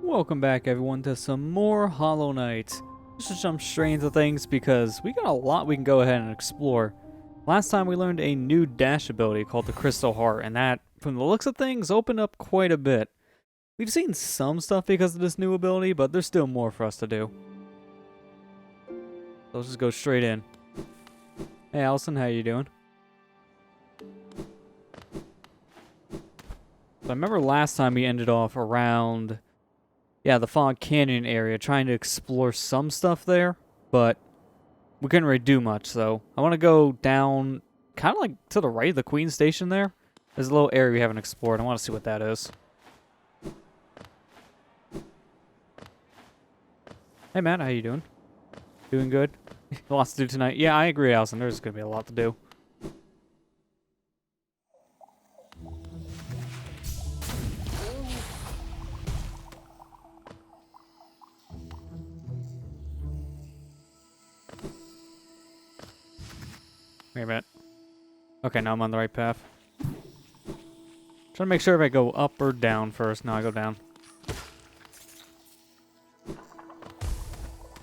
Welcome back everyone to some more Hollow Knight. Let's just jump straight into things because we got a lot we can go ahead and explore. Last time we learned a new dash ability called the Crystal Heart, and that, from the looks of things, opened up quite a bit. We've seen some stuff because of this new ability, but there's still more for us to do. So let's just go straight in. Hey Allison, how you doing? So I remember last time we ended off around... yeah, the Fog Canyon area, trying to explore some stuff there, but we couldn't really do much, so I want to go down, kind of like to the right of the Queen Station there. There's a little area we haven't explored. I want to see what that is. Hey Matt, how you doing? Doing good? Lots to do tonight. Yeah, I agree, Allison. There's going to be a lot to do. Wait a minute. Okay, now I'm on the right path. Trying to make sure if I go up or down first. No, I go down.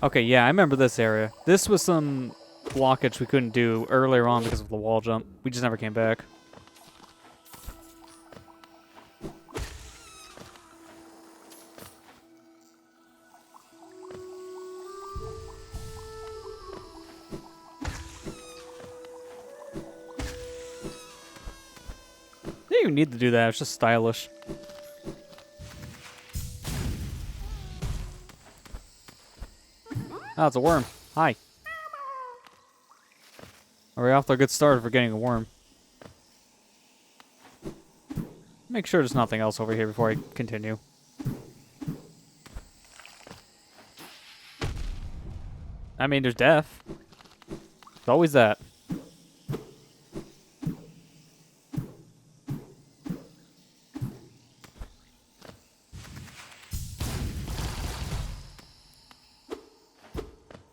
Okay, yeah, I remember this area. This was some blockage we couldn't do earlier on because of the wall jump. We just never came back. You don't even need to do that. It's just stylish. Oh, it's a worm. Hi. Are we off to a good start if we're getting a worm? Make sure there's nothing else over here before I continue. I mean, there's death. There's always that.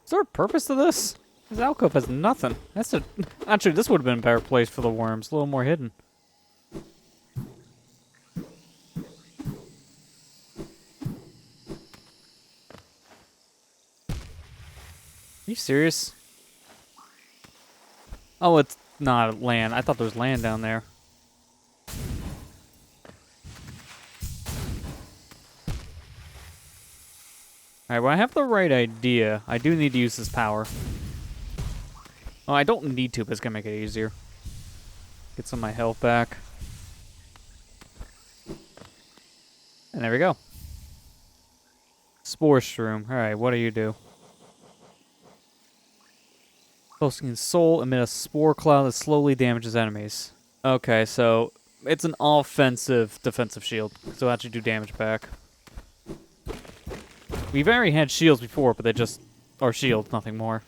Is there a purpose to this? This alcove has nothing. That's a... Actually, this would have been a better place for the worms. A little more hidden. Are you serious? Oh, it's not land. I thought there was land down there. Alright, well I have the right idea. I do need to use this power. Oh, I don't need to, but it's gonna make it easier. Get some of my health back. And there we go. Spore Shroom. Alright, what do you do? Focusing Soul, emit a spore cloud that slowly damages enemies. Okay, so it's an offensive defensive shield. So it'll actually do damage back. We've already had shields before, but they just are shields, nothing more.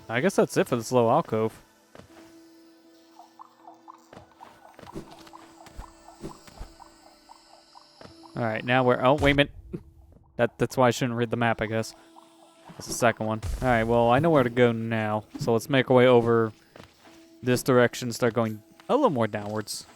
I guess that's it for this low alcove. Alright, now we're... oh, wait a minute. That's why I shouldn't read the map, I guess. That's the second one. Alright, well, I know where to go now. So let's make our way over this direction, start going a little more downwards.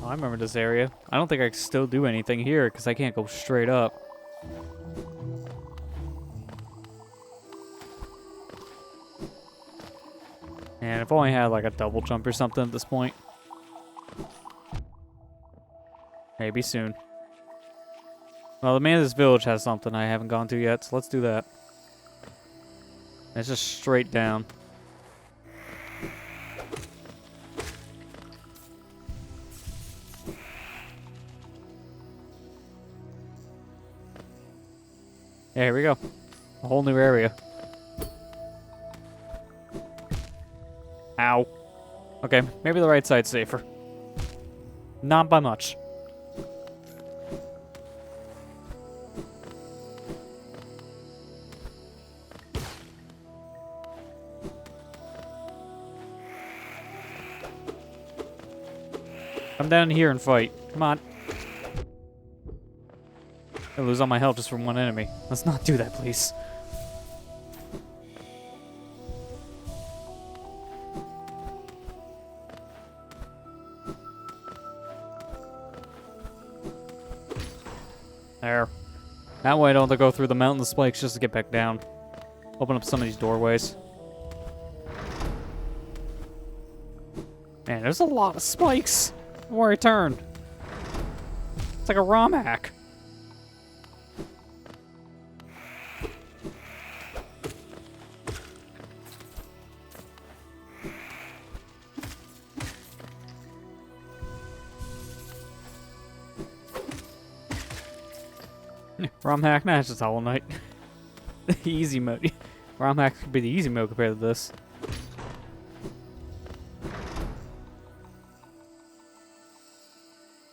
Oh, I remember this area. I don't think I can still do anything here because I can't go straight up. And if only I had like a double jump or something at this point. Maybe soon. Well, the man of this village has something I haven't gone to yet, so let's do that. It's just straight down. Yeah, here we go. A whole new area. Ow. Okay, maybe the right side's safer. Not by much. Come down here and fight. Come on. I lose all my health just from one enemy. Let's not do that, please. There. That way I don't have to go through the mountain spikes just to get back down. Open up some of these doorways. Man, there's a lot of spikes where I turn. It's like a ROM hack. ROM hack? Nah, it's just Hollow Knight. The easy mode. ROM hack could be the easy mode compared to this.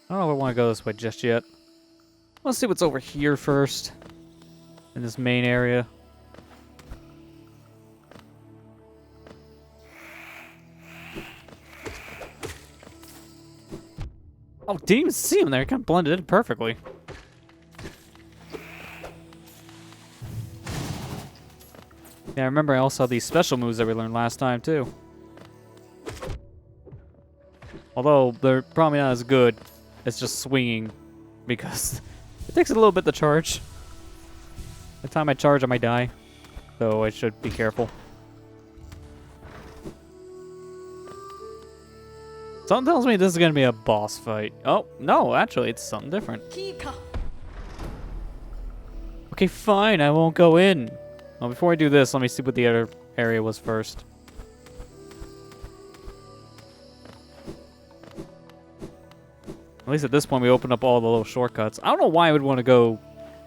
I don't know if I want to go this way just yet. Let's see what's over here first. In this main area. Oh, didn't even see him there. It kind of blended in perfectly. Yeah, I remember I also had these special moves that we learned last time, too. Although, they're probably not as good as just swinging, because it takes a little bit to charge. By the time I charge, I might die. So I should be careful. Something tells me this is going to be a boss fight. Oh, no, actually, it's something different. Okay, fine, I won't go in. Well, before I do this, let me see what the other area was first. At least at this point, we opened up all the little shortcuts. I don't know why I would want to go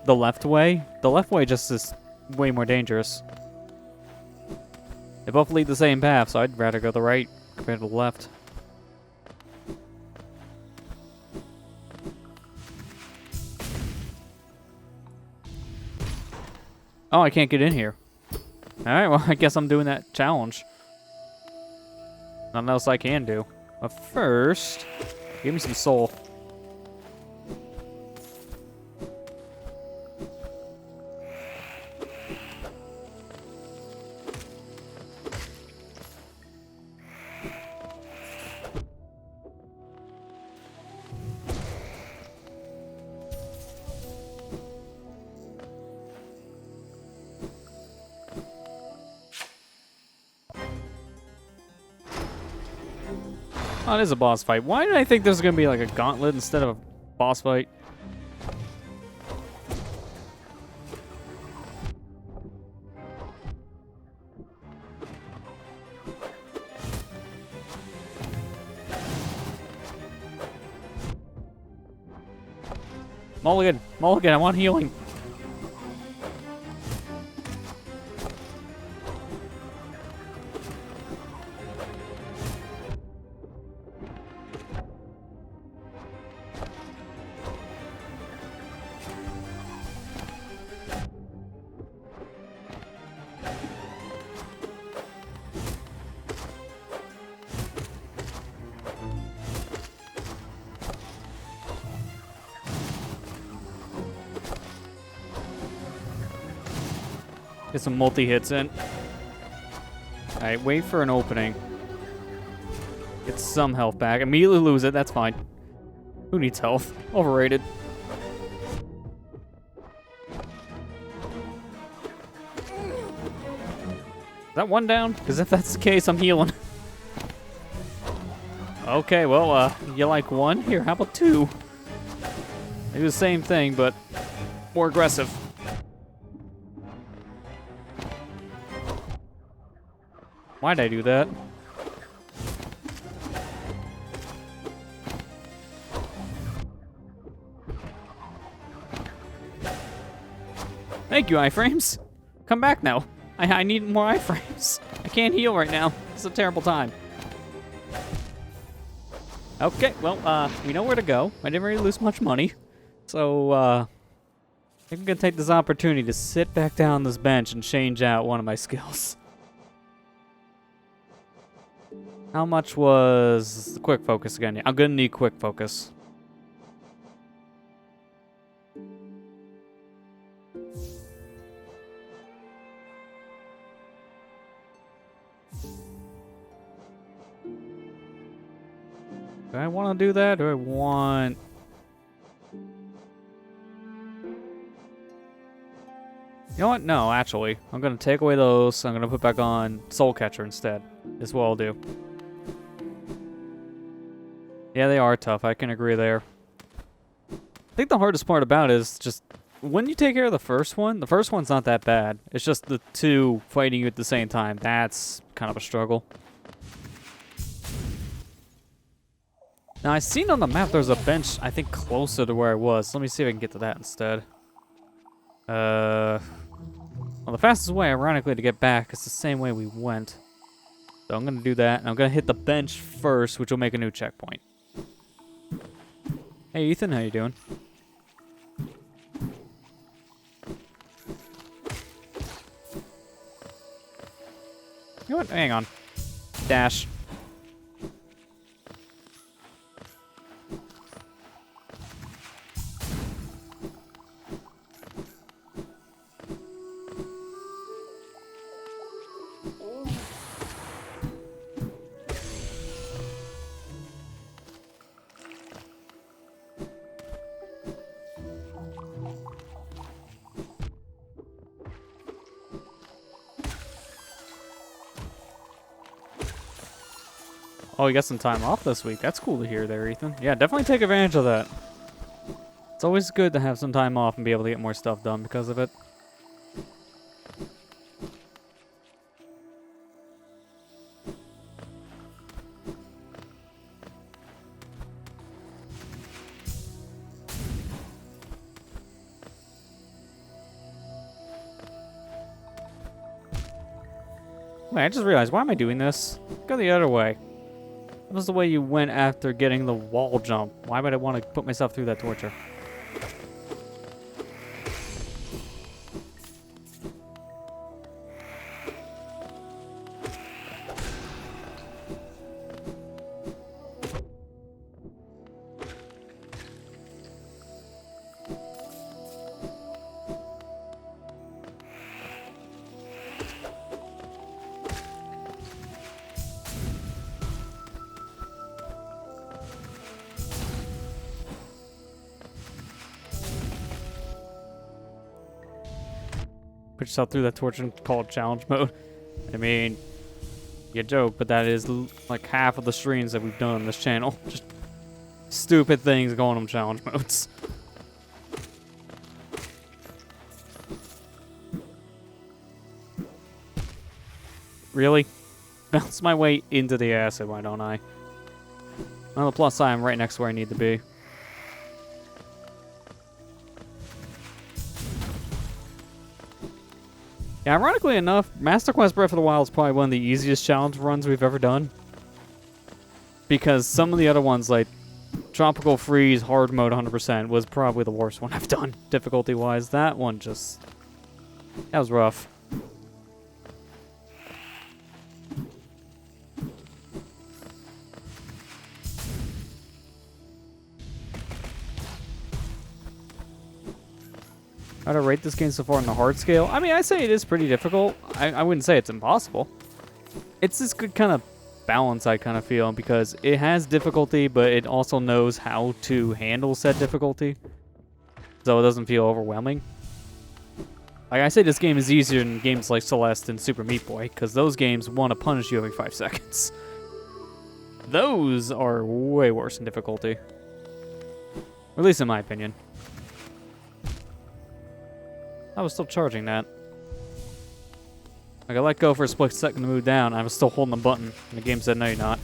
the left way. The left way just is way more dangerous. They both lead the same path, so I'd rather go the right compared to the left. Oh, I can't get in here. Alright, well, I guess I'm doing that challenge. Nothing else I can do. But first, give me some soul. Oh, it is a boss fight. Why did I think this was going to be like a gauntlet instead of a boss fight? Mulligan! Mulligan, I want healing! Get some multi-hits in. Alright, wait for an opening. Get some health back. Immediately lose it, that's fine. Who needs health? Overrated. Is that one down? Because if that's the case, I'm healing. Okay, well, you like one? Here, how about two? They do the same thing, but more aggressive. Why'd I do that? Thank you, iframes. Come back now. I need more iframes. I can't heal right now. It's a terrible time. Okay, well, we know where to go. I didn't really lose much money. So, I think I'm gonna take this opportunity to sit back down on this bench and change out one of my skills. How much was the quick focus again? I'm gonna need quick focus. Do I want to do that, or I want... You know what? No, actually. I'm going to take away those. I'm going to put back on Soul Catcher instead. Is what I'll do. Yeah, they are tough. I can agree there. I think the hardest part about it is just... When you take care of the first one's not that bad. It's just the two fighting you at the same time. That's kind of a struggle. Now, I seen on the map there's a bench, I think, closer to where I was. Let me see if I can get to that instead. Well, the fastest way, ironically, to get back is the same way we went. So I'm going to do that, and I'm going to hit the bench first, which will make a new checkpoint. Hey, Ethan, how you doing? You know what? Hang on. Dash. Oh, you got some time off this week. That's cool to hear there, Ethan. Yeah, definitely take advantage of that. It's always good to have some time off and be able to get more stuff done because of it. Wait, I just realized, why am I doing this? Go the other way. That was the way you went after getting the wall jump. Why would I want to put myself through that torture? Put yourself through that torture and call it challenge mode. I mean, you joke, but that is like half of the streams that we've done on this channel. Just stupid things going on challenge modes. Really? Bounce my way into the acid, why don't I? On the plus side, I'm right next to where I need to be. Yeah, ironically enough, Master Quest Breath of the Wild is probably one of the easiest challenge runs we've ever done. Because some of the other ones, like Tropical Freeze Hard Mode 100%, was probably the worst one I've done, difficulty-wise. That one just... that was rough. How to rate this game so far on the hard scale? I mean, I'd say it is pretty difficult. I wouldn't say it's impossible. It's this good kind of balance, I kind of feel, because it has difficulty, but it also knows how to handle said difficulty. So it doesn't feel overwhelming. Like, I say this game is easier than games like Celeste and Super Meat Boy, because those games want to punish you every 5 seconds. Those are way worse in difficulty. Or at least in my opinion. I was still charging that. Like, I let go for a split second to move down, I was still holding the button, and the game said, no, you're not.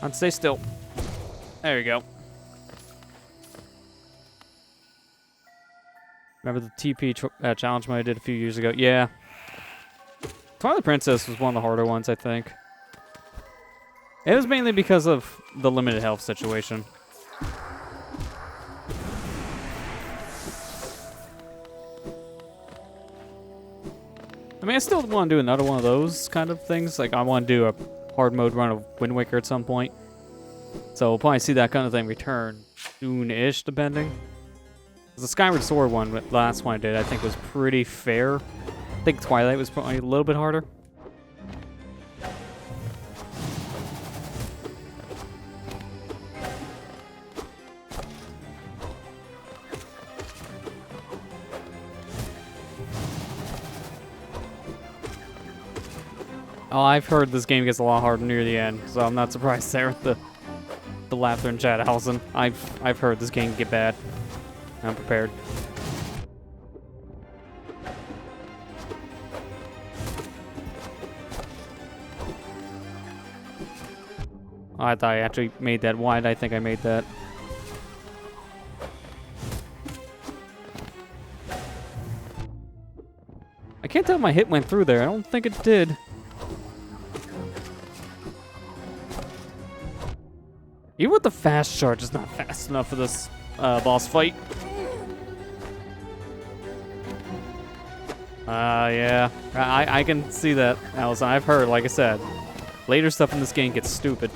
And stay still. There you go. Remember the TP challenge mode I did a few years ago? Yeah. Twilight Princess was one of the harder ones, I think. It was mainly because of the limited health situation. I mean, I still want to do another one of those kind of things. Like, I want to do a hard mode run of Wind Waker at some point. So we'll probably see that kind of thing return soon-ish, depending. The Skyward Sword one, the last one I did, I think was pretty fair. I think Twilight was probably a little bit harder. Oh, I've heard this game gets a lot harder near the end, so I'm not surprised there with the laughter in chat, Allison. I've heard this game get bad. I'm prepared. Oh, I thought I actually made that. Why did I think I made that? I can't tell if my hit went through there. I don't think it did. Even with the fast charge, it's not fast enough for this boss fight. Yeah. I can see that, Allison. I've heard, like I said, later stuff in this game gets stupid.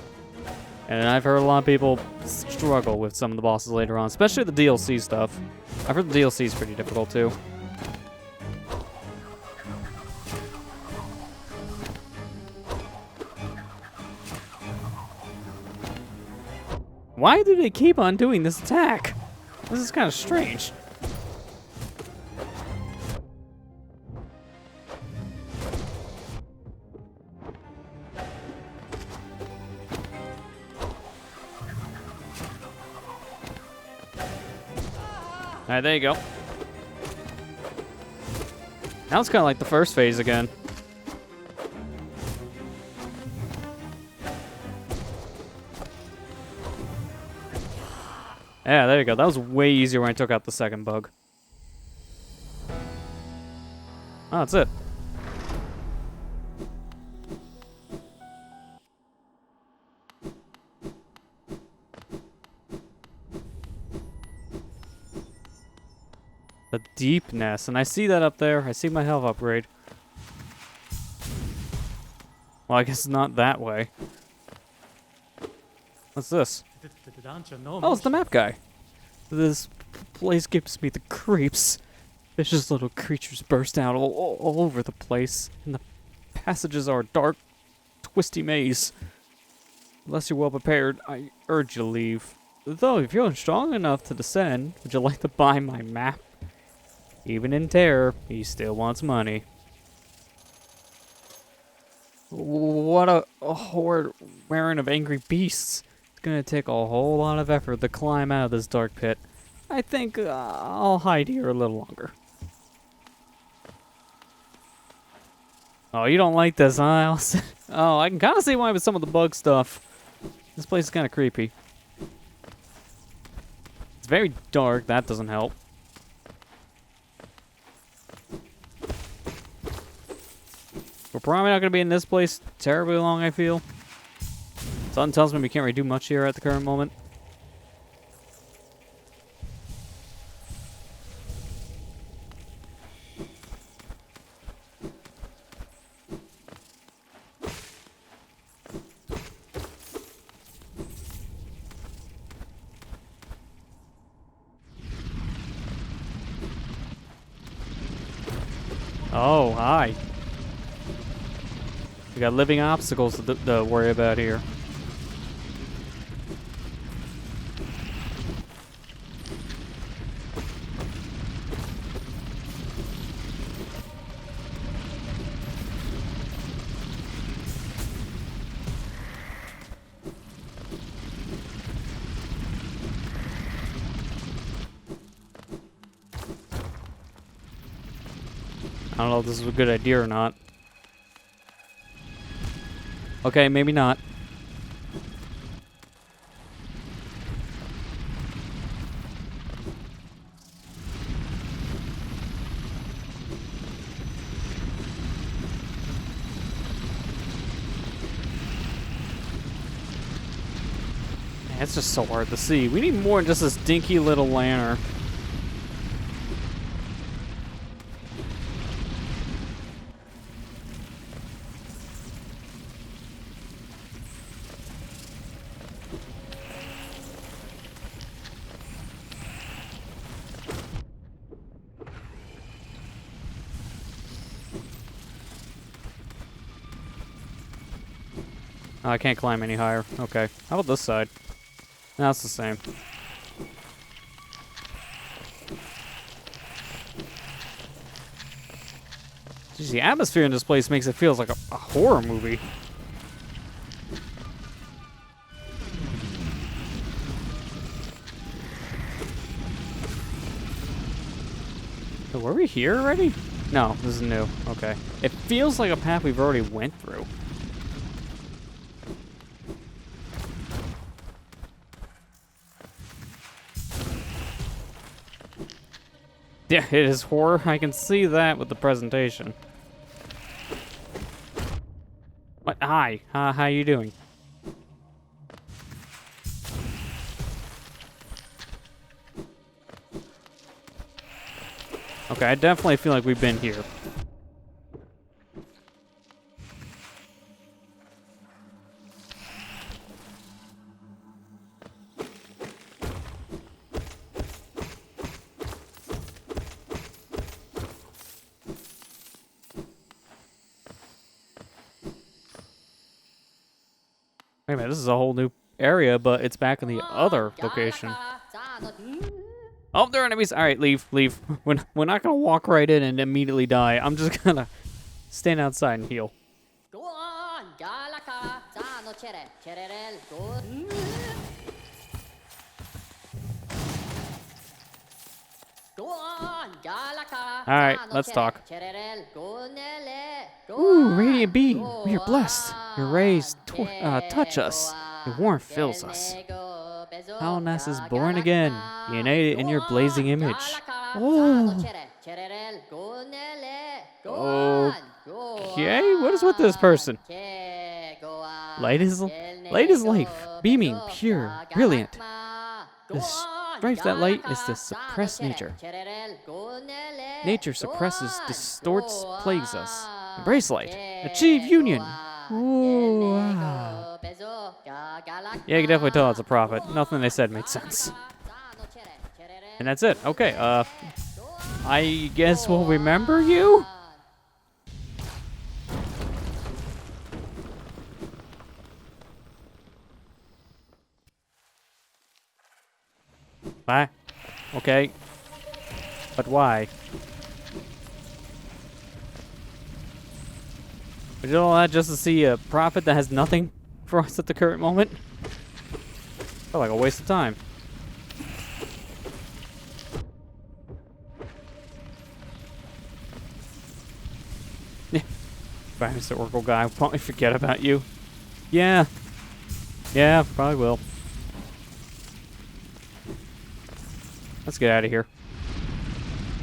And I've heard a lot of people struggle with some of the bosses later on, especially the DLC stuff. I've heard the DLC is pretty difficult, too. Why do they keep on doing this attack? This is kind of strange. Alright, there you go. Now it's kind of like the first phase again. Yeah, there you go. That was way easier when I took out the second bug. Oh, that's it. The deepness, and I see that up there. I see my health upgrade. Well, I guess not that way. What's this? Oh, it's the map guy. This place gives me the creeps. Vicious little creatures burst out all over the place, and the passages are a dark, twisty maze. Unless you're well prepared, I urge you to leave. Though, if you're strong enough to descend, would you like to buy my map? Even in terror, he still wants money. What a horde wearing of angry beasts. It's gonna take a whole lot of effort to climb out of this dark pit. I think I'll hide here a little longer. Oh, you don't like this, huh, Allison? Oh, I can kind of see why with some of the bug stuff. This place is kind of creepy. It's very dark. That doesn't help. We're probably not going to be in this place terribly long, I feel. Something tells me we can't really do much here at the current moment. Oh, hi. We got living obstacles to worry about here. I don't know if this is a good idea or not. Okay, maybe not. It's just so hard to see. We need more than just this dinky little lantern. Oh, I can't climb any higher. Okay. How about this side? No, it's the same. Jeez, the atmosphere in this place makes it feel like a horror movie. So were we here already? No, this is new. Okay. It feels like a path we've already went through. Yeah, it is horror. I can see that with the presentation. What? Hi. How you doing? Okay, I definitely feel like we've been here. Wait a minute, this is a whole new area, but it's back in the other location. Oh, there are enemies. All right, leave. We're not gonna walk right in and immediately die. I'm just gonna stand outside and heal. All right, let's talk. Ooh, Radiant Beam, we are blessed. Your rays touch us. Your warmth fills us. Hallownest is born again, united in your blazing image. Oh. Okay, what is with this person? Light is life, beaming, pure, brilliant. The strife that light is to suppress nature. Nature suppresses, distorts, plagues us. Embrace light. Achieve union. Ooh, wow. Yeah, you can definitely tell it's a prophet. Nothing they said made sense. And that's it. Okay, I guess we'll remember you? Bye. Okay. But why? We did all that just to see a prophet that has nothing for us at the current moment? Felt like a waste of time. Yeah. Bye, Mr. Oracle guy. I'll probably forget about you. Yeah. Yeah, probably will. Let's get out of here.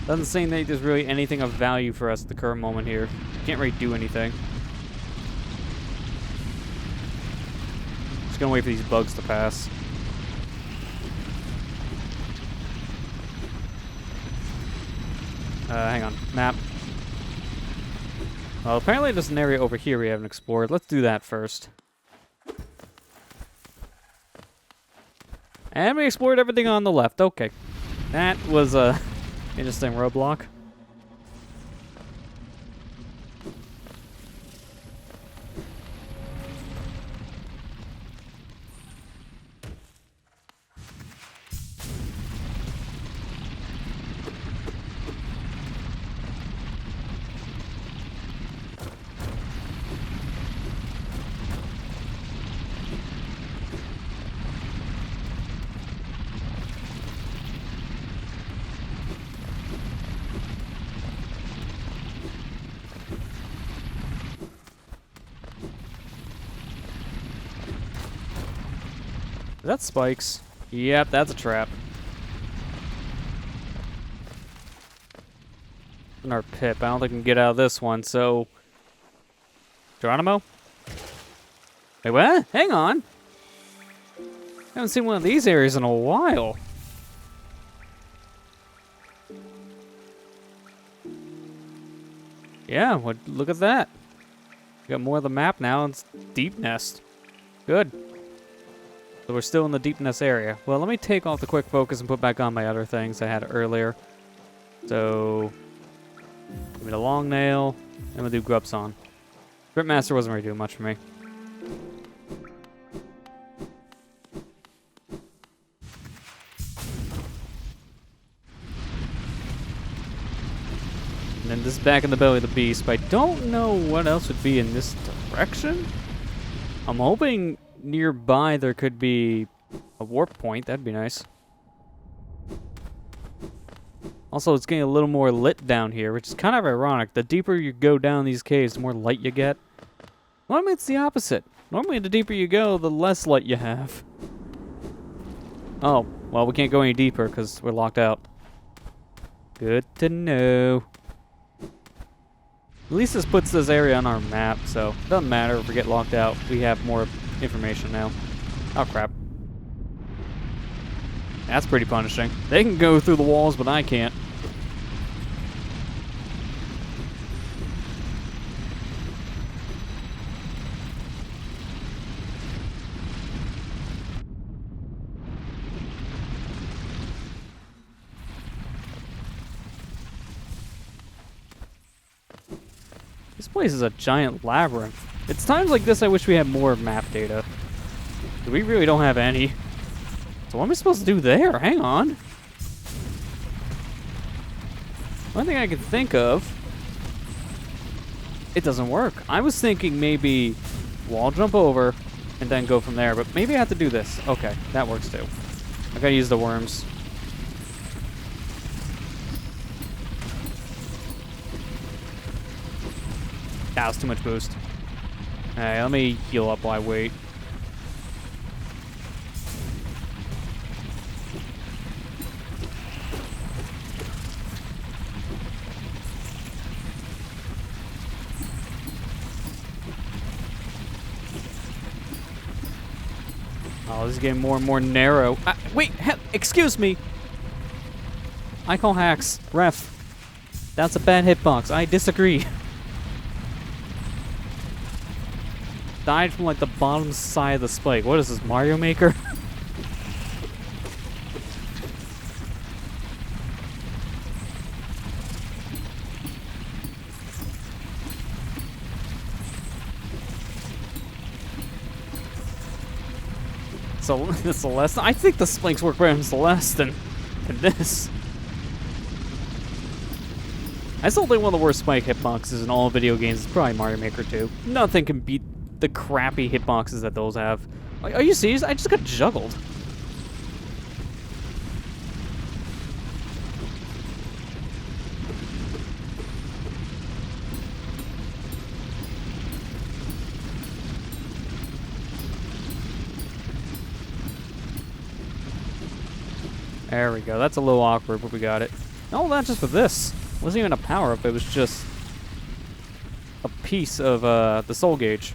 Doesn't seem that there's really anything of value for us at the current moment here. Can't really do anything. Just gonna wait for these bugs to pass. Hang on. Map. Well, apparently there's an area over here we haven't explored. Let's do that first. And we explored everything on the left. Okay. That was a interesting roadblock. Is that spikes? Yep, that's a trap. In our pip. I don't think we can get out of this one, so... Geronimo? Wait, what? Hang on! Haven't seen one of these areas in a while. Yeah, look at that. We got more of the map now. It's Deep Nest. Good. So we're still in the Deep Nest area. Well, let me take off the quick focus and put back on my other things I had earlier. So, give me the long nail, and we'll do Grubs on. Gripmaster wasn't really doing much for me. And then this is back in the belly of the beast, but I don't know what else would be in this direction. I'm hoping nearby there could be a warp point. That'd be nice. Also, it's getting a little more lit down here, which is kind of ironic. The deeper you go down these caves, the more light you get. Normally, it's the opposite. Normally, the deeper you go, the less light you have. Oh, well, we can't go any deeper because we're locked out. Good to know. At least this puts this area on our map, so it doesn't matter if we get locked out. We have more information now. Oh, crap. That's pretty punishing. They can go through the walls, but I can't. This place is a giant labyrinth. It's times like this I wish we had more map data. We really don't have any. So what am I supposed to do there? Hang on. One thing I can think of... It doesn't work. I was thinking maybe wall jump over and then go from there, but maybe I have to do this. Okay, that works too. I gotta use the worms. That was too much boost. Alright, let me heal up while I wait. Oh, this is getting more and more narrow. Wait, excuse me. I call hacks. Ref. That's a bad hitbox. I disagree. Died from like the bottom side of the spike. What is this, Mario Maker? So the Celeste. I think the spikes work better in Celeste than this. I still think one of the worst spike hitboxes in all video games is probably Mario Maker 2. Nothing can beat the crappy hitboxes that those have. Like, are you serious? I just got juggled. There we go. That's a little awkward, but we got it. No, not just for this. It wasn't even a power-up. It was just a piece of the soul gauge.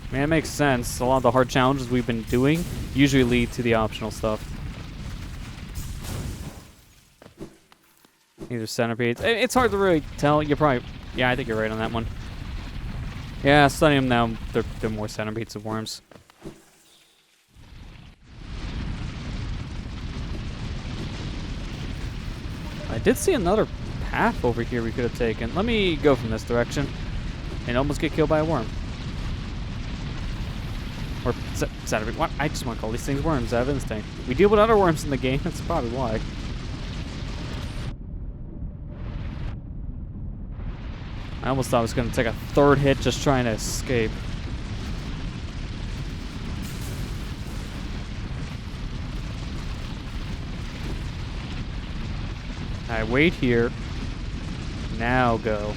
I mean, it makes sense. A lot of the hard challenges we've been doing usually lead to the optional stuff. These are centipedes. It's hard to really tell. You're probably... Yeah, I think you're right on that one. Yeah, studying them now, they're more centipedes than worms. I did see another path over here we could have taken. Let me go from this direction and almost get killed by a worm. Or centipede. What? I just want to call these things worms out of instinct. We deal with other worms in the game. That's probably why. I almost thought I was going to take a third hit just trying to escape. I wait here. Now go.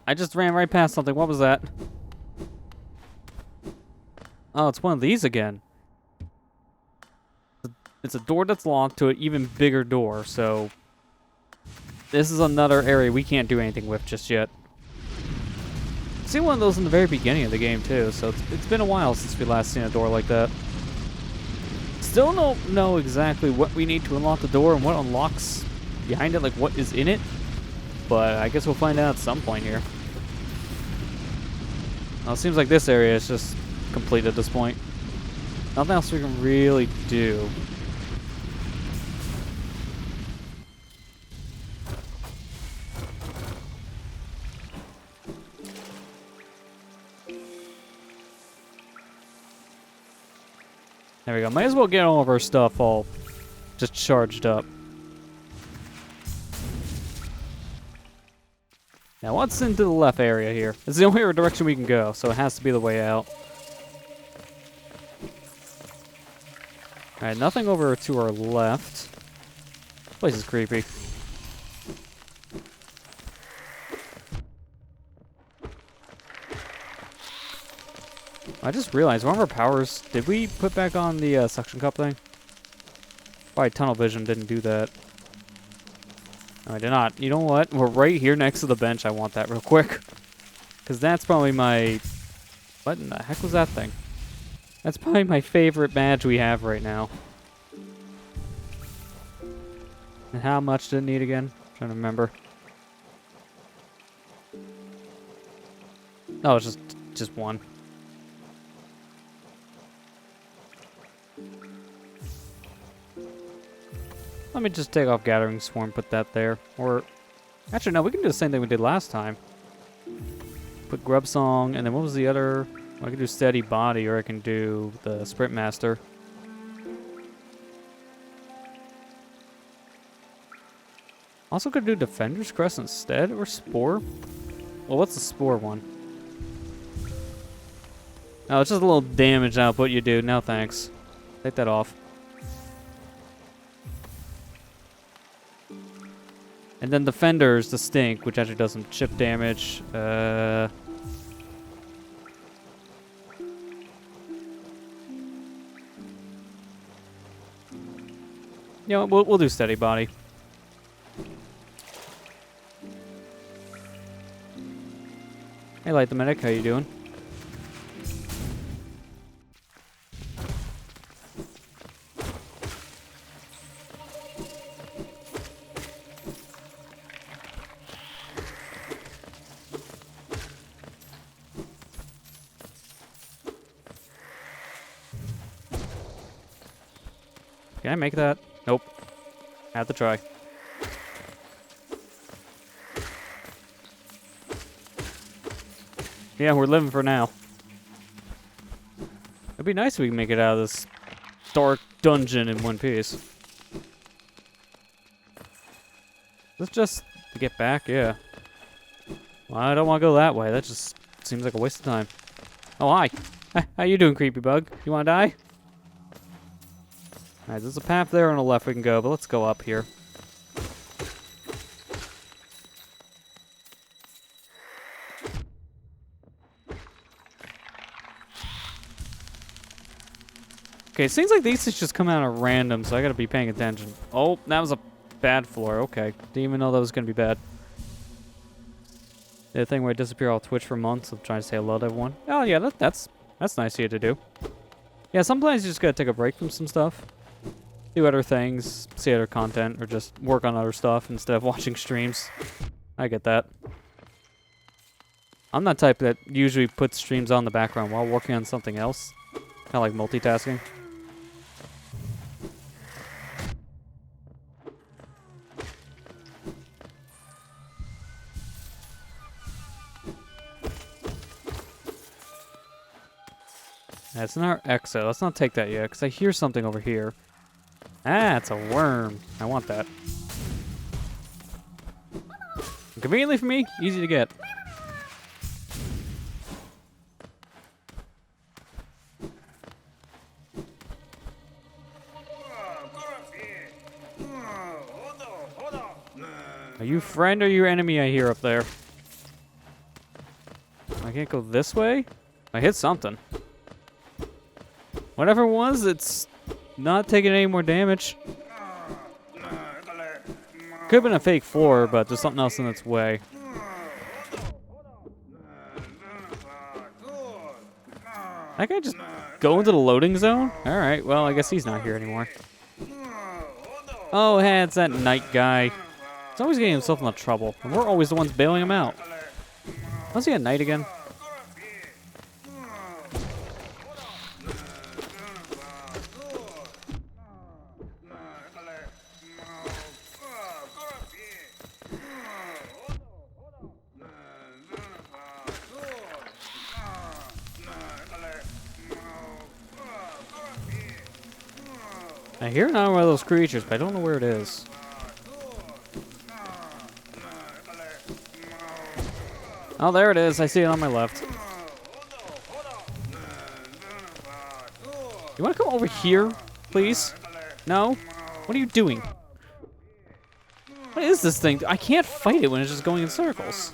I just ran right past something. What was that? Oh, it's one of these again. It's a door that's locked to an even bigger door, so... This is another area we can't do anything with just yet. I've seen one of those in the very beginning of the game too, so it's been a while since we last seen a door like that. Still don't know exactly what we need to unlock the door and what unlocks behind it, like what is in it. But I guess we'll find out at some point here. Well, it seems like this area is just complete at this point. Nothing else we can really do. There we go. Might as well get all of our stuff all just charged up. Now, what's into the left area here? It's the only direction we can go, so it has to be the way out. Alright, nothing over to our left. This place is creepy. I just realized one of our powers, did we put back on the suction cup thing? Probably tunnel vision didn't do that. No, I did not. You know what? We're right here next to the bench. I want that real quick. Because that's probably my... What in the heck was that thing? That's probably my favorite badge we have right now. And how much did it need again? I'm trying to remember. Oh, it's just one. Let me just take off Gathering Swarm, put that there. Or, actually, no, we can do the same thing we did last time. Put Grub Song, and then what was the other? Well, I can do Steady Body, or I can do the Sprint Master. Also could do Defender's Crest instead, or Spore? Well, what's the Spore one? Oh, it's just a little damage output you do. No thanks. Take that off. And then Defender's the Stink, which actually does some chip damage. You know, we'll do Steady Body. Hey, Light the Medic, how you doing? Can I make that? Nope. Had to try. Yeah, we're living for now. It'd be nice if we can make it out of this dark dungeon in one piece. Let's just to get back, yeah. Well, I don't want to go that way. That just seems like a waste of time. Oh, hi. How you doing, creepy bug? You want to die? Alright, there's a path there on the left we can go, but let's go up here. Okay, it seems like these things just come out at random, so I gotta be paying attention. Oh, that was a bad floor. Okay. Didn't even know that was gonna be bad. The thing where I disappear off Twitch for months. I'm trying to say hello to everyone. Oh, yeah, that's nice of you to do. Yeah, sometimes you just gotta take a break from some stuff. Do other things, see other content, or just work on other stuff instead of watching streams. I get that. I'm that type that usually puts streams on in the background while working on something else. Kind of like multitasking. That's not our exit. Let's not take that yet, because I hear something over here. Ah, it's a worm. I want that. Conveniently for me, easy to get. Are you friend or you enemy I hear up there? I can't go this way? I hit something. Whatever it was, it's not taking any more damage. Could have been a fake floor, but there's something else in its way. That guy just go into the loading zone? Alright, well, I guess he's not here anymore. Oh, hey, it's that knight guy. He's always getting himself into trouble, and we're always the ones bailing him out. Was he a knight again? I hear another one of those creatures, but I don't know where it is. Oh, there it is. I see it on my left. You want to come over here, please? No? What are you doing? What is this thing? I can't fight it when it's just going in circles.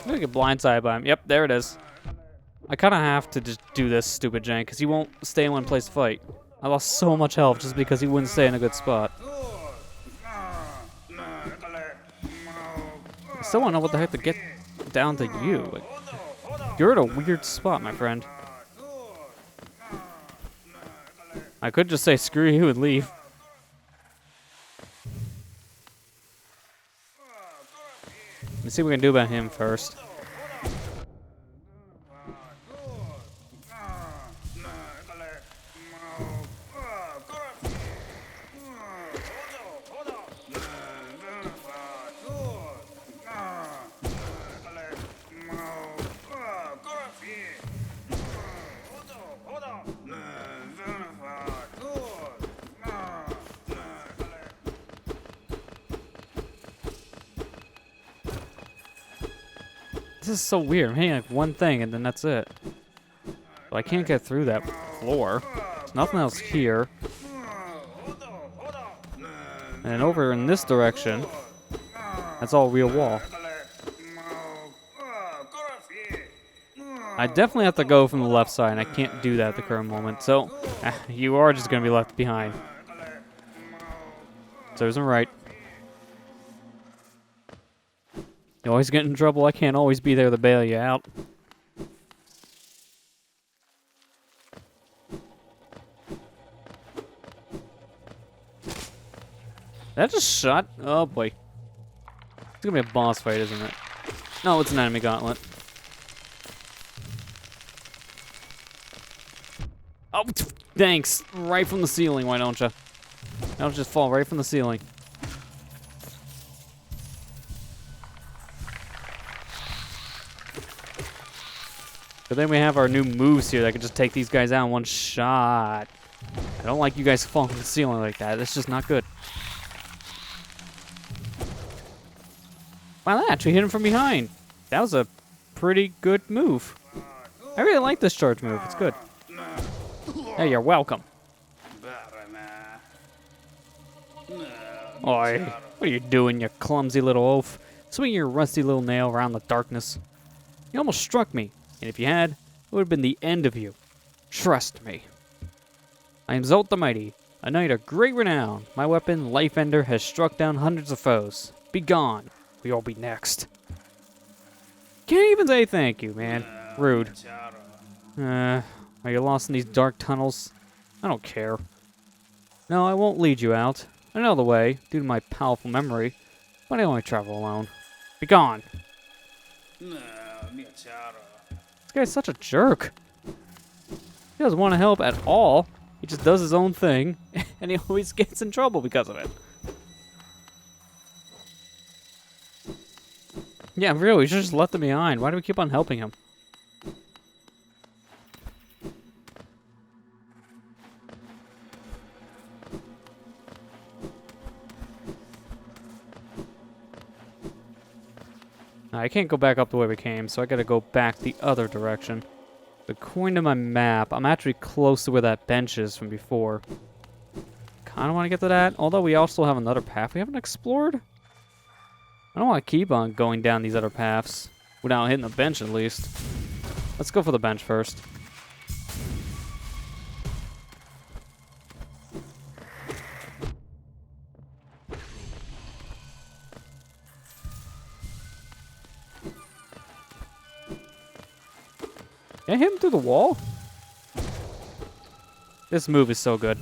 I'm gonna get blindsided by him. Yep, there it is. I kind of have to just do this stupid jank because he won't stay in one place to fight. I lost so much health just because he wouldn't stay in a good spot. I still want to know what the heck to get down to you. Like, you're at a weird spot, my friend. I could just say screw you and leave. Let's see what we can do about him first. This is so weird. I'm hitting like one thing and then that's it. But I can't get through that floor. There's nothing else here. And over in this direction, that's all real wall. I definitely have to go from the left side, and I can't do that at the current moment. So, you are just going to be left behind. So, isn't right. You always get in trouble. I can't always be there to bail you out. That just shot? Oh boy. It's gonna be a boss fight, isn't it? No, it's an enemy gauntlet. Oh, thanks. Right from the ceiling, why don't you? Don't just fall right from the ceiling. But then we have our new moves here that can just take these guys out in one shot. I don't like you guys falling from the ceiling like that. That's just not good. Wow, that actually hit him from behind. That was a pretty good move. I really like this charge move. It's good. Hey, you're welcome. Oi, what are you doing, you clumsy little oaf? Swing your rusty little nail around the darkness. You almost struck me, and if you had, it would have been the end of you. Trust me. I am Zolt the Mighty, a knight of great renown. My weapon, Life Ender, has struck down hundreds of foes. Be gone. We'll be next. Can't even say thank you, man. Rude. Are you lost in these dark tunnels? I don't care. No, I won't lead you out. I know the way, due to my powerful memory, but I only travel alone. Be gone. This guy's such a jerk. He doesn't want to help at all. He just does his own thing, and he always gets in trouble because of it. Yeah, really, we should just left him behind. Why do we keep on helping him? I can't go back up the way we came, so I gotta go back the other direction. According to my map, I'm actually close to where that bench is from before. Kinda wanna get to that, although we also have another path we haven't explored. I don't want to keep on going down these other paths without hitting the bench at least. Let's go for the bench first. Can I hit him through the wall? This move is so good.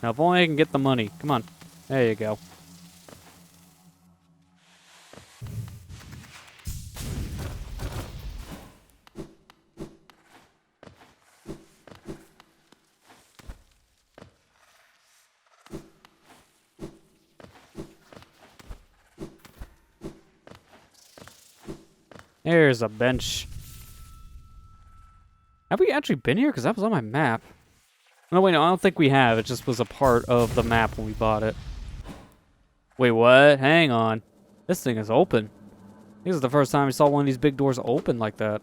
Now, if only I can get the money. Come on. There you go. There's a bench. Have we actually been here? Because that was on my map. No, wait, no, I don't think we have. It just was a part of the map when we bought it. Wait, what? Hang on. This thing is open. This is the first time I saw one of these big doors open like that.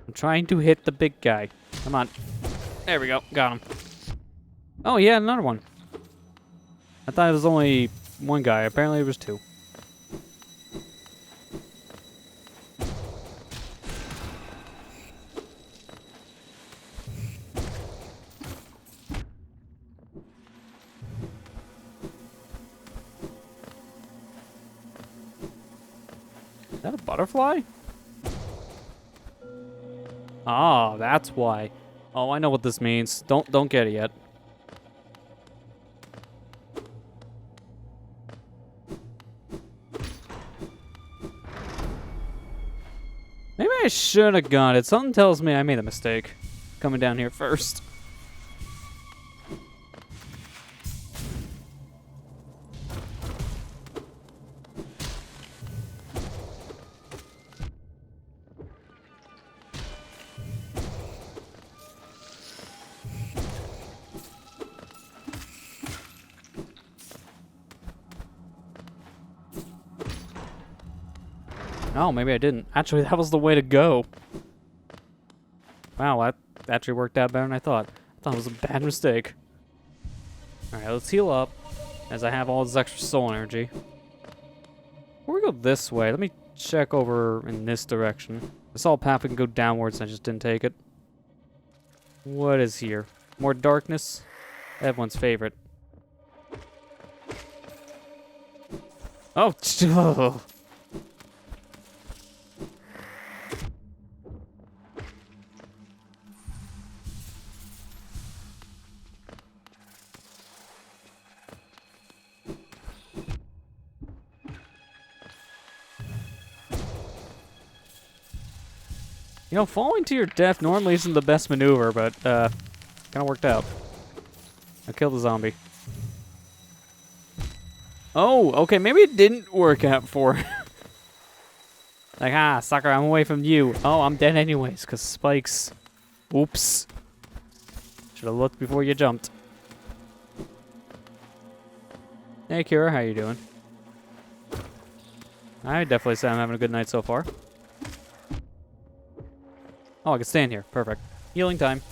I'm trying to hit the big guy. Come on. There we go. Got him. Oh, yeah, another one. I thought it was only one guy. Apparently it was two. Is that a butterfly? Ah, that's why. Oh, I know what this means. Don't get it yet. Maybe I should have gone it. Something tells me I made a mistake coming down here first. Oh, maybe I didn't. Actually, that was the way to go. Wow, that actually worked out better than I thought. I thought it was a bad mistake. Alright, let's heal up, as I have all this extra soul energy. Before we go this way, let me check over in this direction. I saw a path we can go downwards, and I just didn't take it. What is here? More darkness? Everyone's favorite. Oh, you know, falling to your death normally isn't the best maneuver, but, kind of worked out. I killed the zombie. Oh, okay, maybe it didn't work out for like, sucker, I'm away from you. Oh, I'm dead anyways, because spikes. Oops. Should have looked before you jumped. Hey, Kira, how you doing? I definitely say I'm having a good night so far. Oh, I can stand here. Perfect. Healing time.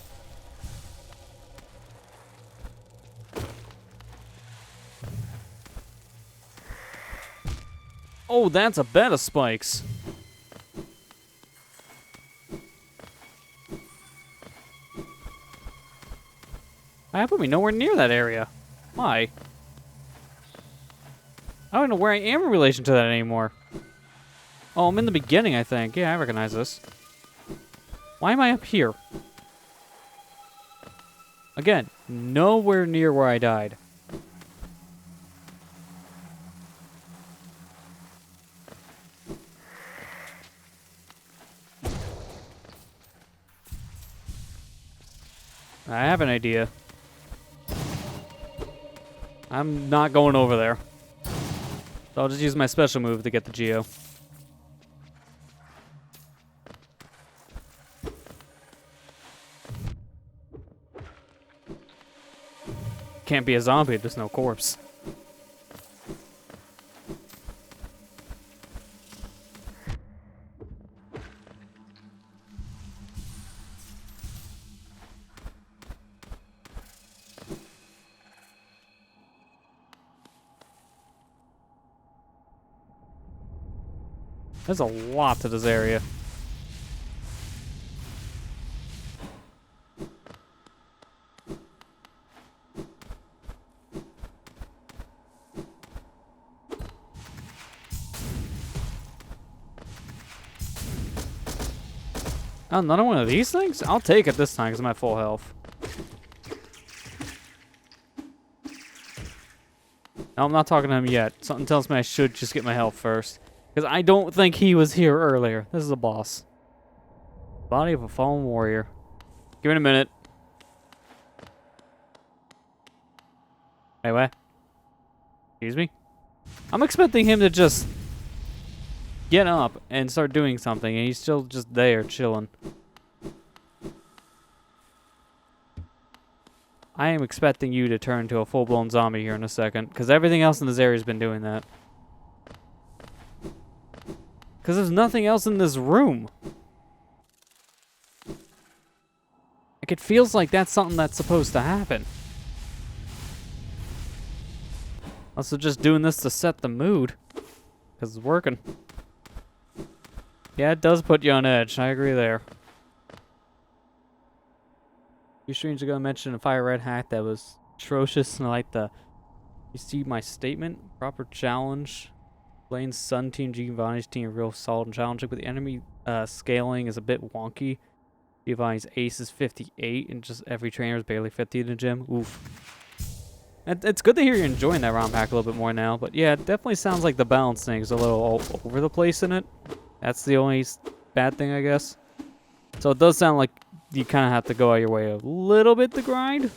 Oh, that's a bed of spikes. That put me nowhere near that area. Why? I don't know where I am in relation to that anymore. Oh, I'm in the beginning, I think. Yeah, I recognize this. Why am I up here? Again, nowhere near where I died. I have an idea. I'm not going over there. So I'll just use my special move to get the Geo. Can't be a zombie if there's no corpse. There's a lot to this area. Oh, another one of these things? I'll take it this time because I'm at full health. No, I'm not talking to him yet. Something tells me I should just get my health first. Because I don't think he was here earlier. This is a boss. Body of a fallen warrior. Give it a minute. Hey, what? Excuse me? I'm expecting him to just get up and start doing something, and he's still just there, chilling. I am expecting you to turn into a full-blown zombie here in a second, because everything else in this area has been doing that. Because there's nothing else in this room. Like, it feels like that's something that's supposed to happen. Also just doing this to set the mood. Because it's working. Yeah, it does put you on edge. I agree there. A few streams ago I mentioned a fire red hack that was atrocious, and I like the... You see my statement? Proper challenge. Blaine's Sun team, Giovanni's team are real solid and challenging, but the enemy scaling is a bit wonky. Giovanni's ace is 58, and just every trainer is barely 50 in the gym. Oof. It's good to hear you're enjoying that ROM pack a little bit more now, but yeah, it definitely sounds like the balancing is a little all over the place in it. That's the only bad thing, I guess. So it does sound like you kind of have to go out your way a little bit to grind.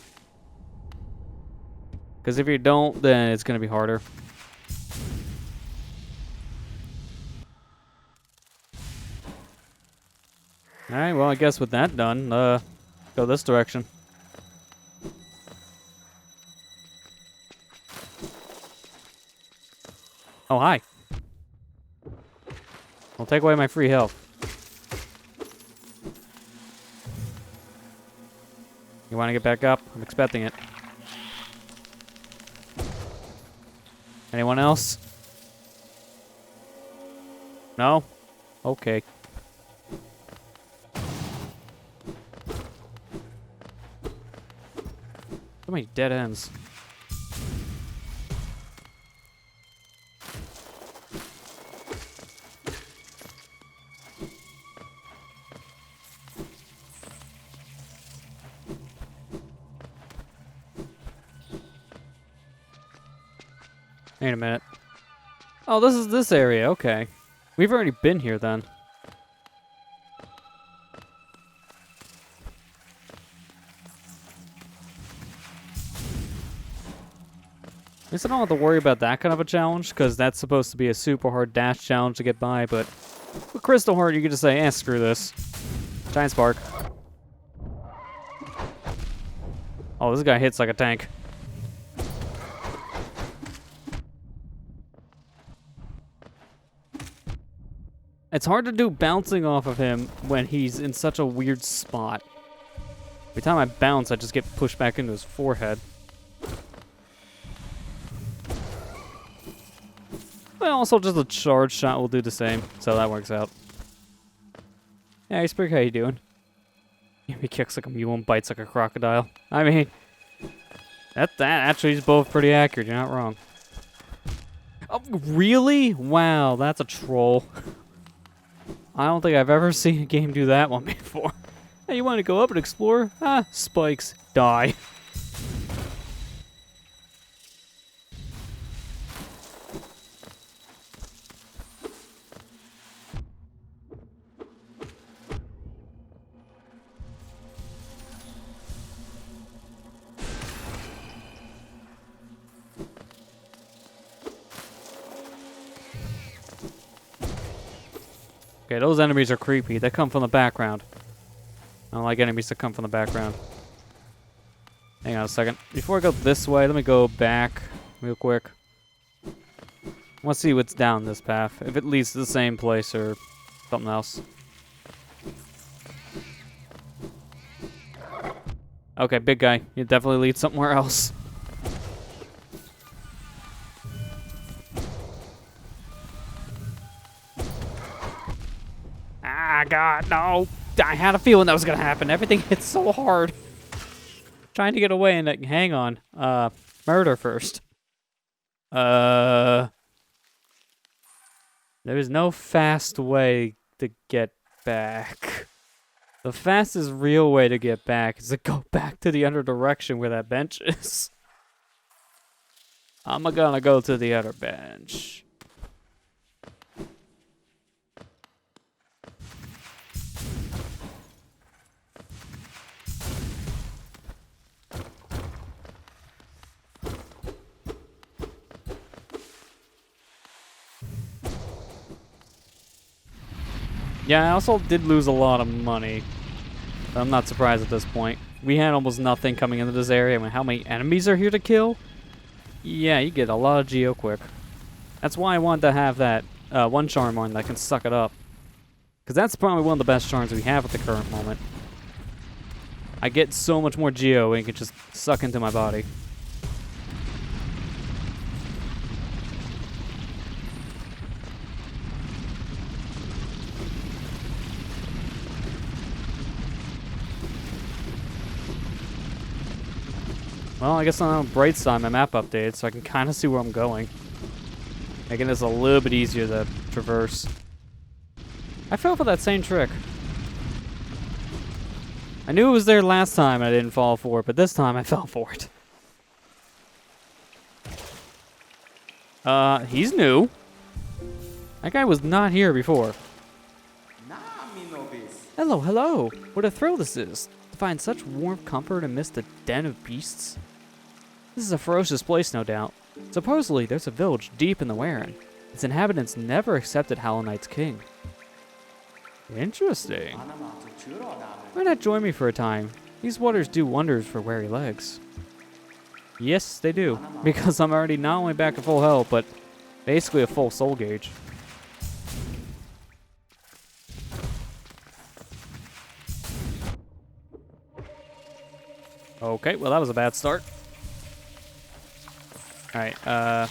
Because if you don't, then it's going to be harder. Alright, well, I guess with that done, go this direction. Oh, hi. I'll take away my free health. You want to get back up? I'm expecting it. Anyone else? No? Okay. So many dead ends. Wait a minute. Oh, this is this area. Okay. We've already been here then. At least I don't have to worry about that kind of a challenge, because that's supposed to be a super hard dash challenge to get by, but with Crystal Heart, you can just say, eh, screw this. Giant Spark. Oh, this guy hits like a tank. It's hard to do bouncing off of him when he's in such a weird spot. Every time I bounce, I just get pushed back into his forehead. Well, also just a charge shot will do the same, so that works out. Yeah, Iceberg, how you doing? He kicks like a mule and bites like a crocodile. I mean, that actually is both pretty accurate. You're not wrong. Oh, really? Wow, that's a troll. I don't think I've ever seen a game do that one before. Hey, you want to go up and explore? Ah, spikes. Die. Okay, those enemies are creepy. They come from the background. I don't like enemies that come from the background. Hang on a second. Before I go this way, let me go back real quick. I want to see what's down this path. If it leads to the same place or something else. Okay, big guy. You definitely lead somewhere else. god, no. I had a feeling that was gonna happen. Everything hits so hard. Trying to get away and like, hang on. Murder first. There is no fast way to get back. The fastest real way to get back is to go back to the other direction where that bench is. I'm gonna go to the other bench. Yeah, I also did lose a lot of money. I'm not surprised at this point. We had almost nothing coming into this area. I mean, how many enemies are here to kill? Yeah, you get a lot of geo quick. That's why I wanted to have that one charm on that can suck it up. Because that's probably one of the best charms we have at the current moment. I get so much more geo and it can just suck into my body. Well, I guess on the bright side, my map updated, so I can kind of see where I'm going. Making this a little bit easier to traverse. I fell for that same trick. I knew it was there last time and I didn't fall for it, but this time I fell for it. He's new. That guy was not here before. Hello, hello. What a thrill this is. To find such warm comfort amidst a den of beasts. This is a ferocious place, no doubt. Supposedly, there's a village deep in the Warren. Its inhabitants never accepted Hallownest's king. Interesting. Why not join me for a time? These waters do wonders for weary legs. Yes, they do. Because I'm already not only back at full health, but basically a full soul gauge. Okay, well that was a bad start. Alright, oh,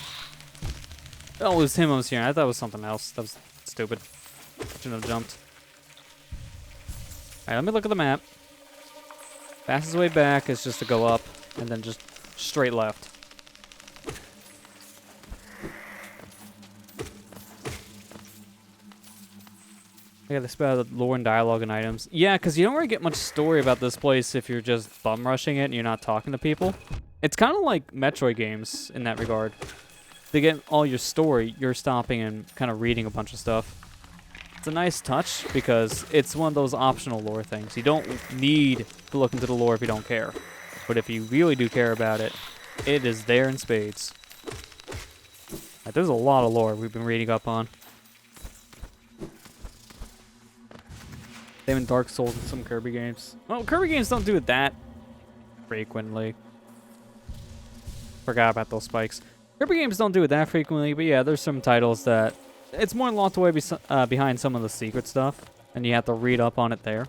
it was him I was here. I thought it was something else. That was stupid. Shouldn't have jumped. Alright, let me look at the map. Fastest way back is just to go up and then just straight left. I gotta spell out the lore and dialogue and items. Yeah, because you don't really get much story about this place if you're just bum rushing it and you're not talking to people. It's kind of like Metroid games in that regard. To get all your story, you're stopping and kind of reading a bunch of stuff. It's a nice touch because it's one of those optional lore things. You don't need to look into the lore if you don't care. But if you really do care about it, it is there in spades. Like, there's a lot of lore we've been reading up on. Same in Dark Souls and some Kirby games. Well, Kirby games don't do it that frequently. Forgot about those spikes. Kirby games don't do it that frequently, but yeah, there's some titles that it's more locked away behind some of the secret stuff, and you have to read up on it there.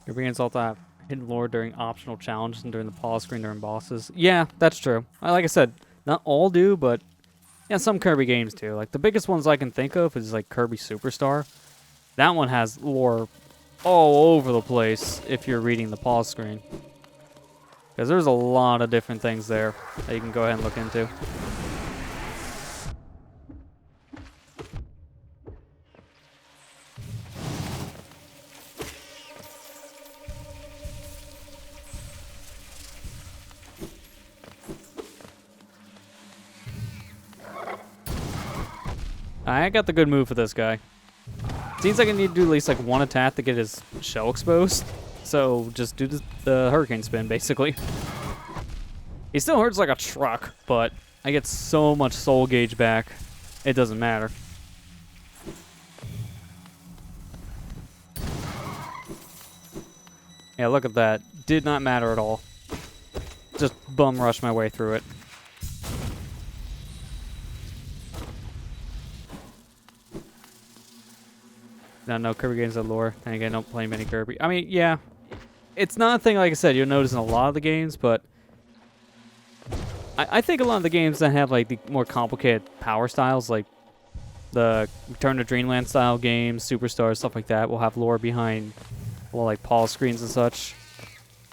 Your brains also have hidden lore during optional challenges and during the pause screen during bosses. Yeah, that's true. Like I said, not all do, but yeah, some Kirby games do. Like the biggest ones I can think of is like Kirby Superstar. That one has lore all over the place if you're reading the pause screen. Because there's a lot of different things there that you can go ahead and look into. I got the good move for this guy. Seems like I need to do at least like one attack to get his shell exposed. So just do the hurricane spin, basically. He still hurts like a truck, but I get so much soul gauge back, it doesn't matter. Yeah, look at that. Did not matter at all. Just bum rush my way through it. No Kirby games have lore. And again, don't play many Kirby. I mean, yeah. It's not a thing, like I said, you'll notice in a lot of the games, but I think a lot of the games that have, like, the more complicated power styles, like the Return to Dreamland style games, Superstars, stuff like that, will have lore behind, well, like, pause screens and such,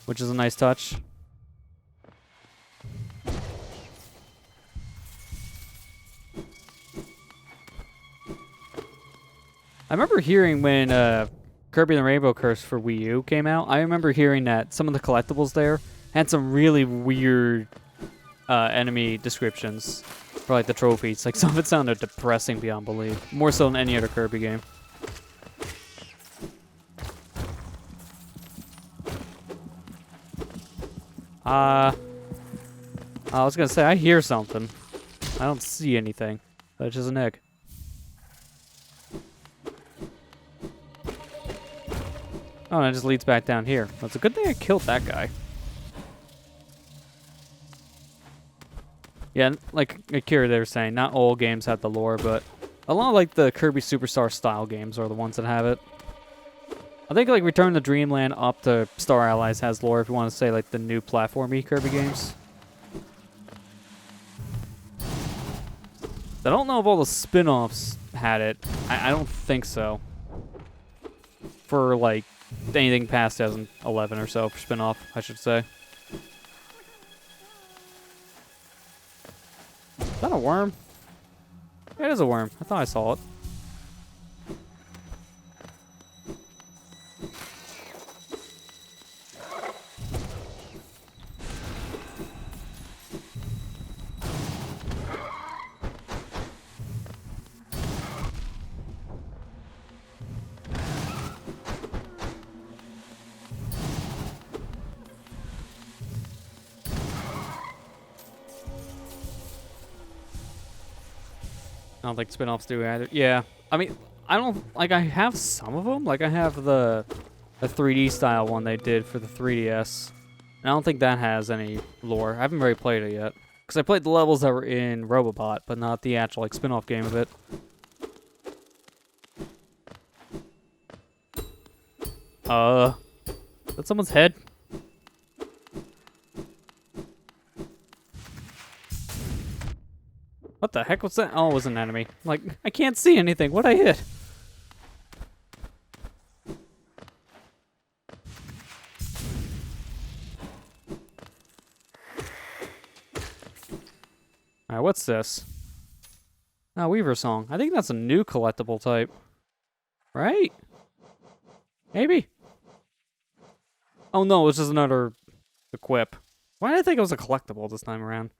which is a nice touch. I remember hearing when Kirby and the Rainbow Curse for Wii U came out, I remember hearing that some of the collectibles there had some really weird enemy descriptions for, like, the trophies. Like, some of it sounded depressing beyond belief. More so than any other Kirby game. I was gonna say, I hear something. I don't see anything. That's just an egg. Oh, and it just leads back down here. Well, it's a good thing I killed that guy. Yeah, like Akira, they were saying, not all games have the lore, but a lot of, like, the Kirby Superstar style games are the ones that have it. I think, like, Return to Dreamland up to Star Allies has lore, if you want to say, like, the new platformy Kirby games. I don't know if all the spin-offs had it. I don't think so. For, like, anything past 2011 or so, for spin-off, I should say. Is that a worm? Yeah, it is a worm. I thought I saw it. I don't think spin-offs do either. Yeah. I mean, I don't... Like, I have some of them. Like, I have the 3D style one they did for the 3DS. And I don't think that has any lore. I haven't really played it yet. Because I played the levels that were in Robobot, but not the actual, like, spin-off game of it. Is that someone's head? What the heck was that? Oh, it was an enemy. Like, I can't see anything. What'd I hit? Alright, what's this? Oh, Weaver Song. I think that's a new collectible type. Right? Maybe? Oh no, it's just another equip. Why did I think it was a collectible this time around?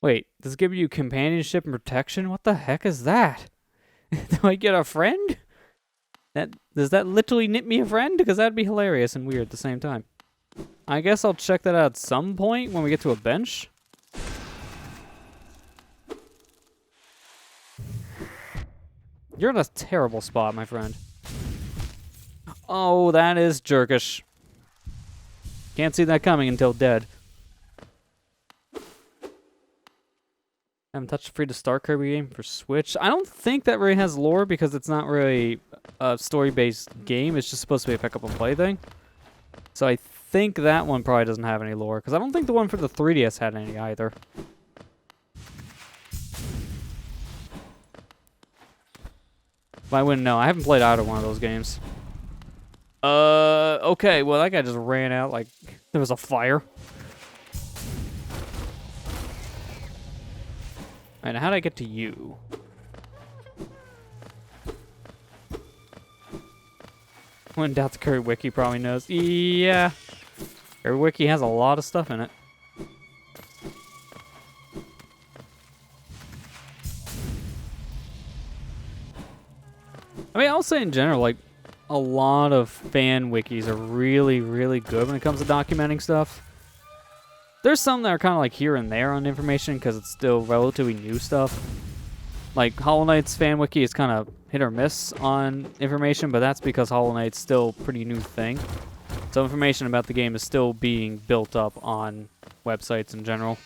Wait, does it give you companionship and protection? What the heck is that? Do I get a friend? Does that literally knit me a friend? Because that'd be hilarious and weird at the same time. I guess I'll check that out at some point when we get to a bench. You're in a terrible spot, my friend. Oh, that is jerkish. Can't see that coming until dead. I haven't touched a free-to-start Kirby game for Switch. I don't think that really has lore because it's not really a story-based game. It's just supposed to be a pick-up-and-play thing. So I think that one probably doesn't have any lore because I don't think the one for the 3DS had any either. But I wouldn't know. I haven't played either one of those games. Okay. Well, that guy just ran out like there was a fire. Alright, now how do I get to you? When in doubt, the Kirby Wiki probably knows. Yeah. Kirby Wiki has a lot of stuff in it. I mean, I'll say in general, like, a lot of fan wikis are really, really good when it comes to documenting stuff. There's some that are kind of like here and there on information because it's still relatively new stuff. Like Hollow Knight's fan wiki is kind of hit or miss on information, but that's because Hollow Knight's still a pretty new thing. So information about the game is still being built up on websites in general.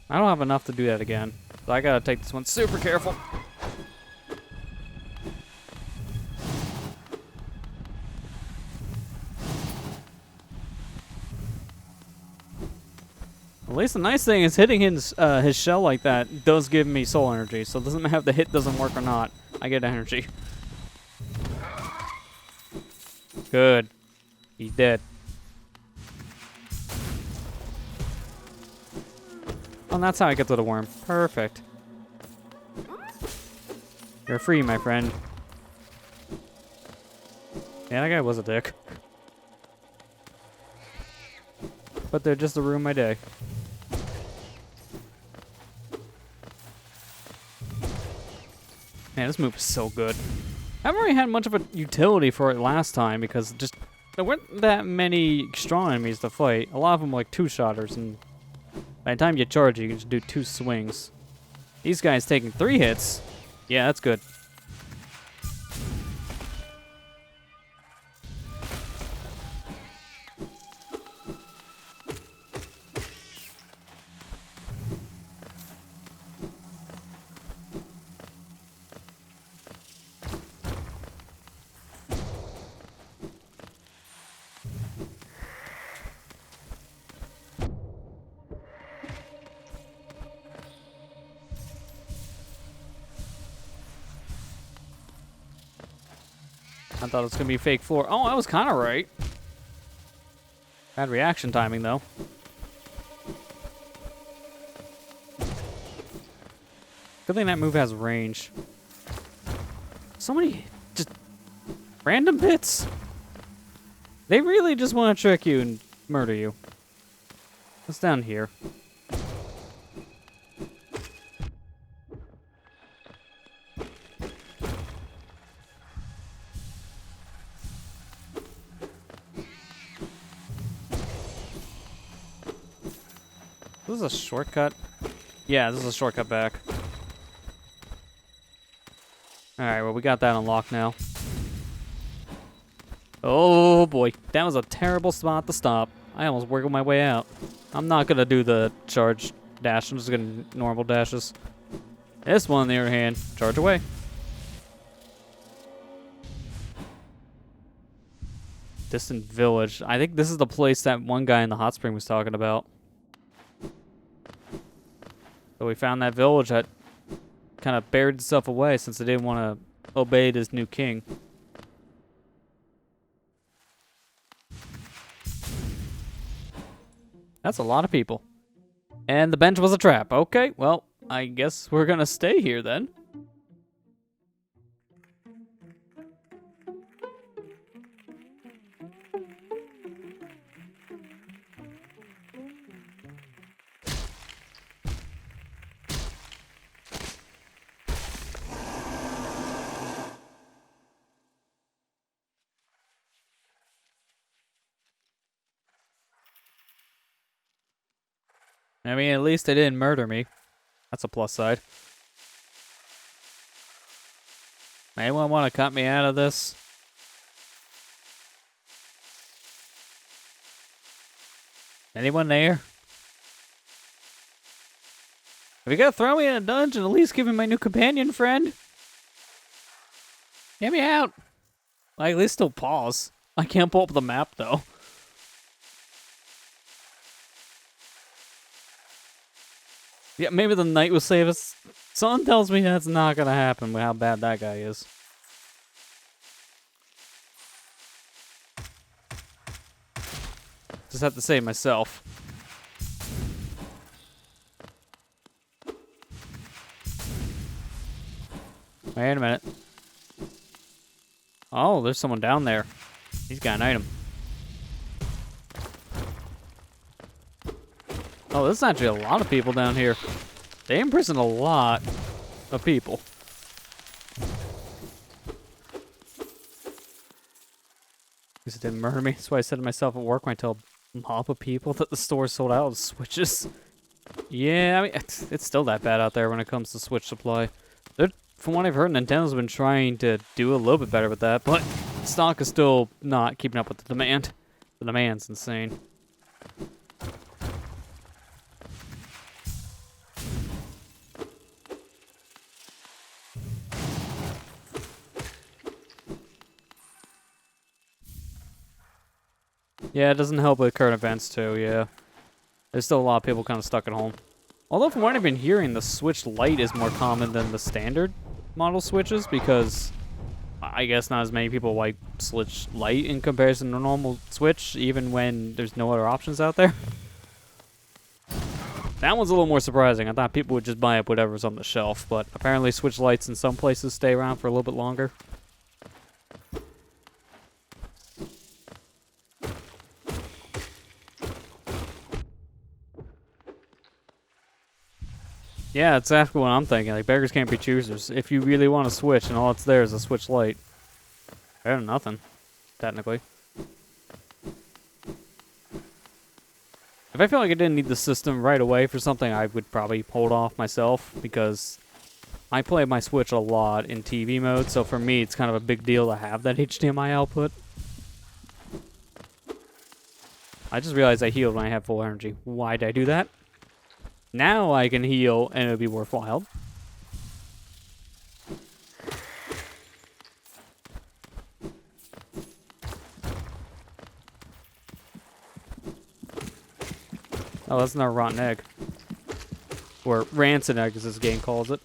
I don't have enough to do that again, so I gotta take this one super careful. At least the nice thing is hitting his shell like that does give me soul energy, so it doesn't matter if the hit doesn't work or not. I get energy. Good. He's dead. Oh, and that's how I get to the worm. Perfect. You're free, my friend. Yeah, that guy was a dick. But they're just to ruin my day. Man, this move is so good. I haven't really had much of a utility for it last time because just there weren't that many strong enemies to fight. A lot of them were like two-shotters, and by the time you charge, you can just do 2 swings. These guys taking 3 hits. Yeah, that's good. I thought it was going to be fake floor. Oh, I was kind of right. Bad reaction timing, though. Good thing that move has range. So many just random hits. They really just want to trick you and murder you. What's down here? This is a shortcut? Yeah, this is a shortcut back. Alright, well, we got that unlocked now. Oh boy, that was a terrible spot to stop. I almost wiggled my way out. I'm not gonna do the charge dash, I'm just gonna normal dashes. This one, on the other hand, charge away. Distant village. I think this is the place that one guy in the hot spring was talking about. So we found that village that kind of buried itself away since they didn't want to obey this new king. That's a lot of people. And the bench was a trap. Okay, well, I guess we're gonna stay here then. I mean, at least they didn't murder me. That's a plus side. Anyone want to cut me out of this? Anyone there? If you gotta throw me in a dungeon, at least give me my new companion friend. Get me out. Like, at least still pause. I can't pull up the map, though. Yeah, maybe the knight will save us. Something tells me that's not gonna happen with how bad that guy is. Just have to save myself. Wait a minute. Oh, there's someone down there. He's got an item. Oh, there's actually a lot of people down here. They imprison a lot of people. Because it didn't murder me. That's why I said to myself at work when I tell a mob of people that the store sold out of Switches. Yeah, I mean, it's still that bad out there when it comes to Switch supply. From what I've heard, Nintendo's been trying to do a little bit better with that, but stock is still not keeping up with the demand. The demand's insane. Yeah, it doesn't help with current events too, yeah. There's still a lot of people kind of stuck at home. Although from what I've been hearing, the Switch Lite is more common than the standard model Switches because I guess not as many people like Switch Lite in comparison to normal Switch, even when there's no other options out there. That one's a little more surprising. I thought people would just buy up whatever's on the shelf, but apparently Switch Lites in some places stay around for a little bit longer. Yeah, that's exactly what I'm thinking. Like, beggars can't be choosers. If you really want a Switch and all it's there is a Switch Lite, better than nothing, technically. If I feel like I didn't need the system right away for something, I would probably hold off myself, because I play my Switch a lot in TV mode, so for me it's kind of a big deal to have that HDMI output. I just realized I healed when I have full energy. Why'd I do that? Now I can heal, and it would be worthwhile. Oh, that's not a rotten egg. Or rancid egg, as this game calls it.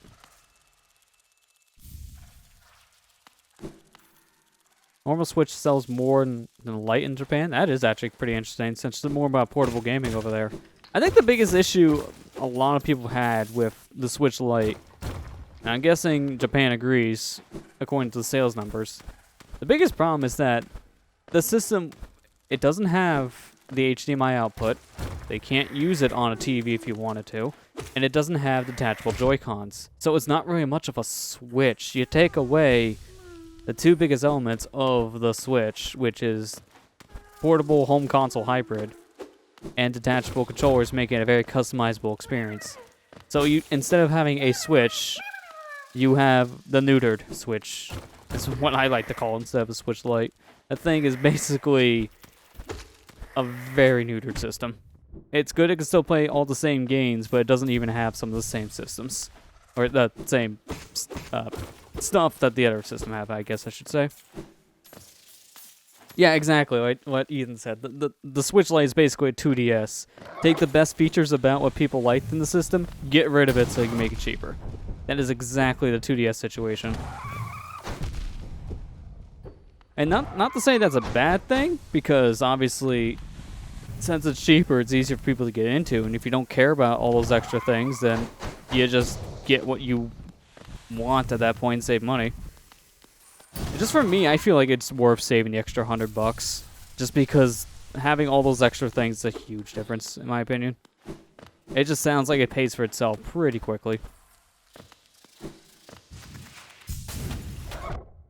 Normal Switch sells more than Lite in Japan. That is actually pretty interesting, since it's more about portable gaming over there. I think the biggest issue a lot of people had with the Switch Lite, and I'm guessing Japan agrees, according to the sales numbers, the biggest problem is that the system, it doesn't have the HDMI output, they can't use it on a TV if you wanted to, and it doesn't have detachable Joy-Cons. So it's not really much of a Switch. You take away the two biggest elements of the Switch, which is portable home console hybrid, and detachable controllers, making it a very customizable experience. So you, instead of having a Switch, you have the neutered Switch. That's what I like to call it, instead of a Switch Lite. That thing is basically a very neutered system. It's good, it can still play all the same games, but it doesn't even have some of the same systems. Or the same stuff that the other system have, I guess I should say. Yeah, exactly, like what Ethan said. The Switch Lite is basically a 2DS. Take the best features about what people liked in the system, get rid of it so you can make it cheaper. That is exactly the 2DS situation. And not to say that's a bad thing, because obviously, since it's cheaper, it's easier for people to get into, and if you don't care about all those extra things, then you just get what you want at that point and save money. Just for me, I feel like it's worth saving the extra $100, just because having all those extra things is a huge difference, in my opinion. It just sounds like it pays for itself pretty quickly.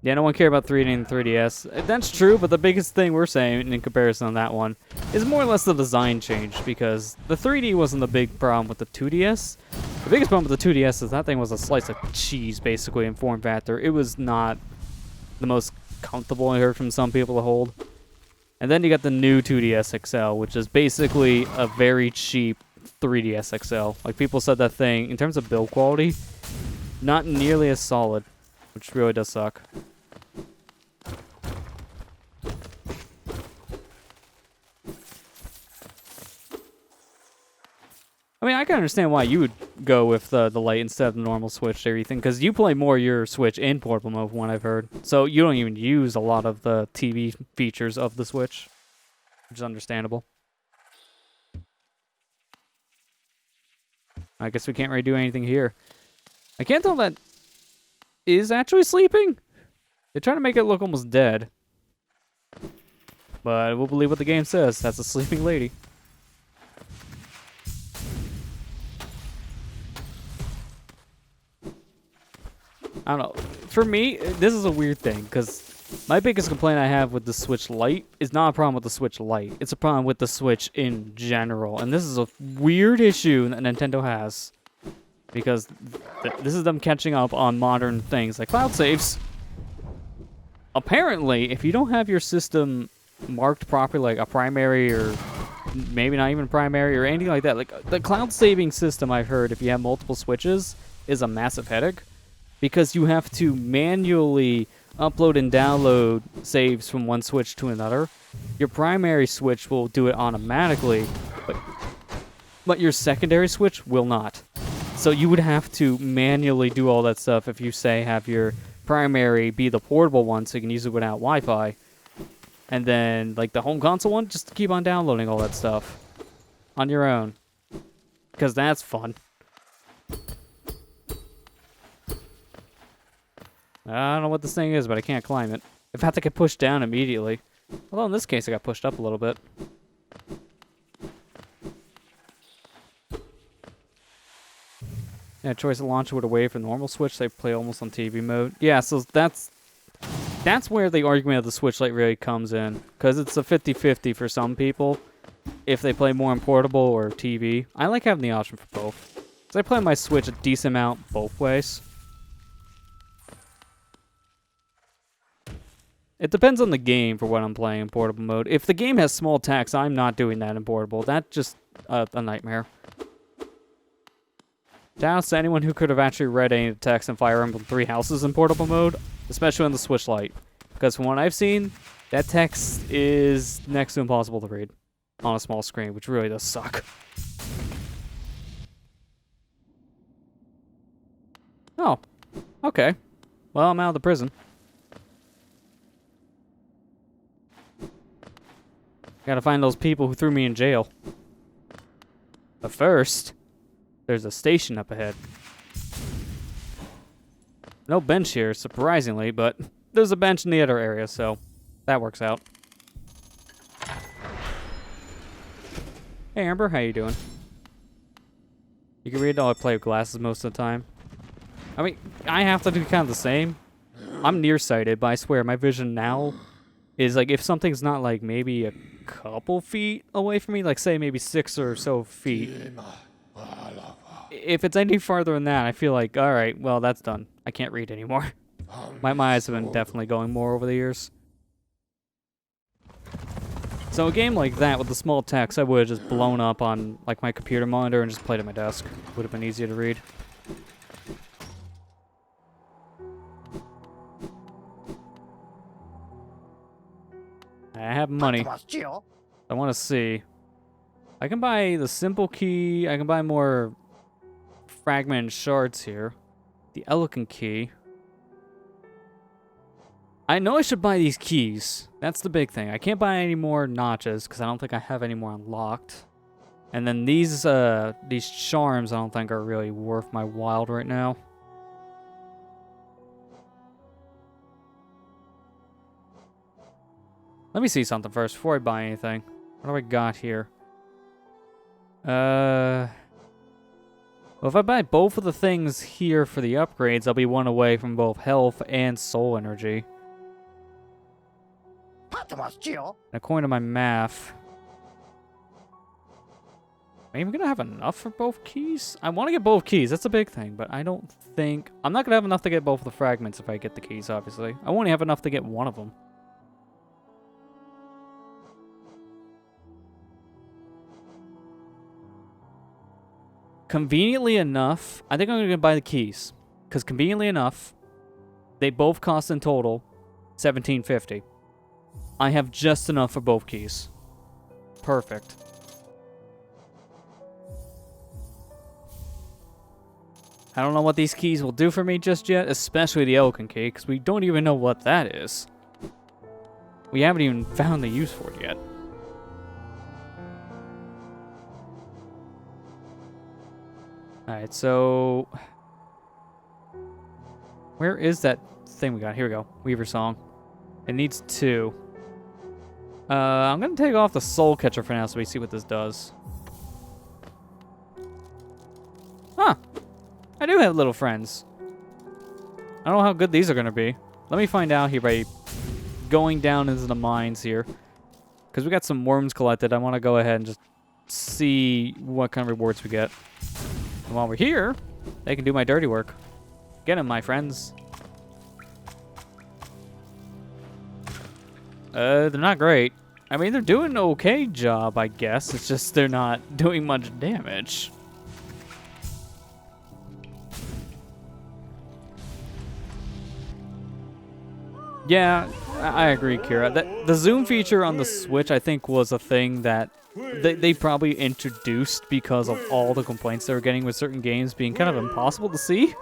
Yeah, no one cared about 3D and 3DS. That's true, but the biggest thing we're saying in comparison on that one is more or less the design change, because the 3D wasn't the big problem with the 2DS. The biggest problem with the 2DS is that thing was a slice of cheese, basically, in form factor. It was not the most comfortable, I heard from some people, to hold. And then you got the new 2DS XL, which is basically a very cheap 3DS XL. Like, people said that thing, in terms of build quality, not nearly as solid, which really does suck. I mean, I can understand why you would go with the Lite instead of the normal Switch or everything, because you play more your Switch in portable mode, from what I've heard. So you don't even use a lot of the TV features of the Switch, which is understandable. I guess we can't really do anything here. I can't tell that is actually sleeping. They're trying to make it look almost dead. But we'll believe what the game says. That's a sleeping lady. I don't know. For me, this is a weird thing, because my biggest complaint I have with the Switch Lite is not a problem with the Switch Lite. It's a problem with the Switch in general. And this is a weird issue that Nintendo has. Because this is them catching up on modern things like cloud saves. Apparently, if you don't have your system marked properly, like a primary or maybe not even primary or anything like that, like the cloud saving system I've heard, if you have multiple switches, is a massive headache. Because you have to manually upload and download saves from one switch to another. Your primary switch will do it automatically, but your secondary switch will not. So you would have to manually do all that stuff if you, say, have your primary be the portable one so you can use it without Wi-Fi. And then, like, the home console one, just keep on downloading all that stuff on your own. Because that's fun. I don't know what this thing is, but I can't climb it. In fact, I get pushed down immediately. Although in this case, I got pushed up a little bit. Yeah, choice to launch it away from normal Switch. They play almost on TV mode. Yeah, so that's where the argument of the Switch Lite really comes in. Because it's a 50-50 for some people. If they play more on portable or TV. I like having the option for both. Because I play my Switch a decent amount both ways. It depends on the game for what I'm playing in portable mode. If the game has small text, I'm not doing that in portable. That's just a nightmare. Shoutouts to anyone who could have actually read any of the text in Fire Emblem 3 Houses in portable mode, especially on the Switch Lite. Because from what I've seen, that text is next to impossible to read on a small screen, which really does suck. Oh, okay. Well, I'm out of the prison. Gotta find those people who threw me in jail. But first, there's a station up ahead. No bench here, surprisingly, but there's a bench in the other area, so that works out. Hey Amber, how you doing? You can read, I play with glasses most of the time. I mean, I have to do kind of the same. I'm nearsighted, but I swear my vision now is like if something's not like maybe a couple feet away from me, like say maybe 6 or so feet. If it's any farther than that, I feel like, alright, well, that's done. I can't read anymore. My eyes have been definitely going more over the years. So a game like that with the small text, I would have just blown up on like my computer monitor and just played at my desk. Would have been easier to read. I have money. I want to see. I can buy the simple key. I can buy more fragment shards here. The elegant key. I know I should buy these keys. That's the big thing. I can't buy any more notches because I don't think I have any more unlocked. And then these charms I don't think are really worth my while right now. Let me see something first before I buy anything. What do I got here? Well, if I buy both of the things here for the upgrades, I'll be one away from both health and soul energy. According to my math, am I even gonna have enough for both keys? I want to get both keys. That's a big thing, but I don't think I'm not gonna have enough to get both of the fragments if I get the keys. Obviously, I won't have enough to get one of them. Conveniently enough, I think I'm going to buy the keys. Because conveniently enough, they both cost in total $17.50. I have just enough for both keys. Perfect. I don't know what these keys will do for me just yet, especially the Elkin key, because we don't even know what that is. We haven't even found the use for it yet. Alright, so Where is that thing we got? Here we go. Weaver Song. It needs 2. I'm going to take off the Soul Catcher for now so we see what this does. Huh. I do have little friends. I don't know how good these are going to be. Let me find out here by going down into the mines here. Because we got some worms collected. I want to go ahead and just see what kind of rewards we get. And while we're here, they can do my dirty work. Get them, my friends. They're not great. I mean, they're doing an okay job, I guess. It's just they're not doing much damage. Yeah, I agree, Kira. The zoom feature on the Switch, I think, was a thing that they probably introduced because of all the complaints they were getting with certain games being kind of impossible to see.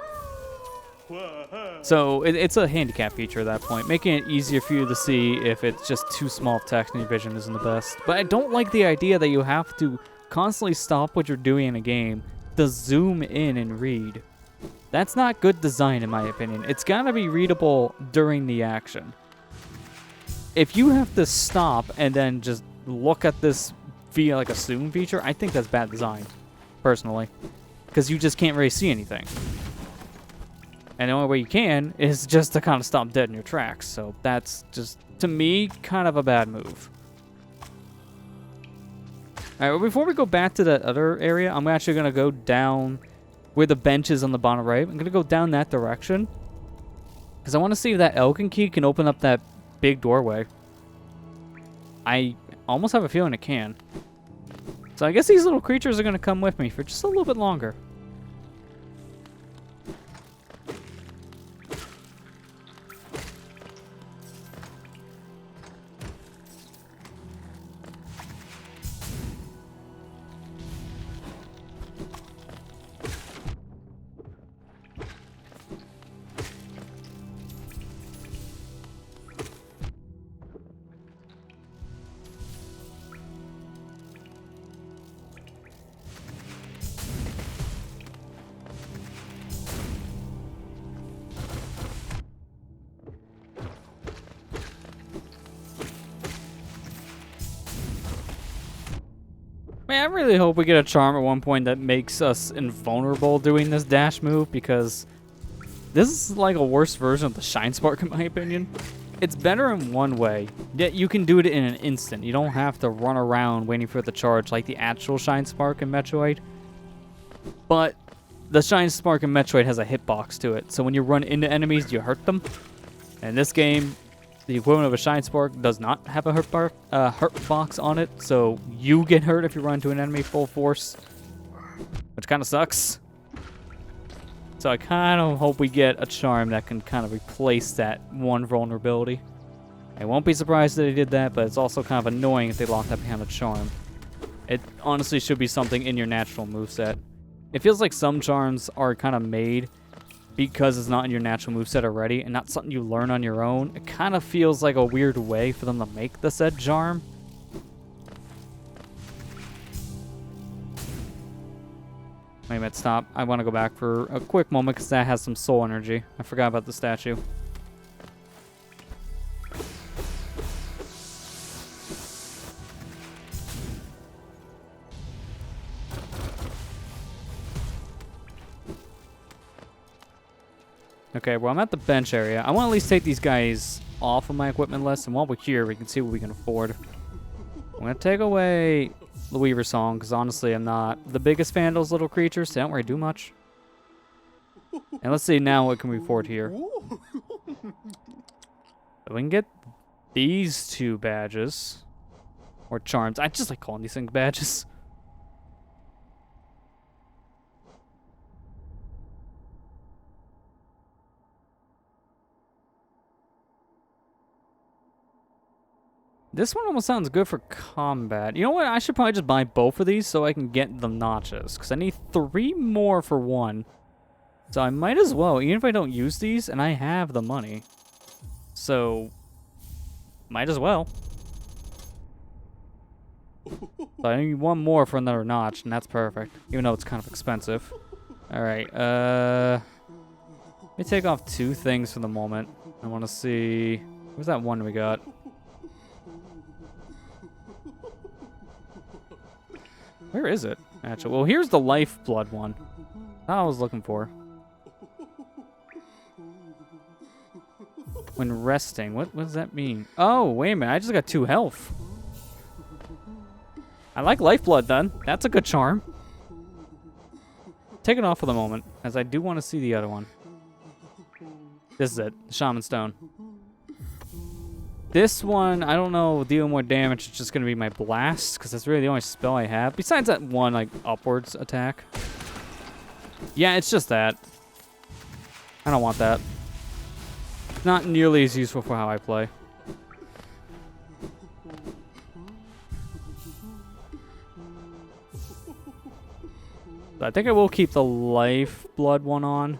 So it's a handicap feature at that point, making it easier for you to see if it's just too small of text and your vision isn't the best. But I don't like the idea that you have to constantly stop what you're doing in a game to zoom in and read. That's not good design in my opinion. It's gotta be readable during the action. If you have to stop and then just look at this via like a zoom feature, I think that's bad design, personally. Because you just can't really see anything. And the only way you can is just to kind of stop dead in your tracks. So that's just, to me, kind of a bad move. Alright, well, before we go back to that other area, I'm actually going to go down where the bench is on the bottom right. I'm going to go down that direction. Because I want to see if that Elkin key can open up that big doorway. I almost have a feeling it can. So I guess these little creatures are going to come with me for just a little bit longer. Man, I really hope we get a charm at one point that makes us invulnerable doing this dash move, because this is like a worse version of the Shine Spark in my opinion. It's better in one way, yet you can do it in an instant. You don't have to run around waiting for the charge like the actual Shine Spark in Metroid. But the Shine Spark in Metroid has a hitbox to it, so when you run into enemies, you hurt them. And in this game, the equivalent of a Shine Spark does not have a hurt box on it, so you get hurt if you run into an enemy full force, which kind of sucks. So I kind of hope we get a charm that can kind of replace that one vulnerability. I won't be surprised that they did that, but it's also kind of annoying if they lock that behind a charm. It honestly should be something in your natural moveset. It feels like some charms are kind of made because it's not in your natural moveset already and not something you learn on your own. It kind of feels like a weird way for them to make the said charm. Wait a minute, stop. I want to go back for a quick moment because that has some soul energy. I forgot about the statue. Okay, well, I'm at the bench area. I want to at least take these guys off of my equipment list, and while we're here, we can see what we can afford. I'm going to take away the Weaver Song, because honestly, I'm not the biggest fan of those little creatures. They don't really do much. And let's see now what can we afford here. So we can get these 2 badges. Or charms. I just like calling these things badges. This one almost sounds good for combat. You know what? I should probably just buy both of these so I can get the notches. Because I need 3 more for 1. So I might as well, even if I don't use these, and I have the money. So, might as well. So I need 1 more for another notch, and that's perfect. Even though it's kind of expensive. Alright, Let me take off 2 things for the moment. I want to see... Where's that one we got? Where is it? Actually, well, here's the lifeblood one. That's what I was looking for. When resting, what does that mean? Oh, wait a minute, I just got 2 health. I like lifeblood then. That's a good charm. Take it off for the moment, as I do want to see the other one. This is it, the Shaman Stone. This one, I don't know, deal more damage. It's just going to be my blast, because that's really the only spell I have. Besides that one, like, upwards attack. Yeah, it's just that. I don't want that. Not nearly as useful for how I play. But I think I will keep the lifeblood one on.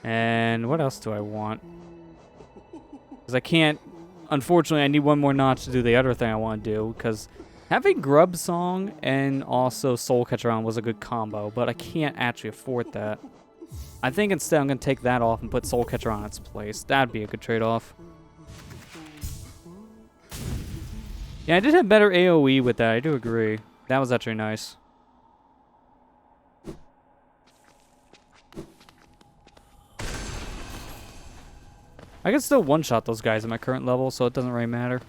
And what else do I want? Because I can't... Unfortunately, I need one more notch to do the other thing I want to do. Because having Grub Song and also Soul Catcher on was a good combo. But I can't actually afford that. I think instead I'm going to take that off and put Soul Catcher on its place. That'd be a good trade-off. Yeah, I did have better AoE with that. I do agree. That was actually nice. I can still one-shot those guys at my current level, so it doesn't really matter.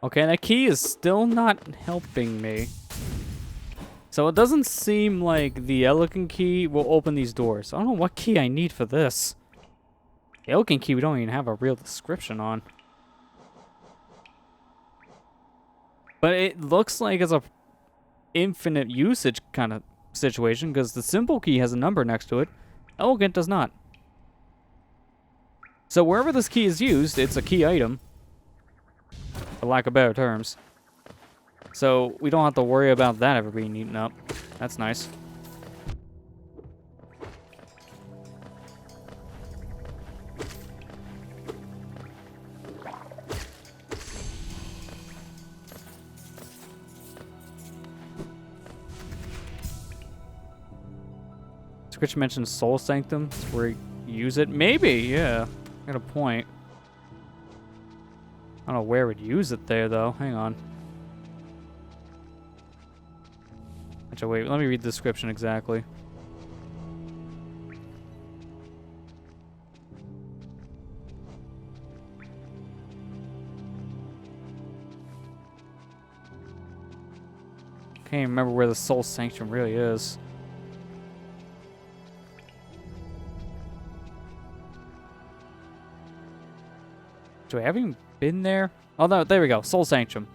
Okay, that key is still not helping me. So it doesn't seem like the elegant key will open these doors. I don't know what key I need for this. The elegant key we don't even have a real description on. But it looks like it's a infinite usage kind of situation because the simple key has a number next to it. Elegant does not. So wherever this key is used, it's a key item. For lack of better terms. So we don't have to worry about that ever being eaten up. That's nice. Scritch mentioned Soul Sanctum. It's where you use it. Maybe, yeah. I got a point. I don't know where we'd use it there, though. Hang on. Actually, wait. Let me read the description exactly. Can't even remember where the Soul Sanctum really is. Do I have even been there? Oh, no, there we go. Soul Sanctum.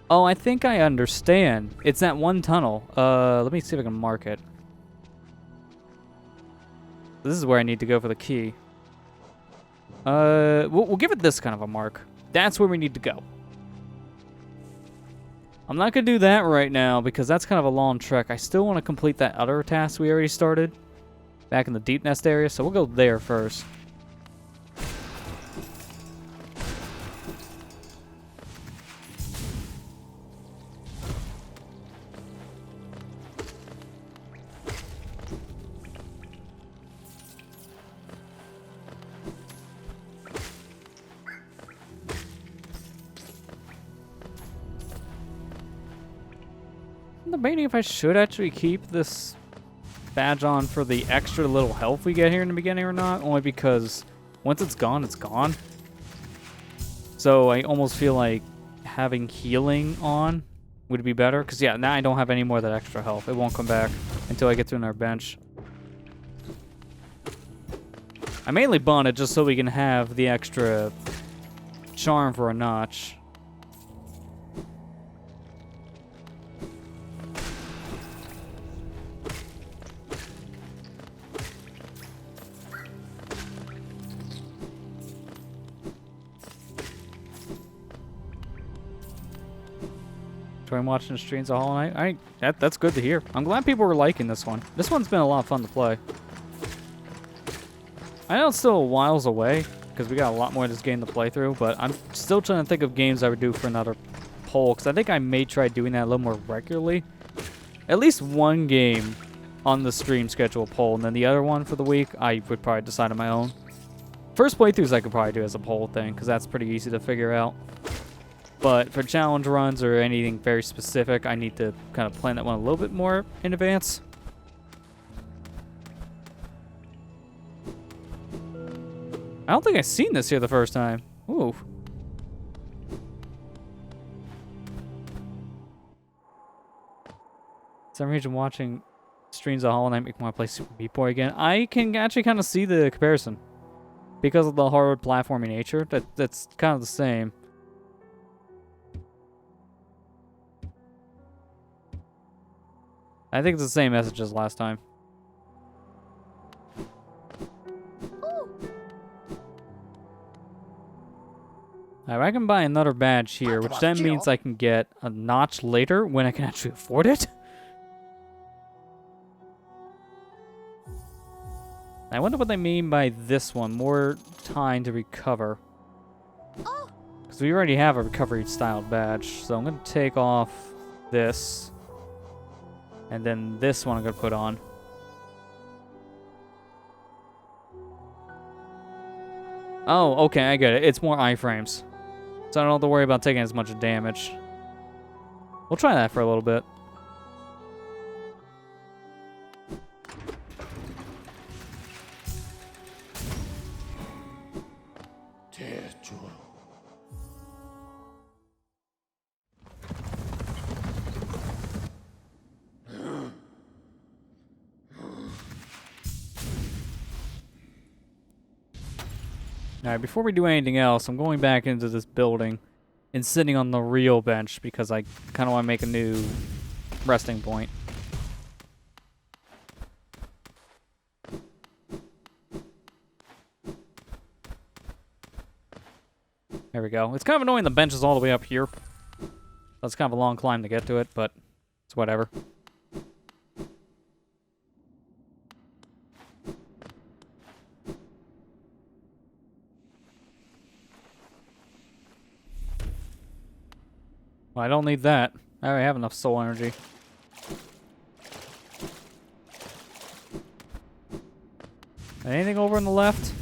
Oh, I think I understand. It's that one tunnel. Let me see if I can mark it. This is where I need to go for the key. We'll give it this kind of a mark. That's where we need to go. I'm not going to do that right now because that's kind of a long trek. I still want to complete that other task we already started back in the Deep Nest area, so we'll go there first. I'm debating if I should actually keep this badge on for the extra little health we get here in the beginning or not, only because once it's gone, it's gone. So I almost feel like having healing on would be better, because yeah, now I don't have any more of that extra health. It won't come back until I get to another bench. I mainly bought it just so we can have the extra charm for a notch. enjoying watching the streams of Hollow Knight. That's good to hear. I'm glad people were liking this one. This one's been a lot of fun to play. I know it's still whiles away, because we got a lot more of this game to play through, but I'm still trying to think of games I would do for another poll, because I think I may try doing that a little more regularly. At least one game on the stream schedule poll, and then the other one for the week, I would probably decide on my own. First playthroughs I could probably do as a poll thing, because that's pretty easy to figure out. But for challenge runs or anything very specific, I need to kind of plan that one a little bit more in advance. I don't think I've seen this here the first time. Ooh. For some reason watching streams of Hollow Knight make me want to play Super Meat Boy again. I can actually kind of see the comparison. Because of the hard platforming nature, that's kind of the same. I think it's the same message as last time. I can buy another badge here, which then means I can get a notch later when I can actually afford it. I wonder what they mean by this one. More time to recover. Because we already have a recovery-styled badge. So I'm going to take off this. And then this one I'm going to put on. Oh, okay, I get it. It's more iframes. So I don't have to worry about taking as much damage. We'll try that for a little bit. Alright, before we do anything else, I'm going back into this building and sitting on the real bench because I kind of want to make a new resting point. There we go. It's kind of annoying the bench is all the way up here. That's kind of a long climb to get to it, but it's whatever. Well, I don't need that. I already have enough soul energy. Anything over on the left?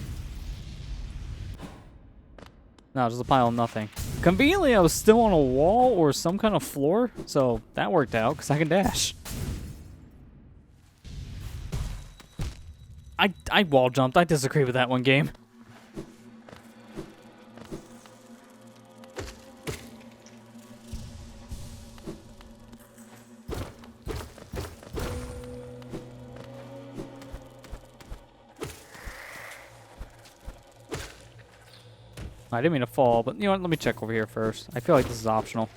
No, just a pile of nothing. Conveniently, I was still on a wall or some kind of floor, so that worked out, because I can dash. I wall jumped. I disagree with that one game. I didn't mean to fall, but you know what? Let me check over here first. I feel like this is optional.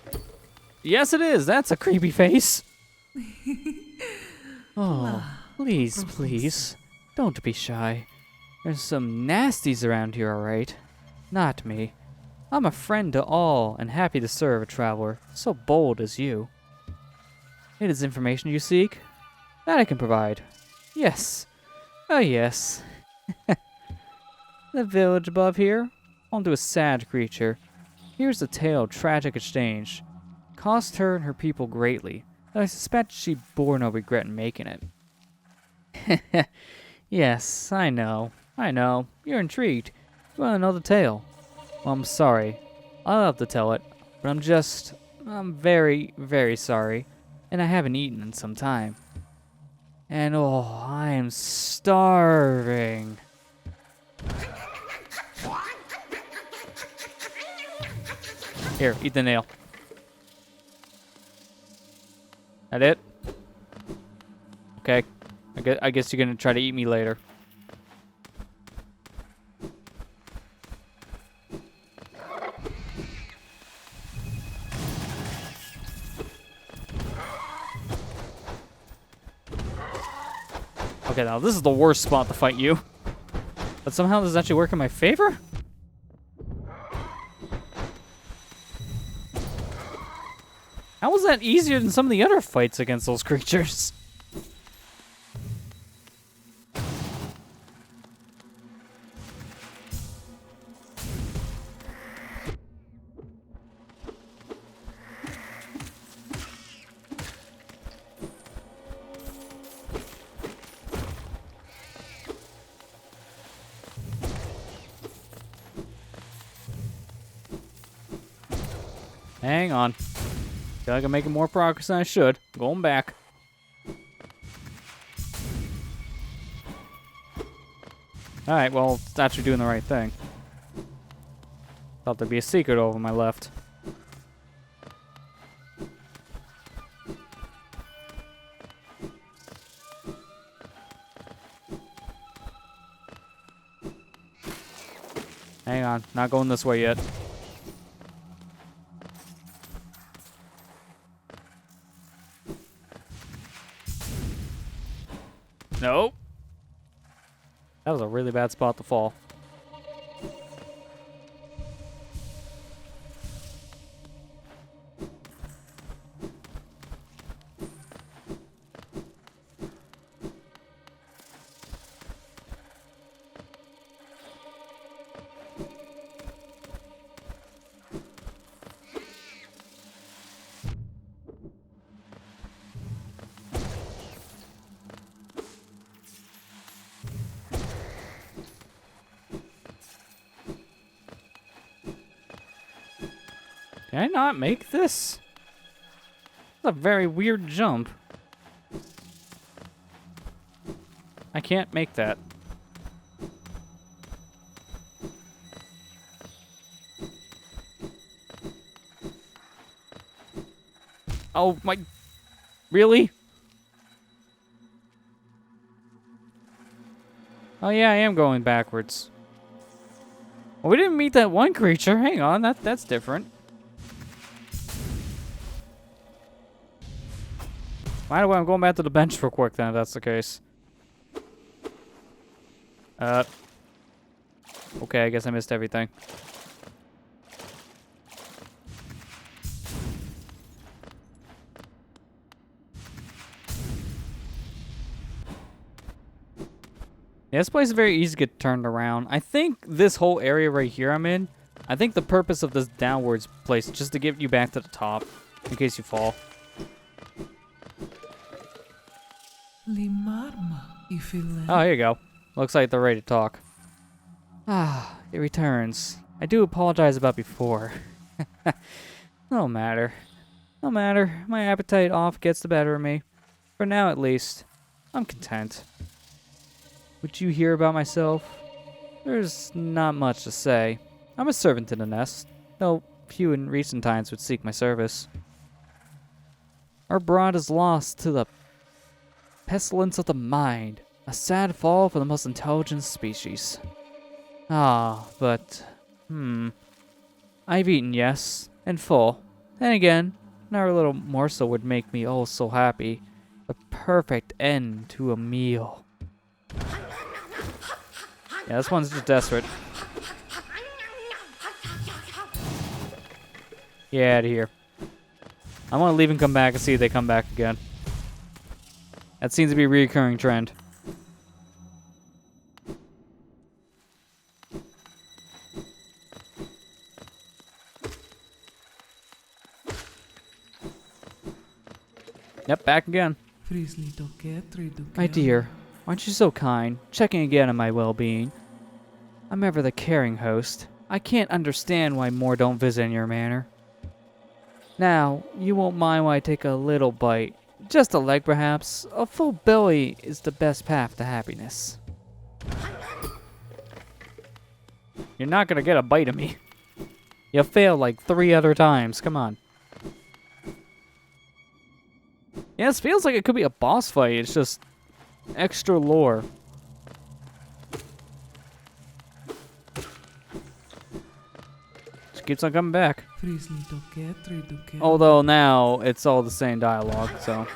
Yes, it is. That's a creepy face. Oh, please, please. Don't be shy. There's some nasties around here, all right? Not me. I'm a friend to all and happy to serve a traveler so bold as you. It is information you seek? That I can provide. Yes. Oh, yes. The village above here? Home to a sad creature. Here's a tale of tragic exchange. Cost her and her people greatly, though I suspect she bore no regret in making it. Yes, I know. You're intrigued. You want to know the tale? Well, I'm sorry. I'll have to tell it, but I'm very, very sorry, and I haven't eaten in some time. And oh, I am starving. Here, eat the nail. That it? Okay. I guess you're gonna try to eat me later. Okay, now this is the worst spot to fight you. But somehow this actually work in my favor? How was that easier than some of the other fights against those creatures? Hang on. Feel like I'm making more progress than I should. Going back. Alright, well, it's actually doing the right thing. Thought there'd be a secret over my left. Hang on, not going this way yet. Nope. That was a really bad spot to fall. Can I not make this? That's a very weird jump. I can't make that. Oh my... Really? Oh yeah, I am going backwards. Well, we didn't meet that one creature. Hang on, that's different. By the way, I'm going back to the bench real quick then, if that's the case. Okay, I guess I missed everything. Yeah, this place is very easy to get turned around. I think this whole area right here I'm in, I think the purpose of this downwards place is just to get you back to the top, in case you fall. Oh, here you go. Looks like they're ready to talk. Ah, it returns. I do apologize about before. No matter. No matter. My appetite off gets the better of me. For now, at least. I'm content. Would you hear about myself? There's not much to say. I'm a servant in the nest, though few in recent times would seek my service. Our brood is lost to the pestilence of the mind, a sad fall for the most intelligent species. Ah, but, I've eaten, yes, and full. Then again, another little morsel would make me oh so happy. The perfect end to a meal. Yeah, this one's just desperate. Get out of here. I want to leave and come back and see if they come back again. That seems to be a recurring trend. Yep, back again. My dear, aren't you so kind, checking again on my well-being? I'm ever the caring host. I can't understand why more don't visit in your manor. Now, you won't mind when I take a little bite. Just a leg, perhaps. A full belly is the best path to happiness. You're not gonna get a bite of me. You failed like 3 other times. Come on. Yeah, this feels like it could be a boss fight. It's just extra lore. Just keeps on coming back. Although now it's all the same dialogue, so.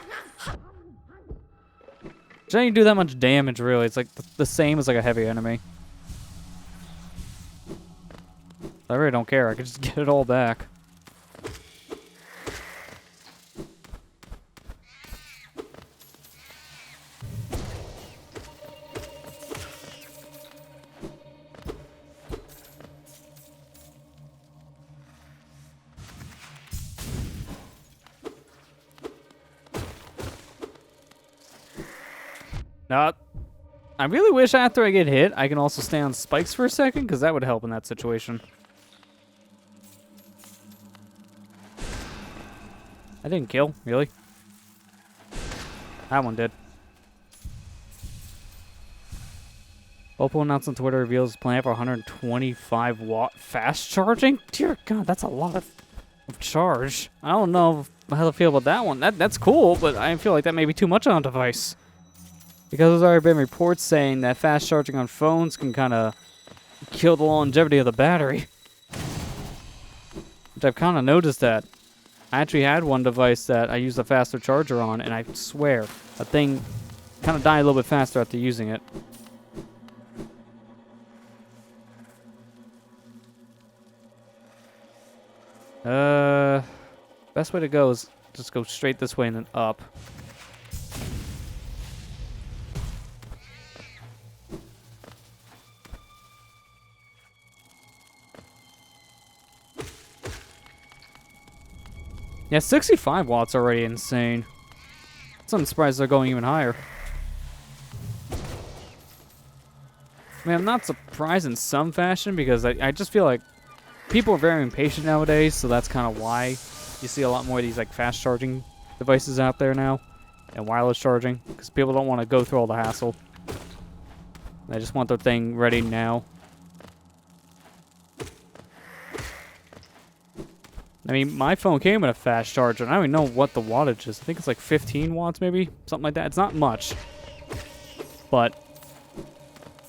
It doesn't do that much damage, really. It's like the same as like a heavy enemy. I really don't care. I can just get it all back. Now, I really wish after I get hit, I can also stay on spikes for a second, because that would help in that situation. I didn't kill, really. That one did. Oppo announced on Twitter reveals plan for 125 watt fast charging. Dear God, that's a lot of charge. I don't know how to feel about that one. That's cool, but I feel like that may be too much on a device. Because there's already been reports saying that fast charging on phones can kind of kill the longevity of the battery. Which I've kind of noticed that. I actually had one device that I used a faster charger on, and I swear, that thing kind of died a little bit faster after using it. Best way to go is just go straight this way and then up. Yeah, 65 watts already insane. So I'm surprised they're going even higher. I mean, I'm not surprised in some fashion because I just feel like people are very impatient nowadays, so that's kind of why you see a lot more of these like fast charging devices out there now and wireless charging, because people don't want to go through all the hassle. They just want their thing ready now. I mean, my phone came with a fast charger, and I don't even know what the wattage is. I think it's like 15 watts, maybe? Something like that. It's not much. But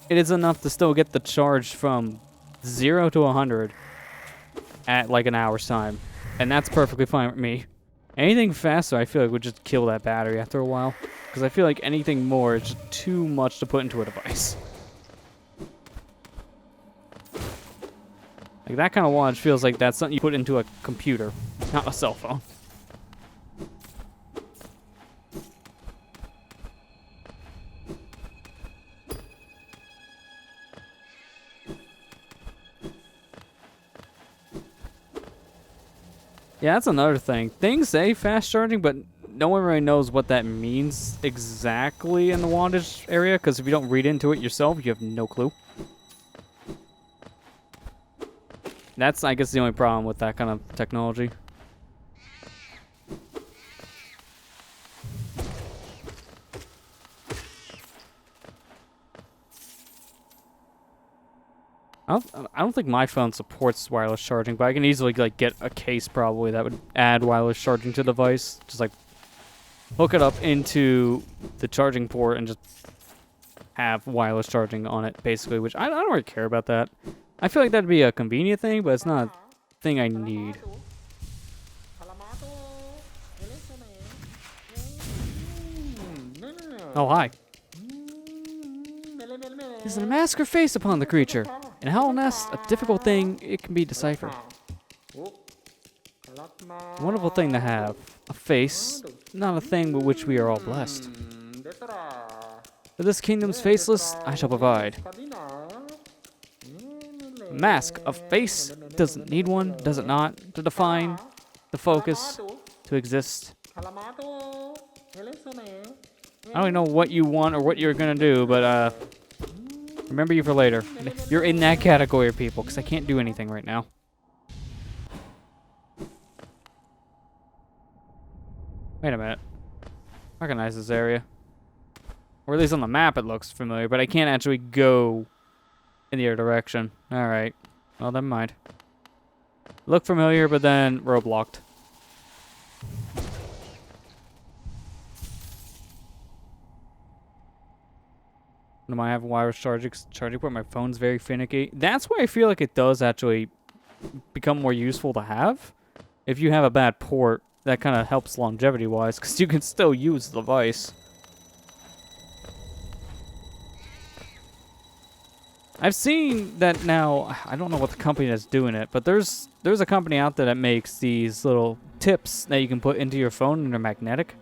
it is enough to still get the charge from 0 to 100 at like an hour's time. And that's perfectly fine with me. Anything faster, I feel like, would just kill that battery after a while. Because I feel like anything more is just too much to put into a device. Like, that kind of wattage feels like that's something you put into a computer, not a cell phone. Yeah, that's another thing. Things say fast charging, but no one really knows what that means exactly in the wattage area, because if you don't read into it yourself, you have no clue. That's, I guess, the only problem with that kind of technology. I don't think my phone supports wireless charging, but I can easily like get a case probably that would add wireless charging to the device. Just like hook it up into the charging port and just have wireless charging on it, basically. Which I don't really care about that. I feel like that'd be a convenient thing, but it's not a thing I need. Oh, hi. There's a mask or face upon the creature. In Hallownest, a difficult thing, it can be deciphered. A wonderful thing to have. A face, not a thing with which we are all blessed. For this kingdom's faceless, I shall provide. A mask, a face, doesn't need one, does it not, to define, to focus, to exist. I don't even know what you want or what you're gonna do, but remember you for later. You're in that category of people, because I can't do anything right now. Wait a minute. I recognize this area. Or at least on the map it looks familiar, but I can't actually go in the other direction. Alright. Well, never mind. Look familiar, but then roadblocked. Do I have wireless charging port? My phone's very finicky. That's why I feel like it does actually become more useful to have. If you have a bad port, that kind of helps longevity-wise, because you can still use the device. I've seen that now. I don't know what the company that's doing it, but there's a company out there that makes these little tips that you can put into your phone, and they're magnetic.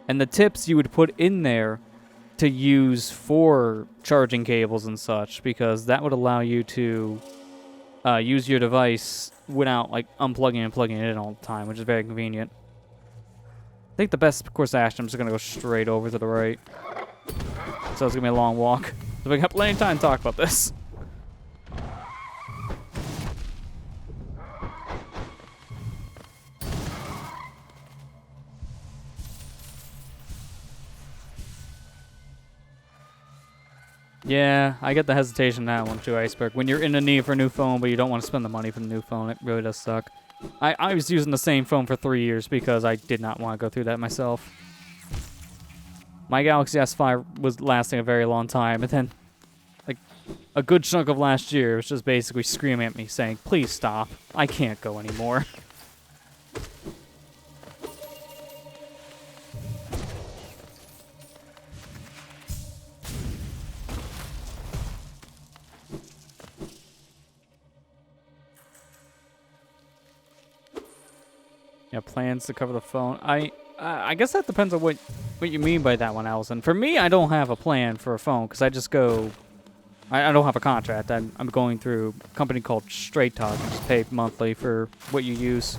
And the tips you would put in there to use for charging cables and such, because that would allow you to use your device without like unplugging and plugging it in all the time, which is very convenient. I think the best course of action, I'm just going to go straight over to the right. So it's gonna be a long walk. So we got plenty of time to talk about this. Yeah, I get the hesitation on that one too, Iceberg. When you're in a need for a new phone, but you don't want to spend the money for the new phone, it really does suck. I was using the same phone for 3 years because I did not want to go through that myself. My Galaxy S5 was lasting a very long time, and then, like, a good chunk of last year was just basically screaming at me saying, please stop, I can't go anymore. Yeah, plans to cover the phone. I guess that depends on what you mean by that one, Allison. For me, I don't have a plan for a phone because I just go. I don't have a contract. I'm going through a company called Straight Talk. I just pay monthly for what you use.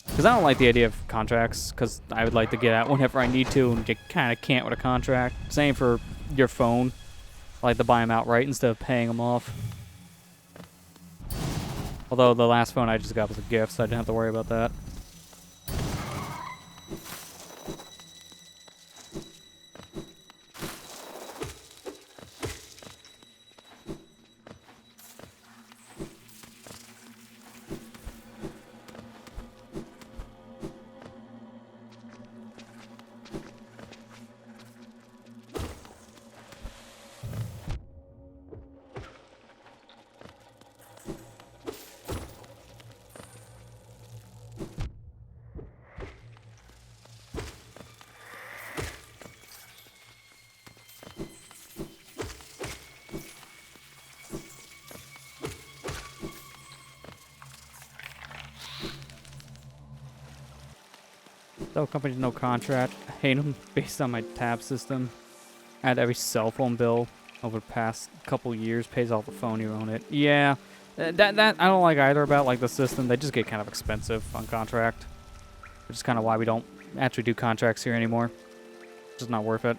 Because I don't like the idea of contracts. Because I would like to get out whenever I need to, and you kind of can't with a contract. Same for your phone. I like to buy them outright instead of paying them off. Although the last phone I just got was a gift, so I didn't have to worry about that. Though company's no contract. I hate them based on my tab system. I had every cell phone bill over the past couple years pays off the phone you own it. Yeah, that I don't like either about like the system. They just get kind of expensive on contract, which is kind of why we don't actually do contracts here anymore. It's just not worth it.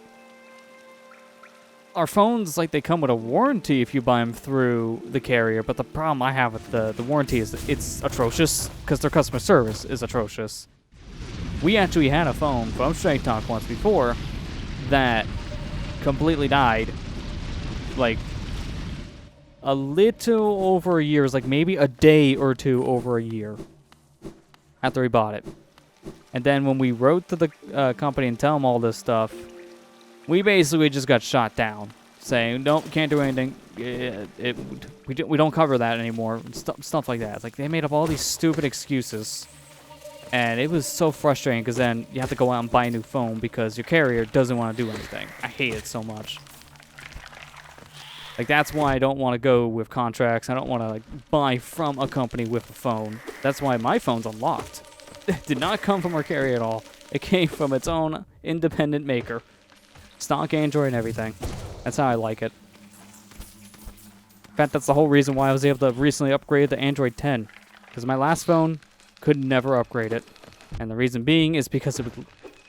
Our phones, like, they come with a warranty if you buy them through the carrier, but the problem I have with the warranty is that it's atrocious because their customer service is atrocious. We actually had a phone from Straight Talk once before that completely died, like, a little over a year. It was like maybe a day or two over a year after we bought it. And then when we wrote to the company and tell them all this stuff, we basically just got shot down, saying, nope, can't do anything. We don't cover that anymore. Stuff like that. It's like they made up all these stupid excuses. And it was so frustrating because then you have to go out and buy a new phone because your carrier doesn't want to do anything. I hate it so much. Like, that's why I don't want to go with contracts. I don't want to, like, buy from a company with a phone. That's why my phone's unlocked. It did not come from our carrier at all. It came from its own independent maker. Stock Android and everything. That's how I like it. In fact, that's the whole reason why I was able to recently upgrade to Android 10. Because my last phone could never upgrade it. And the reason being is because it was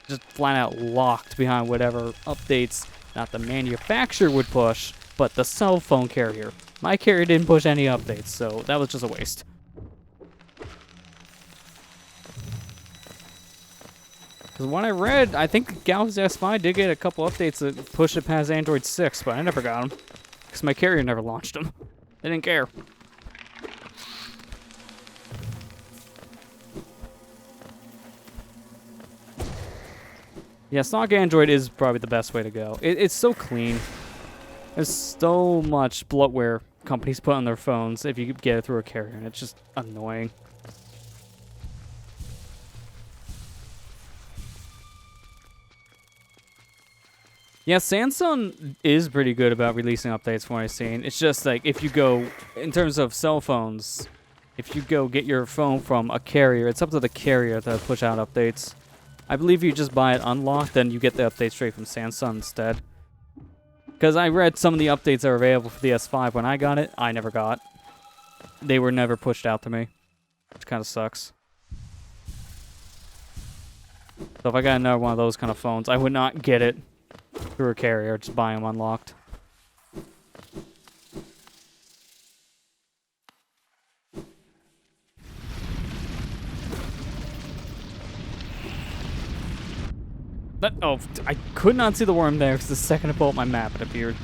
just flat out locked behind whatever updates not the manufacturer would push, but the cell phone carrier. My carrier didn't push any updates, so that was just a waste. Because when I read, I think the Galaxy S5 did get a couple updates that pushed it past Android 6, but I never got them. Because my carrier never launched them. They didn't care. Yeah, stock Android is probably the best way to go. It's so clean. There's so much bloatware companies put on their phones if you get it through a carrier, and it's just annoying. Yeah, Samsung is pretty good about releasing updates from what I've seen. It's just like if you go, in terms of cell phones, if you go get your phone from a carrier, it's up to the carrier to push out updates. I believe you just buy it unlocked, then you get the update straight from Samsung instead. Because I read some of the updates that are available for the S5 when I got it, I never got. They were never pushed out to me, which kind of sucks. So if I got another one of those kind of phones, I would not get it through a carrier, just buy them unlocked. Oh, I could not see the worm there because the second I pulled up my map, it appeared.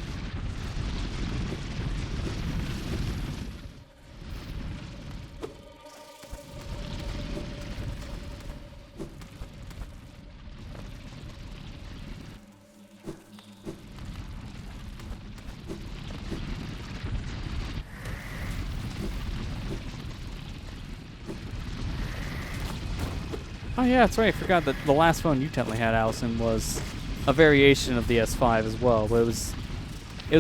Oh yeah, that's right. I forgot that the last phone you technically had, Allison, was a variation of the S5 as well. But it was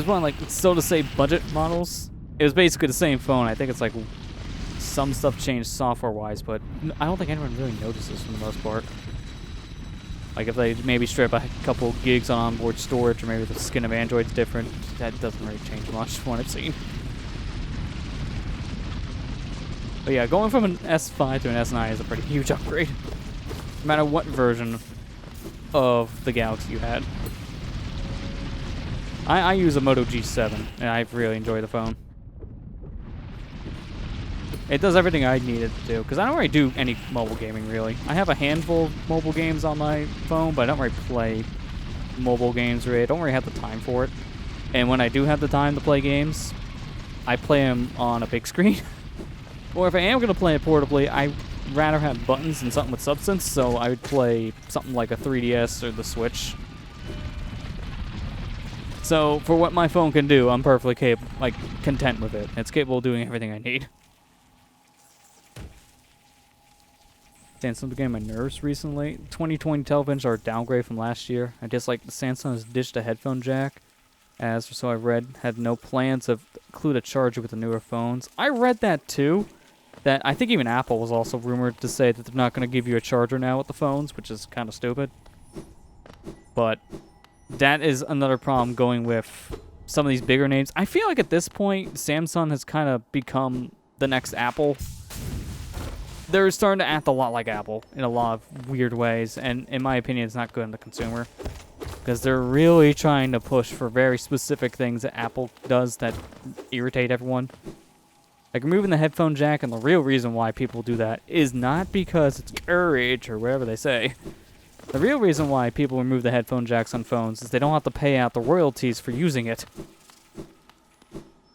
one of, like, so to say, budget models. It was basically the same phone. I think it's like some stuff changed software-wise, but I don't think anyone really notices for the most part. Like if they maybe strip a couple gigs on onboard storage, or maybe the skin of Android's different, that doesn't really change much from what I've seen. But yeah, going from an S5 to an S9 is a pretty huge upgrade. No matter what version of the Galaxy you had. I use a Moto G7, and I really enjoy the phone. It does everything I need it to do, because I don't really do any mobile gaming, really. I have a handful of mobile games on my phone, but I don't really play mobile games, really. I don't really have the time for it. And when I do have the time to play games, I play them on a big screen. Or if I am going to play it portably, I'd rather have buttons and something with substance, so I would play something like a 3DS or the Switch. So, for what my phone can do, I'm perfectly content with it. It's capable of doing everything I need. Samsung began my nerves recently. 2020 televisions are a downgrade from last year. I dislike the Samsung has ditched a headphone jack. As for so I read, had no plans to include a charger with the newer phones. I read that too. That I think even Apple was also rumored to say that they're not going to give you a charger now with the phones, which is kind of stupid. But that is another problem going with some of these bigger names. I feel like at this point, Samsung has kind of become the next Apple. They're starting to act a lot like Apple in a lot of weird ways, and in my opinion, it's not good on the consumer. Because they're really trying to push for very specific things that Apple does that irritate everyone. Like removing the headphone jack, and the real reason why people do that is not because it's courage or whatever they say. The real reason why people remove the headphone jacks on phones is they don't have to pay out the royalties for using it.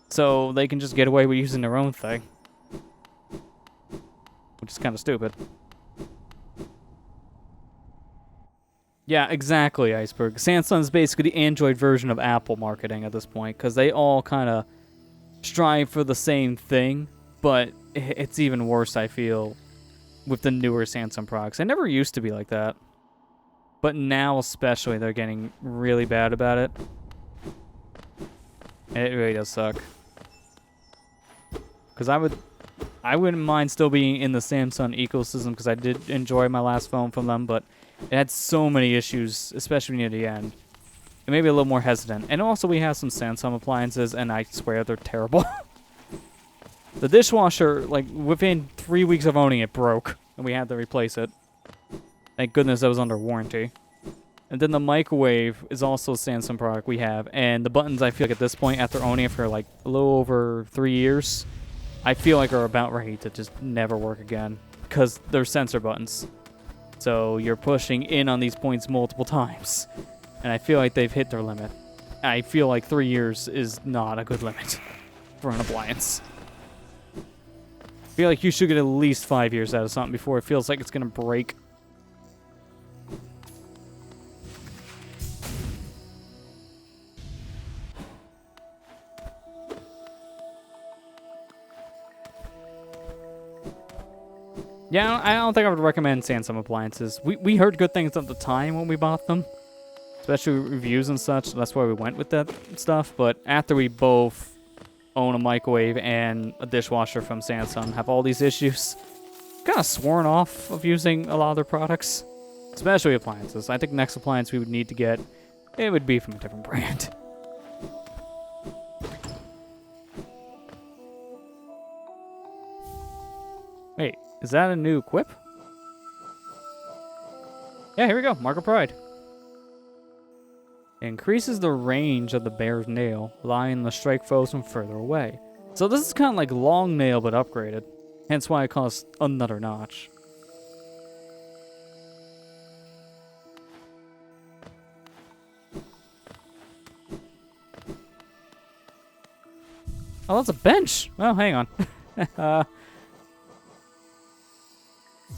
So they can just get away with using their own thing. Which is kind of stupid. Yeah, exactly, Iceberg. Samsung is basically the Android version of Apple marketing at this point, because they all kind of strive for the same thing, but it's even worse, I feel, with the newer Samsung products. They never used to be like that. But now especially, they're getting really bad about it. And it really does suck. Because I wouldn't mind still being in the Samsung ecosystem, because I did enjoy my last phone from them, but it had so many issues, especially near the end. It made me a little more hesitant. And also we have some Samsung appliances, and I swear they're terrible. The dishwasher, like, within 3 weeks of owning it, broke, and we had to replace it. Thank goodness that was under warranty. And then the microwave is also a Samsung product we have, and the buttons, I feel like at this point, after owning it for like a little over 3 years, I feel like are about ready to just never work again, because they're sensor buttons. So you're pushing in on these points multiple times. And I feel like they've hit their limit. I feel like 3 years is not a good limit for an appliance. I feel like you should get at least 5 years out of something before it feels like it's going to break. Yeah, I don't think I would recommend Samsung appliances. We heard good things at the time when we bought them. Especially reviews and such, so that's why we went with that stuff. But after we both own a microwave and a dishwasher from Samsung, have all these issues, kind of sworn off of using a lot of their products. Especially appliances. I think next appliance we would need to get, it would be from a different brand. Wait, is that a new quip? Yeah, here we go. Mark of Pride. increases the range of the bear's nail, allowing them to strike foes from further away. So this is kind of like long nail, but upgraded. Hence why it costs another notch. Oh, that's a bench. Well, hang on. Let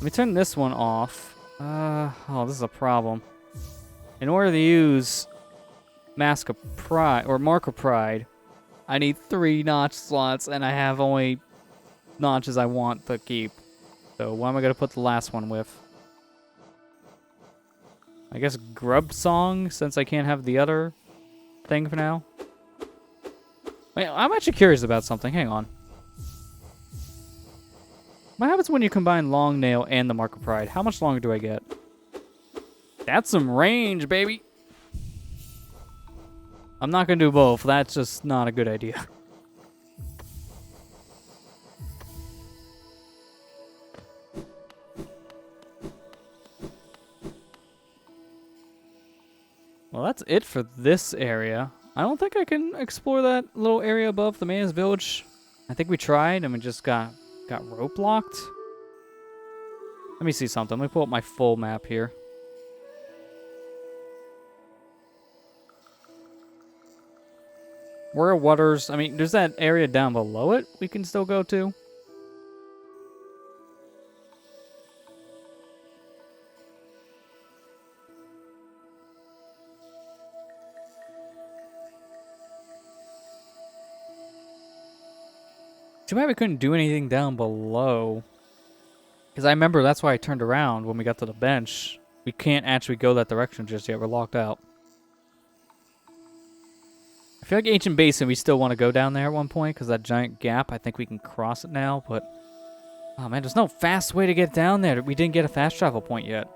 me turn this one off. Oh, this is a problem. In order to use Mask of Pride, or Mark of Pride, I need 3 notch slots, and I have only notches I want to keep. So what am I going to put the last one with? I guess Grub Song, since I can't have the other thing for now. Wait, I'm actually curious about something. Hang on. What happens when you combine Long Nail and the Mark of Pride? How much longer do I get? That's some range, baby! I'm not going to do both. That's just not a good idea. Well, that's it for this area. I don't think I can explore that little area above the man's village. I think we tried and we just got rope locked. Let me see something. Let me pull up my full map here. Where are waters? I mean, there's that area down below it we can still go to. Too bad we couldn't do anything down below. Because I remember that's why I turned around when we got to the bench. We can't actually go that direction just yet. We're locked out. I feel like Ancient Basin, we still want to go down there at one point because that giant gap, I think we can cross it now. But, oh man, there's no fast way to get down there. We didn't get a fast travel point yet.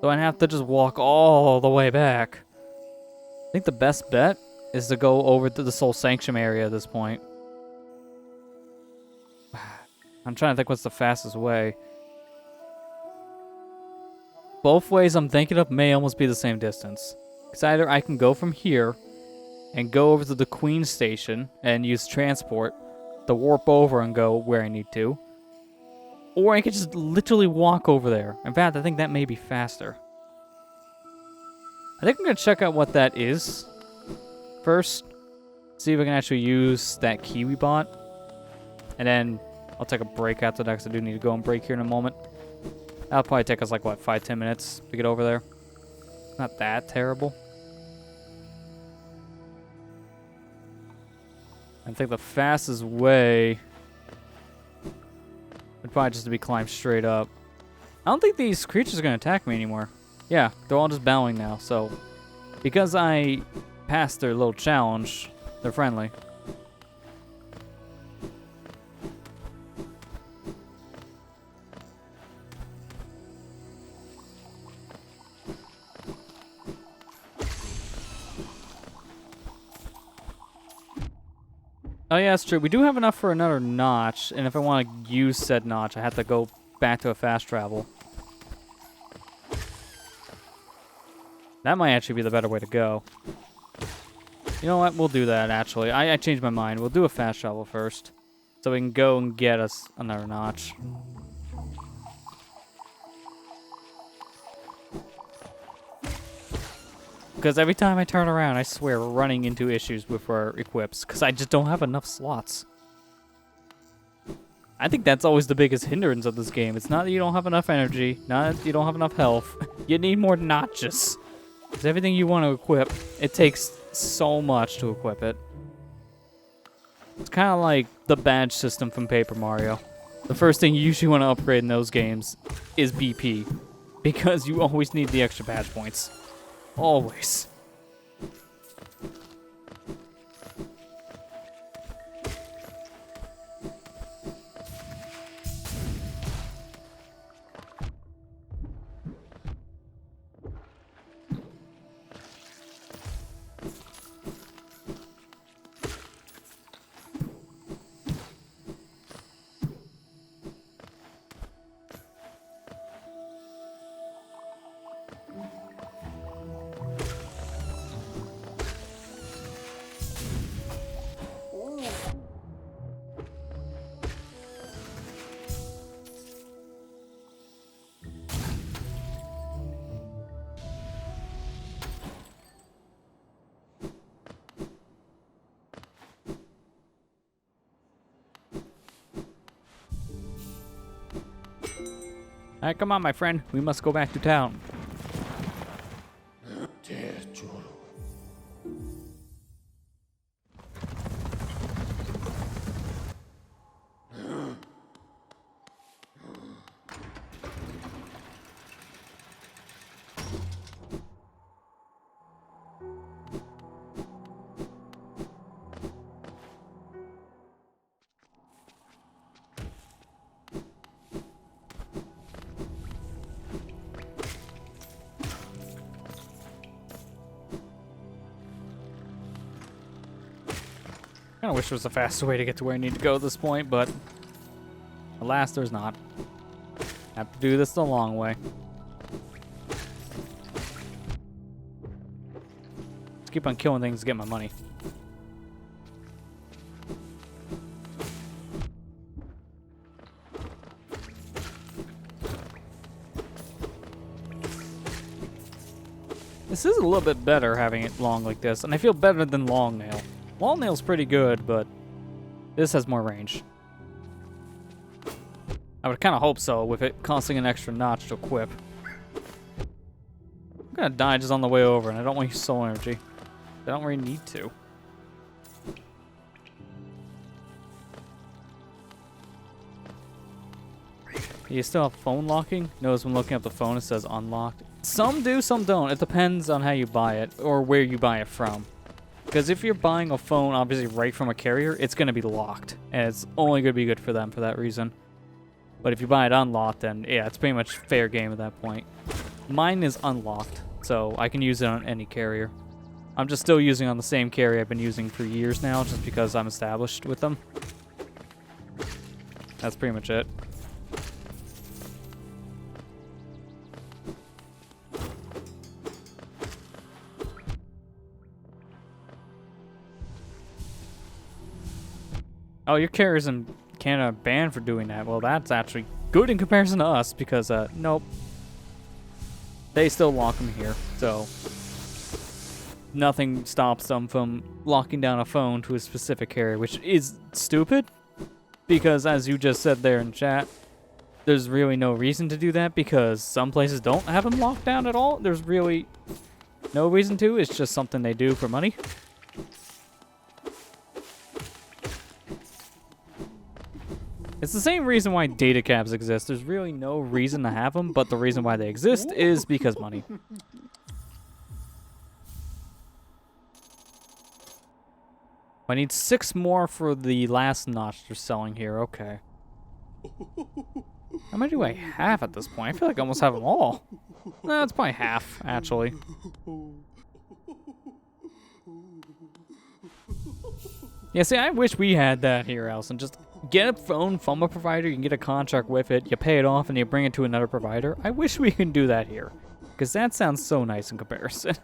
So I have to just walk all the way back. I think the best bet is to go over to the Soul Sanctum area at this point. I'm trying to think what's the fastest way. Both ways I'm thinking of may almost be the same distance. Because either I can go from here and go over to the Queen Station and use transport to warp over and go where I need to. Or I could just literally walk over there. In fact, I think that may be faster. I think I'm going to check out what that is first. See if I can actually use that key we bought. And then I'll take a break after that because I do need to go and break here in a moment. That'll probably take us like, what, 5-10 minutes to get over there. Not that terrible. I think the fastest way would probably just be climb straight up. I don't think these creatures are going to attack me anymore. Yeah, they're all just bowing now. So, because I passed their little challenge, they're friendly. Oh yeah, that's true. We do have enough for another notch, and if I want to use said notch, I have to go back to a fast travel. That might actually be the better way to go. You know what? We'll do that, actually. I changed my mind. We'll do a fast travel first, so we can go and get us another notch. Because every time I turn around, I swear we're running into issues with our equips. Because I just don't have enough slots. I think that's always the biggest hindrance of this game. It's not that you don't have enough energy. Not that you don't have enough health. You need more notches. Because everything you want to equip, it takes so much to equip it. It's kind of like the badge system from Paper Mario. The first thing you usually want to upgrade in those games is BP. Because you always need the extra badge points. Always. Alright, come on, my friend. We must go back to town. I wish there was a faster way to get to where I need to go at this point, but alas, there's not. Have to do this the long way. Let's keep on killing things to get my money. This is a little bit better having it long like this, and I feel better than long nail. Long nail's pretty good, but this has more range. I would kind of hope so, with it costing an extra notch to equip. I'm gonna die just on the way over, and I don't want to use soul energy. I don't really need to. You still have phone locking? Notice when looking up the phone it says unlocked. Some do, some don't. It depends on how you buy it, or where you buy it from. Because if you're buying a phone, obviously, right from a carrier, it's going to be locked. And it's only going to be good for them for that reason. But if you buy it unlocked, then, yeah, it's pretty much fair game at that point. Mine is unlocked, so I can use it on any carrier. I'm just still using on the same carrier I've been using for years now, just because I'm established with them. That's pretty much it. Oh, your carrier's in Canada banned for doing that. Well, that's actually good in comparison to us because, nope. They still lock them here, so nothing stops them from locking down a phone to a specific carrier, which is stupid because, as you just said there in chat, there's really no reason to do that because some places don't have them locked down at all. There's really no reason to. It's just something they do for money. It's the same reason why data cabs exist. There's really no reason to have them, but the reason why they exist is because money. I need 6 more for the last notch they're selling here. Okay. How many do I have at this point? I feel like I almost have them all. No, it's probably half, actually. Yeah, see, I wish we had that here, Allison. Just get a phone from a provider, you can get a contract with it, you pay it off, and you bring it to another provider. I wish we can do that here, because that sounds so nice in comparison.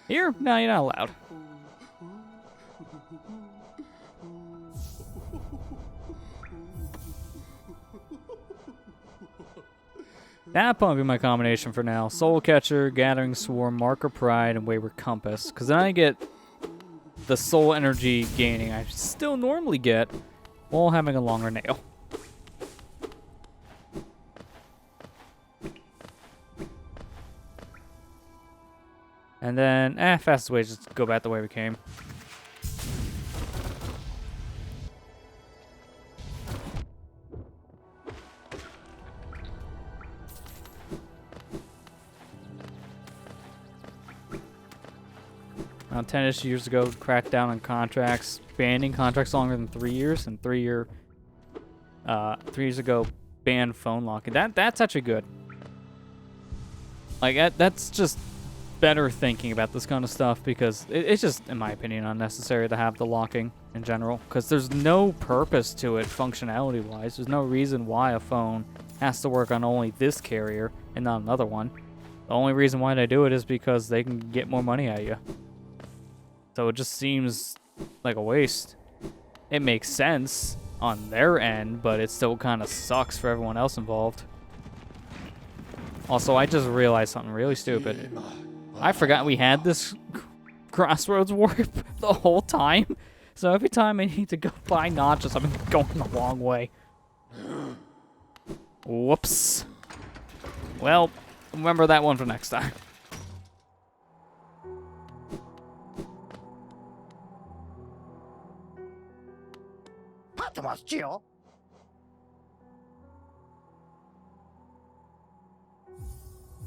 Here? No, you're not allowed. That'll probably be my combination for now. Soul Catcher, Gathering Swarm, Marker Pride, and Wayward Compass. Because then I get the soul energy gaining I still normally get while having a longer nail. And then, fastest way is just go back the way we came. Around 10-ish years ago, cracked down on contracts, banning contracts longer than 3 years, and 3 years ago, banned phone locking. That's actually good. Like, that's just better thinking about this kind of stuff, because it's just, in my opinion, unnecessary to have the locking in general, because there's no purpose to it functionality-wise. There's no reason why a phone has to work on only this carrier and not another one. The only reason why they do it is because they can get more money out of you. So it just seems like a waste. It makes sense on their end, but it still kind of sucks for everyone else involved. Also, I just realized something really stupid. I forgot we had this crossroads warp the whole time. So every time I need to go buy notches, I've been going the wrong way. Whoops. Well, remember that one for next time.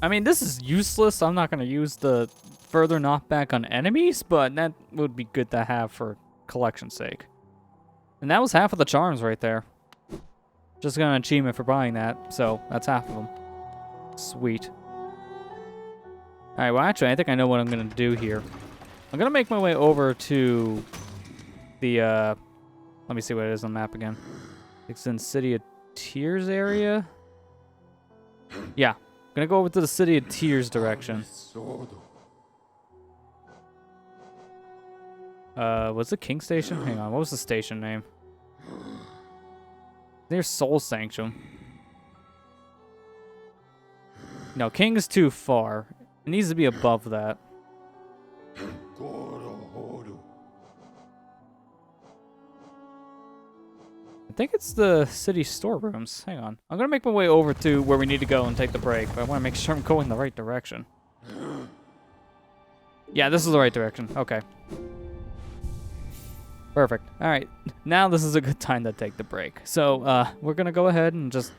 I mean, this is useless. I'm not going to use the further knockback on enemies, but that would be good to have for collection's sake. And that was half of the charms right there. Just got an achievement for buying that, so that's half of them. Sweet. Alright, well actually, I think I know what I'm going to do here. I'm going to make my way over to the, let me see what it is on the map again. It's in City of Tears area? Yeah. I'm gonna go over to the City of Tears direction. Was the King Station? Hang on, what was the station name? Near Soul Sanctum. No, King is too far. It needs to be above that. I think it's the city storerooms. Hang on. I'm going to make my way over to where we need to go and take the break, but I want to make sure I'm going the right direction. Yeah, this is the right direction. Okay. Perfect. All right. Now this is a good time to take the break. So we're going to go ahead and just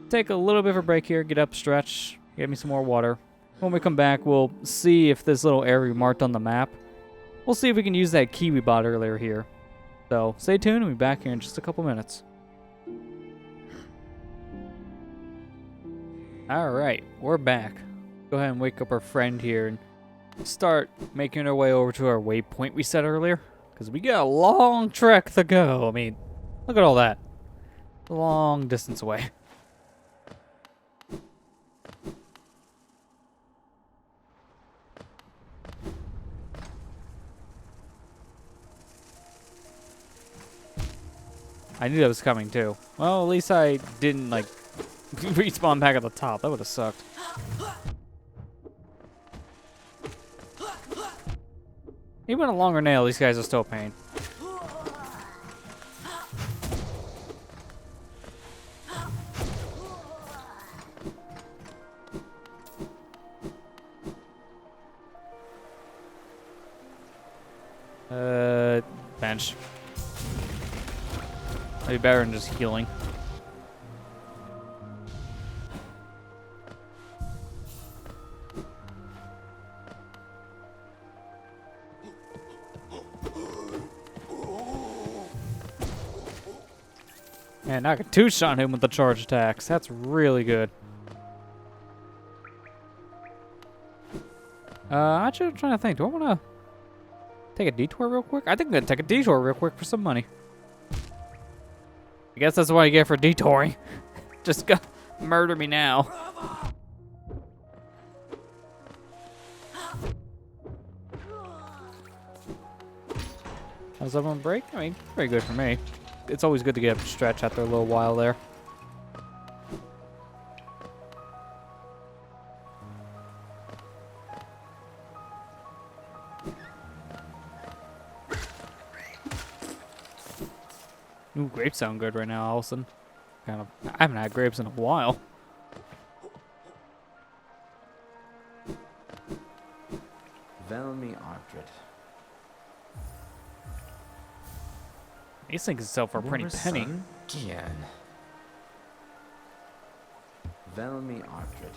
take a little bit of a break here, get up, stretch, get me some more water. When we come back, we'll see if this little area marked on the map, we'll see if we can use that key we bought earlier here. So stay tuned, and we'll be back here in just a couple minutes. Alright, we're back. Go ahead and wake up our friend here and start making our way over to our waypoint we set earlier. Because we got a long trek to go. I mean, look at all that. A long distance away. I knew that was coming too. Well, at least I didn't like respawn back at the top. That would have sucked. Even a longer nail, these guys are still a pain. Bench. Maybe better than just healing. Man, I could two-shot him with the charge attacks. That's really good. Actually, I'm trying to think. Do I want to take a detour real quick? I think I'm going to take a detour real quick for some money. I guess that's what you get for detouring. Just go murder me now. How's everyone break? I mean, pretty good for me. It's always good to get up to stretch after a little while there. Ooh, grapes sound good right now, Allison. I haven't had grapes in a while. Velmi Ardred. These things sell for a pretty penny. Gian. Velmi Ardred.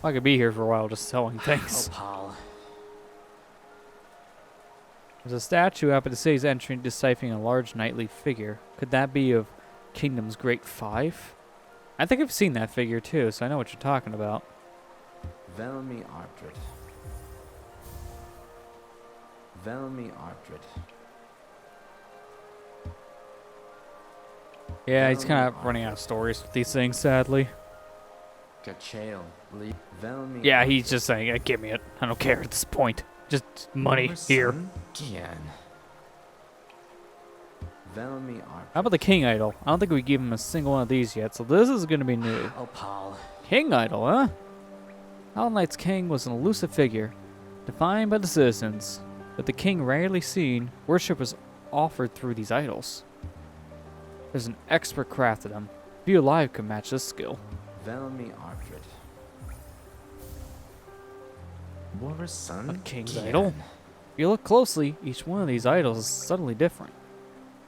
I could be here for a while just selling things. Opal. There's a statue up at the city's entrance deciphering a large knightly figure. Could that be of Kingdom's Great Five? I think I've seen that figure too, so I know what you're talking about. Velmi Ardred. Velmi Ardred. Yeah, he's kind of running out of stories with these things, sadly. Gachael. Velmi. Yeah, he's just saying, give me it. I don't care at this point. Just money here. Gian. Velmi Ardred. How about the King Idol? I don't think we gave him a single one of these yet, so this is going to be new. Opal. King Idol, huh? Hallownest's king was an elusive figure, defined by the citizens. But the king rarely seen, worship was offered through these idols. There's an expert craft to them. Few alive could match this skill. Velmi Artred. War's son? A king's Kian. idol. If you look closely, each one of these idols is subtly different.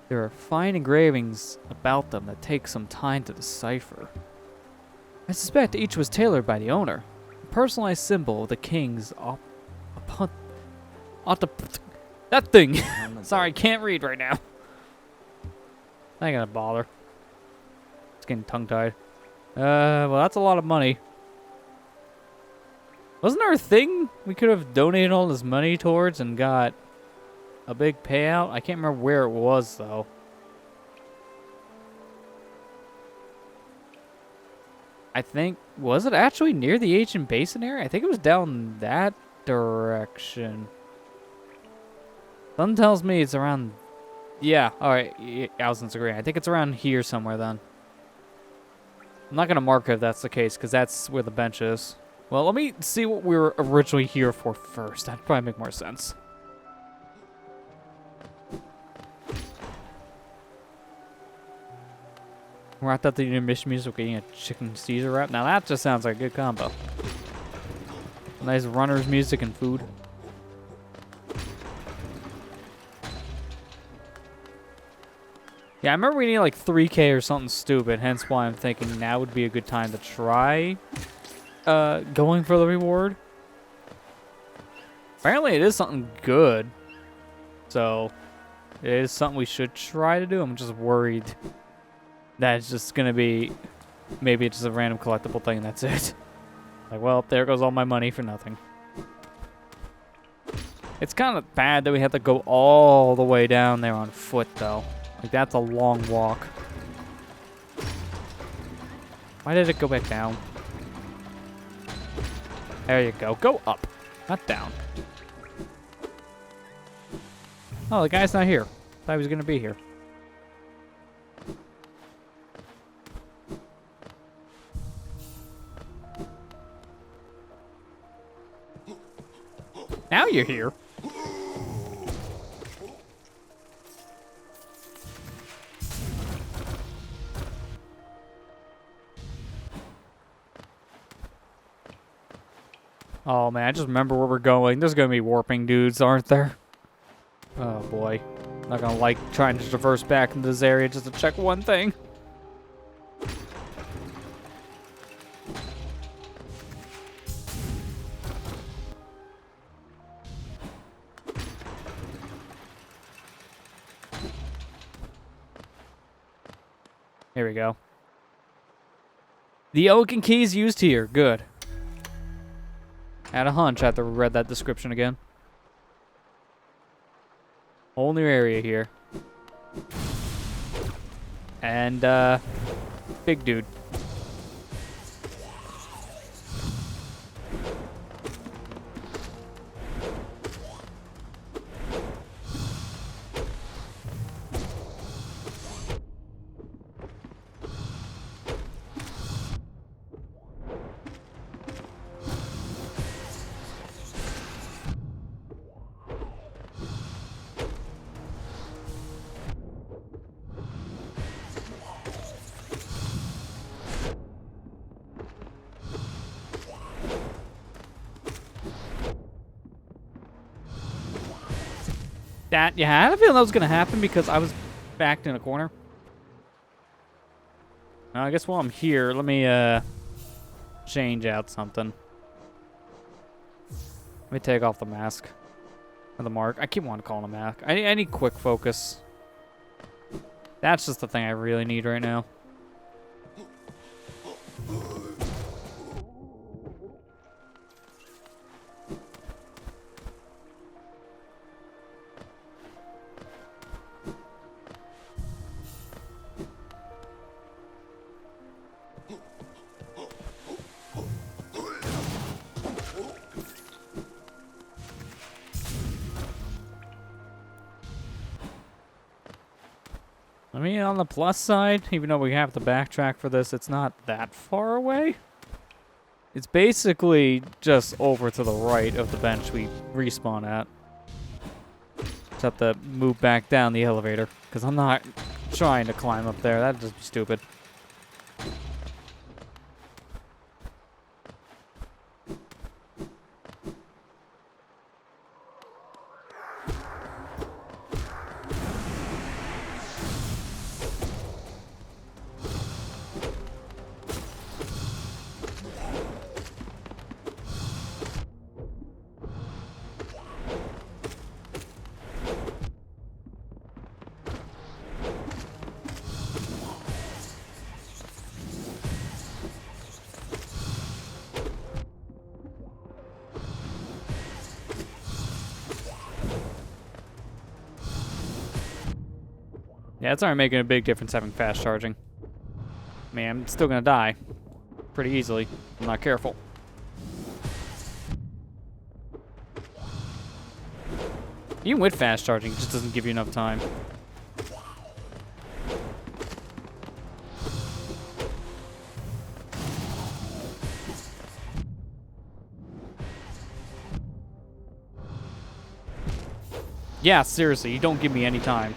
There are fine engravings about them that take some time to decipher. I suspect each was tailored by the owner. A personalized symbol of the king's that thing! Sorry, can't read right now. I ain't gonna bother. It's getting tongue-tied. Well, that's a lot of money. Wasn't there a thing we could have donated all this money towards and got a big payout? I can't remember where it was, though. I think, was it actually near the ancient basin area? I think it was down that direction. Something tells me it's around... Yeah, alright, I was disagreeing. I think it's around here somewhere then. I'm not going to mark it if that's the case, because that's where the bench is. Well, let me see what we were originally here for first. That'd probably make more sense. We're at the intermission music getting a chicken Caesar wrap. Now that just sounds like a good combo. Nice runner's music and food. Yeah, I remember we need like 3K or something stupid, hence why I'm thinking now would be a good time to try going for the reward. Apparently it is something good, so it is something we should try to do. I'm just worried that it's just gonna be, maybe it's just a random collectible thing and that's it. Like, well, there goes all my money for nothing. It's kind of bad that we have to go all the way down there on foot, though. Like, that's a long walk. Why did it go back down? There you go. Go up, not down. Oh, the guy's not here. Thought he was gonna be here. Now you're here. Oh man, I just remember where we're going. There's gonna be warping dudes, aren't there? Oh boy. Not gonna like trying to traverse back into this area just to check one thing. Here we go. The oaken keys used here. Good. Had a hunch after we read that description again. Whole new area here. And, big dude. Yeah, I had a feeling that was going to happen because I was backed in a corner. I guess while I'm here, let me change out something. Let me take off the mask. Or the mark. I keep wanting to call it a mask. I need quick focus. That's just the thing I really need right now. I mean, on the plus side, even though we have to backtrack for this, it's not that far away. It's basically just over to the right of the bench we respawn at. Just have to move back down the elevator, because I'm not trying to climb up there. That'd just be stupid. Yeah, it's already making a big difference having fast charging. Man, I'm still gonna die pretty easily. I'm not careful. Even with fast charging, it just doesn't give you enough time. Yeah, seriously, you don't give me any time.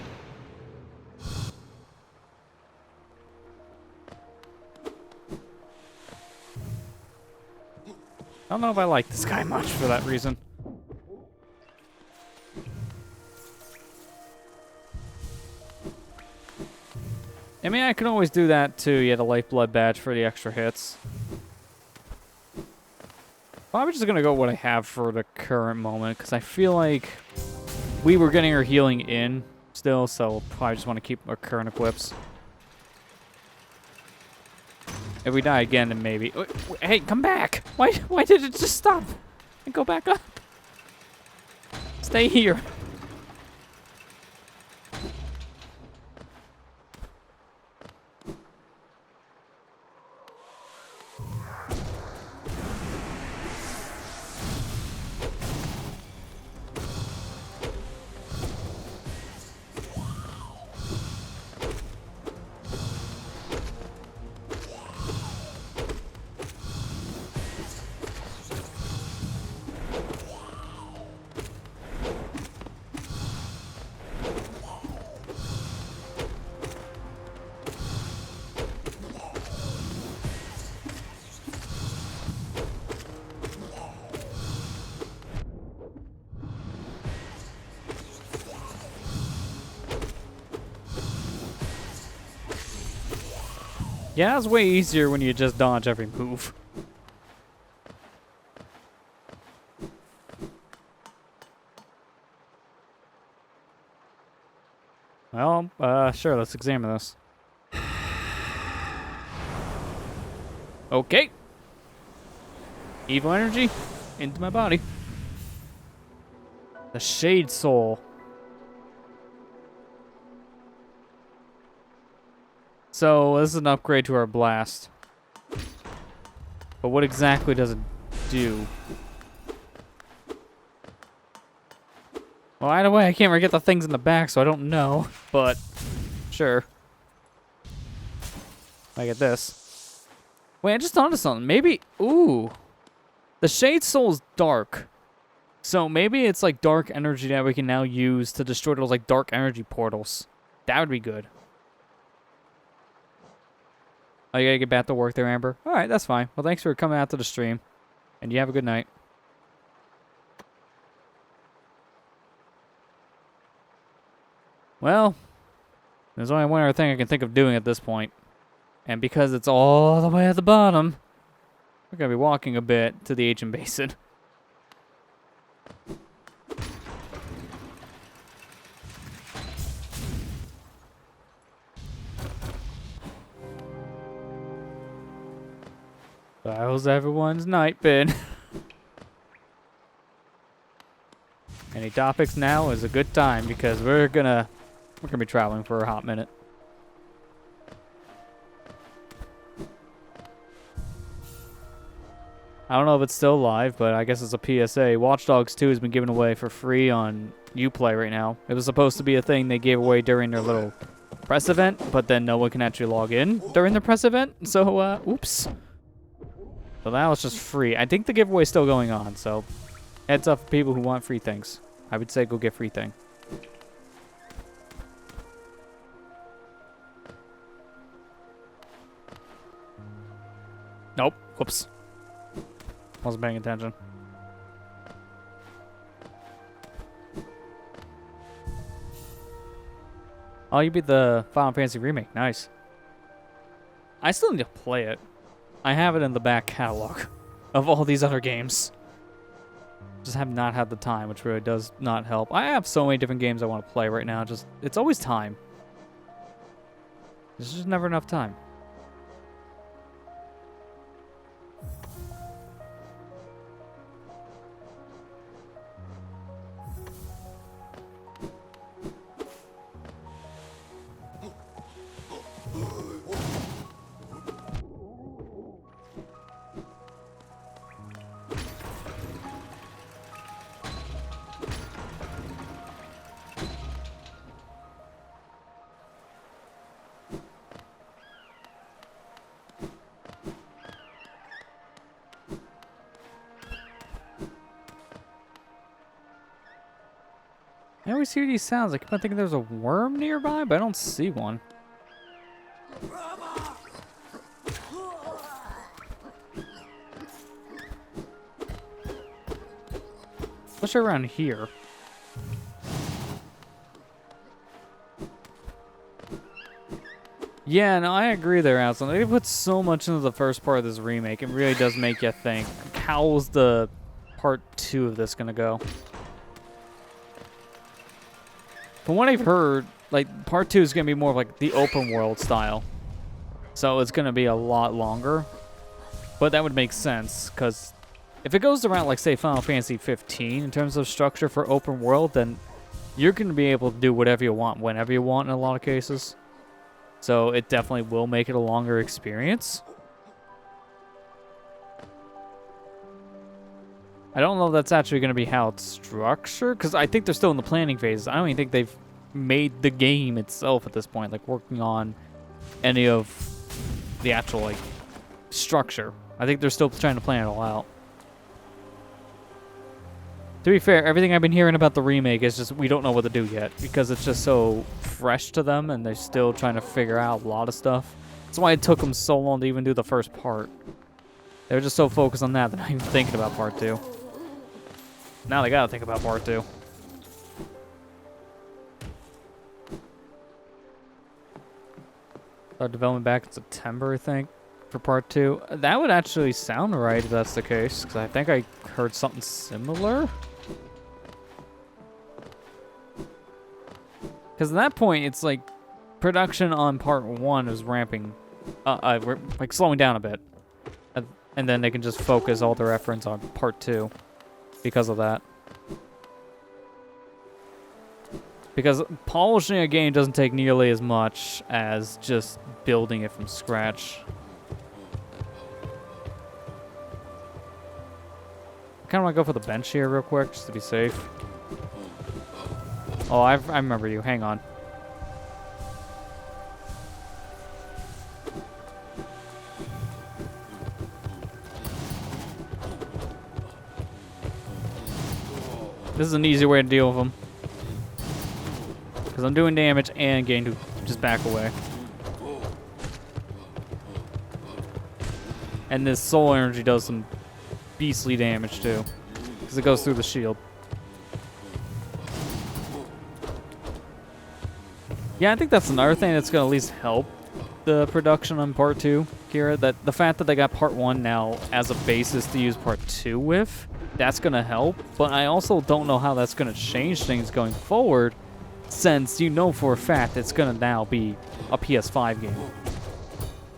I don't know if I like this guy much for that reason. I mean, I can always do that too. You get a lifeblood badge for the extra hits. Probably just gonna go what I have for the current moment, because I feel like we were getting our healing in still, so probably just want to keep our current equips. If we die again, then maybe. Hey, come back! Why did it just stop and go back up? Stay here. Yeah, it's way easier when you just dodge every move. Well, sure, let's examine this. Okay. Evil energy into my body. The Shade Soul. So, this is an upgrade to our blast. But what exactly does it do? Well, either way, I can't really get the things in the back, so I don't know. But, sure. I get this. Wait, I just thought of something. Maybe, ooh. The Shade Soul is dark. So maybe it's like dark energy that we can now use to destroy those like dark energy portals. That would be good. Oh, you gotta get back to work there, Amber? Alright, that's fine. Well, thanks for coming out to the stream. And you have a good night. Well, there's only one other thing I can think of doing at this point. And because it's all the way at the bottom, we're gonna be walking a bit to the Ancient Basin. How's everyone's night been? Any topics now is a good time because we're gonna be traveling for a hot minute. I don't know if it's still live, but I guess it's a PSA. Watch Dogs 2 has been given away for free on Uplay right now. It was supposed to be a thing they gave away during their little press event, but then no one can actually log in during the press event, so oops. So now it's just free. I think the giveaway is still going on, so heads up for people who want free things. I would say go get free thing. Nope. Whoops. Wasn't paying attention. Oh, you beat the Final Fantasy remake. Nice. I still need to play it. I have it in the back catalog of all these other games. Just have not had the time, which really does not help. I have so many different games I want to play right now. Just it's always time. There's just never enough time. I always hear these sounds. I keep on thinking there's a worm nearby, but I don't see one. Especially around here. Yeah, no, I agree there, Alison. They put so much into the first part of this remake. It really does make you think, how's the part 2 of this gonna go? From what I've heard, like, part 2 is gonna be more of like the open world style. So it's gonna be a lot longer. But that would make sense, because if it goes around, like, say, Final Fantasy 15 in terms of structure for open world, then you're gonna be able to do whatever you want, whenever you want in a lot of cases. So it definitely will make it a longer experience. I don't know if that's actually going to be how it's structured, because I think they're still in the planning phase. I don't even think they've made the game itself at this point, like working on any of the actual, like, structure. I think they're still trying to plan it all out. To be fair, everything I've been hearing about the remake is just we don't know what to do yet, because it's just so fresh to them and they're still trying to figure out a lot of stuff. That's why it took them so long to even do the first part. They were just so focused on that they're not even thinking about part 2. Now they gotta think about part 2. Start development back in September, I think, for part 2. That would actually sound right if that's the case, because I think I heard something similar. Because at that point, it's like production on part 1 is ramping, like slowing down a bit. And then they can just focus all their efforts on part 2 because of that. Because polishing a game doesn't take nearly as much as just building it from scratch. I kind of want to go for the bench here real quick, just to be safe. Oh, I remember you. Hang on. This is an easy way to deal with them. Because I'm doing damage and getting to just back away. And this soul energy does some beastly damage too. Because it goes through the shield. Yeah, I think that's another thing that's going to at least help the production on part 2, Kira. That the fact that they got part 1 now as a basis to use part 2 with, that's going to help. But I also don't know how that's going to change things going forward, since you know for a fact it's going to now be a PS5 game.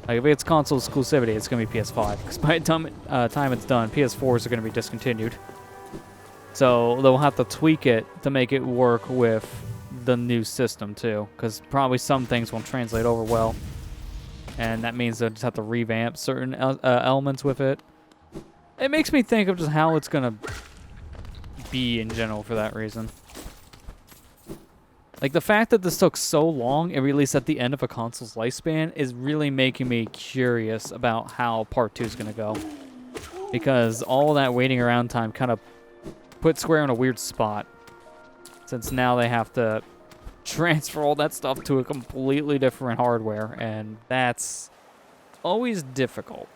Like, if it's console exclusivity, it's going to be PS5. Because by the time it's done, PS4s are going to be discontinued. So they'll have to tweak it to make it work with the new system too, because probably some things won't translate over well, and that means they'll just have to revamp certain elements with it. It makes me think of just how it's gonna be in general for that reason. Like, the fact that this took so long and released at the end of a console's lifespan is really making me curious about how part 2 is gonna go, because all that waiting around time kind of put Square in a weird spot, since now they have to transfer all that stuff to a completely different hardware, and that's always difficult.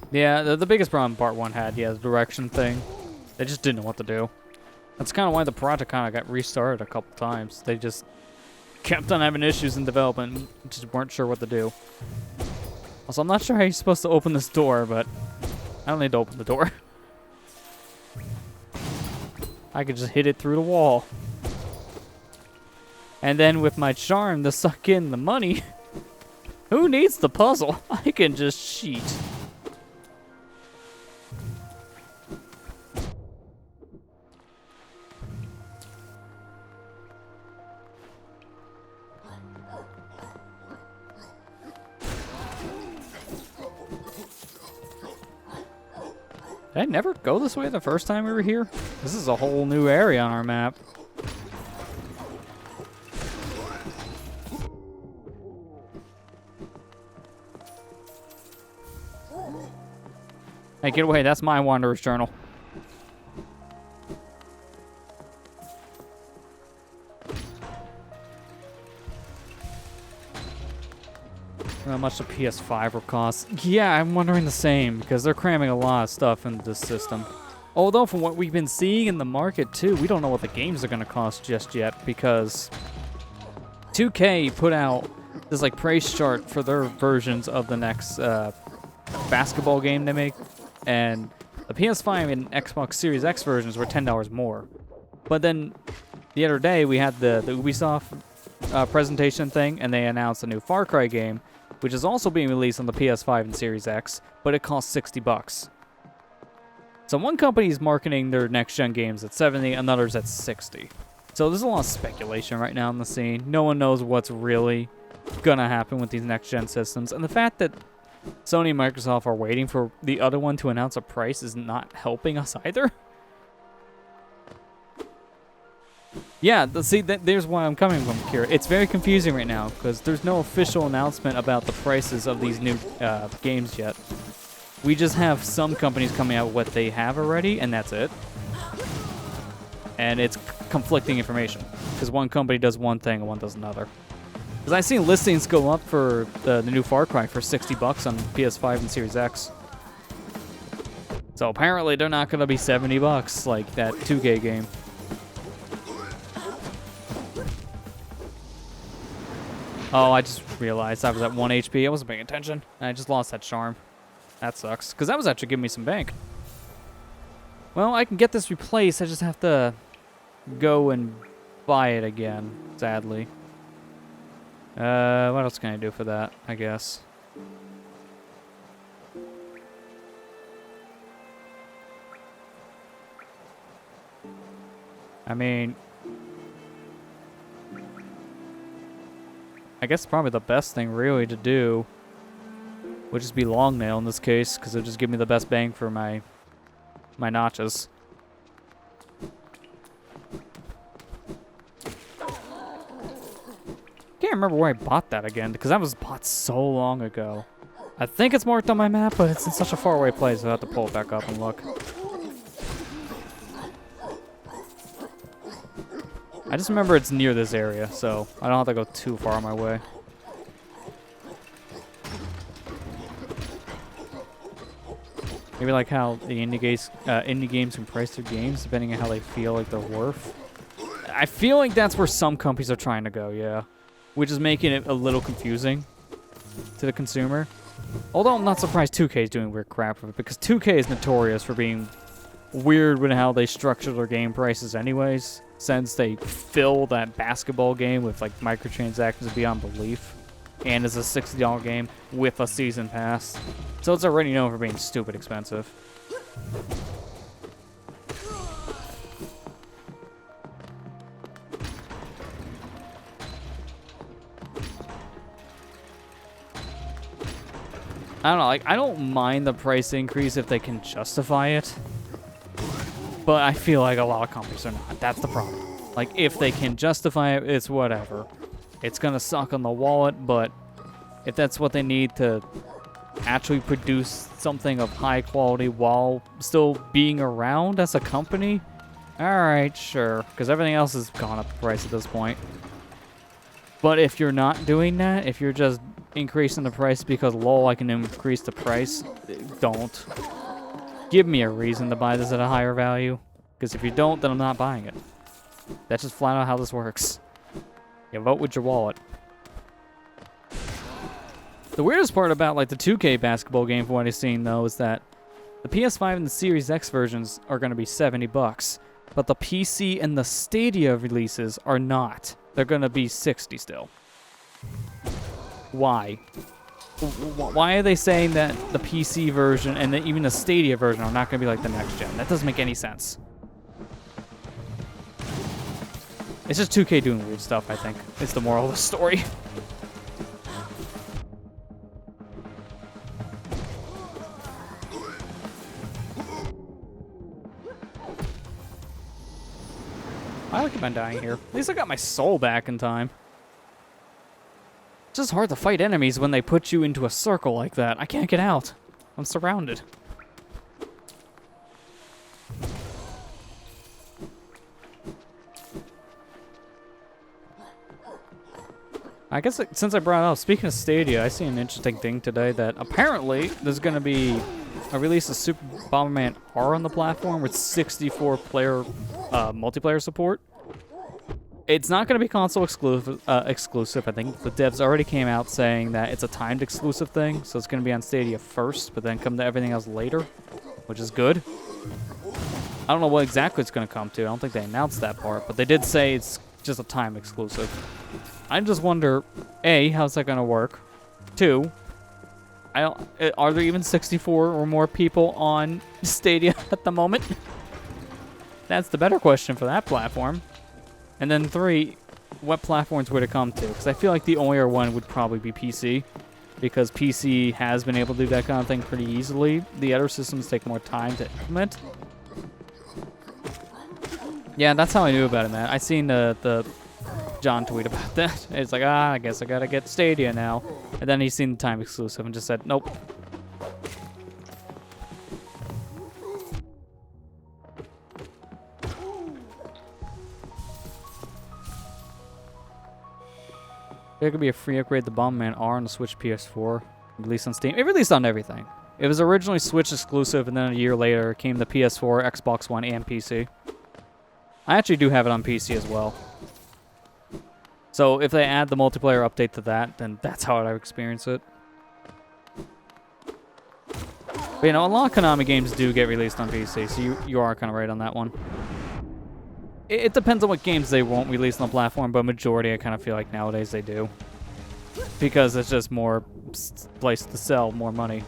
Yeah, the biggest problem part 1 had, the direction thing. They just didn't know what to do. That's kind of why the project kind of got restarted a couple times. They just kept on having issues in development, just weren't sure what to do. Also, I'm not sure how you're supposed to open this door, but I don't need to open the door. I could just hit it through the wall. And then with my charm to suck in the money, who needs the puzzle? I can just cheat. Did I never go this way the first time we were here? This is a whole new area on our map. Hey, get away. That's my Wanderer's Journal. How much the PS5 will cost. Yeah, I'm wondering the same, because they're cramming a lot of stuff into this system. Although, from what we've been seeing in the market, too, we don't know what the games are going to cost just yet, because 2K put out this, like, price chart for their versions of the next basketball game they make, and the PS5 and Xbox Series X versions were $10 more. But then, the other day, we had the Ubisoft presentation thing, and they announced a new Far Cry game, which is also being released on the PS5 and Series X, but it costs $60. So one company is marketing their next-gen games at 70, another's at 60. So there's a lot of speculation right now in the scene. No one knows what's really gonna happen with these next-gen systems, and the fact that Sony and Microsoft are waiting for the other one to announce a price is not helping us either. Yeah, there's why I'm coming from, Kira. It's very confusing right now, because there's no official announcement about the prices of these new games yet. We just have some companies coming out with what they have already, and that's it. And it's conflicting information, because one company does one thing and one does another. Because I've seen listings go up for the new Far Cry for $60 on PS5 and Series X. So apparently they're not going to be $70 like that 2K game. Oh, I just realized I was at 1 HP. I wasn't paying attention. And I just lost that charm. That sucks. Because that was actually giving me some bank. Well, I can get this replaced. I just have to go and buy it again, sadly. What else can I do for that, I guess? I mean, I guess probably the best thing really to do would just be long nail in this case, because it'll just give me the best bang for my notches. Can't remember where I bought that again, because that was bought so long ago. I think it's marked on my map, but it's in such a faraway place, so I have to pull it back up and look. I just remember it's near this area, so I don't have to go too far on my way. Maybe like how the indie games can price their games depending on how they feel like they're worth. I feel like that's where some companies are trying to go, yeah. Which is making it a little confusing to the consumer. Although I'm not surprised 2K is doing weird crap with it, because 2K is notorious for being weird with how they structure their game prices anyways, since they fill that basketball game with like microtransactions beyond belief, and it's a $60 game with a season pass. So it's already known for being stupid expensive. I don't know, like, I don't mind the price increase if they can justify it. But I feel like a lot of companies are not. That's the problem. Like, if they can justify it, it's whatever. It's gonna suck on the wallet, but if that's what they need to actually produce something of high quality while still being around as a company, alright, sure. Because everything else has gone up the price at this point. But if you're not doing that, if you're just increasing the price because lol, I can increase the price, don't. Give me a reason to buy this at a higher value. Because if you don't, then I'm not buying it. That's just flat out how this works. You vote with your wallet. The weirdest part about like the 2K basketball game from what I've seen though is that the PS5 and the Series X versions are going to be $70, but the PC and the Stadia releases are not. They're going to be $60 still. Why? Why are they saying that the PC version and even the Stadia version are not going to be like the next gen? That doesn't make any sense. It's just 2K doing weird stuff, I think. It's the moral of the story. I like I'm dying here. At least I got my soul back in time. It's just hard to fight enemies when they put you into a circle like that. I can't get out. I'm surrounded. I guess since I brought it up, speaking of Stadia, I see an interesting thing today that apparently there's going to be a release of Super Bomberman R on the platform with 64-player multiplayer support. It's not going to be console exclusive. I think the devs already came out saying that it's a timed exclusive thing, so it's going to be on Stadia first, but then come to everything else later, which is good. I don't know what exactly it's going to come to. I don't think they announced that part, but they did say it's just a time exclusive. I just wonder, A, how's that going to work? 2, are there even 64 or more people on Stadia at the moment? That's the better question for that platform. And then 3, what platforms would it come to? Because I feel like the only other one would probably be PC, because PC has been able to do that kind of thing pretty easily. The other systems take more time to implement. Yeah, that's how I knew about it, man. I seen the John tweet about that. It's like, I guess I gotta get Stadia now. And then he's seen the time exclusive and just said, nope. There could be a free upgrade to Bomberman R on the Switch PS4. Released on Steam. It released on everything. It was originally Switch exclusive, and then a year later it came to PS4, Xbox One, and PC. I actually do have it on PC as well. So if they add the multiplayer update to that, then that's how I experience it. But you know, a lot of Konami games do get released on PC, so you are kind of right on that one. It depends on what games they won't release on the platform, but majority I kind of feel like nowadays they do. Because it's just more place to sell, more money.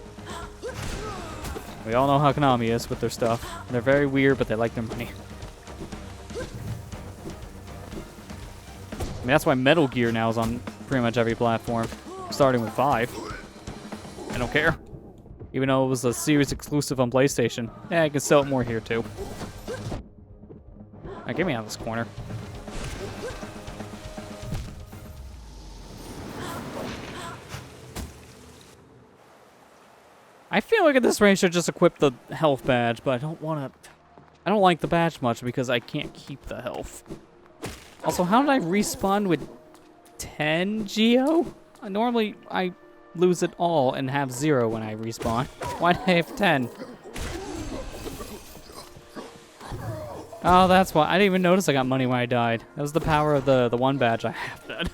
We all know how Konami is with their stuff. They're very weird, but they like their money. I mean, that's why Metal Gear now is on pretty much every platform, starting with 5. I don't care. Even though it was a series exclusive on PlayStation. Yeah, I can sell it more here, too. Alright, get me out of this corner. I feel like at this range I should just equip the health badge, but I don't want to... I don't like the badge much because I can't keep the health. Also, how did I respawn with 10 Geo? Normally, I lose it all and have 0 when I respawn. Why did I have 10? Oh, that's why. I didn't even notice I got money when I died. That was the power of the one badge I have then.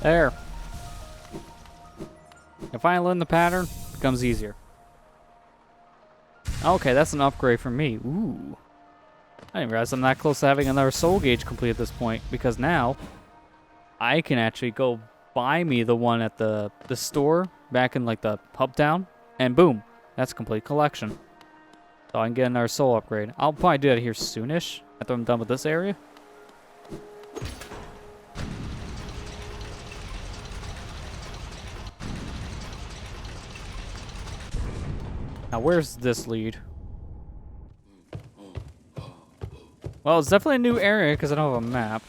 There. If I learn the pattern, it becomes easier. Okay, that's an upgrade for me. Ooh. I didn't realize I'm that close to having another soul gauge complete at this point, because now I can actually go buy me the one at the store back in like the hub town, and boom, that's a complete collection. So I can get another soul upgrade. I'll probably do that here soonish after I'm done with this area. Now, where's this lead? Well, it's definitely a new area because I don't have a map.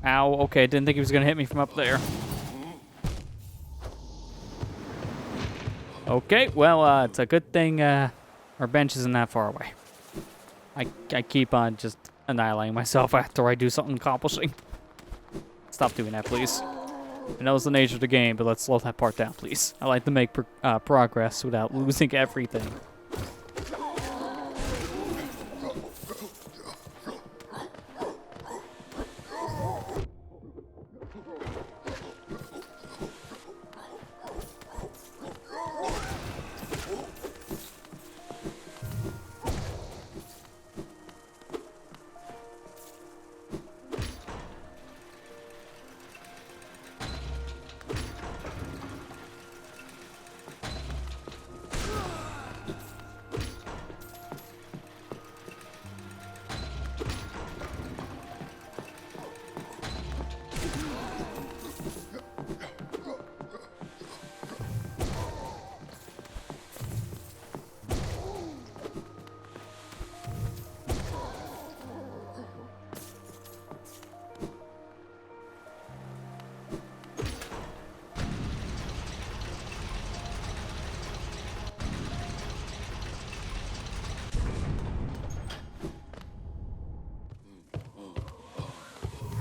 Ow, okay, didn't think he was going to hit me from up there. Okay, well, it's a good thing our bench isn't that far away. I keep on just annihilating myself after I do something accomplishing. Stop doing that, please. I know it's the nature of the game, but let's slow that part down, please. I like to make progress without losing everything.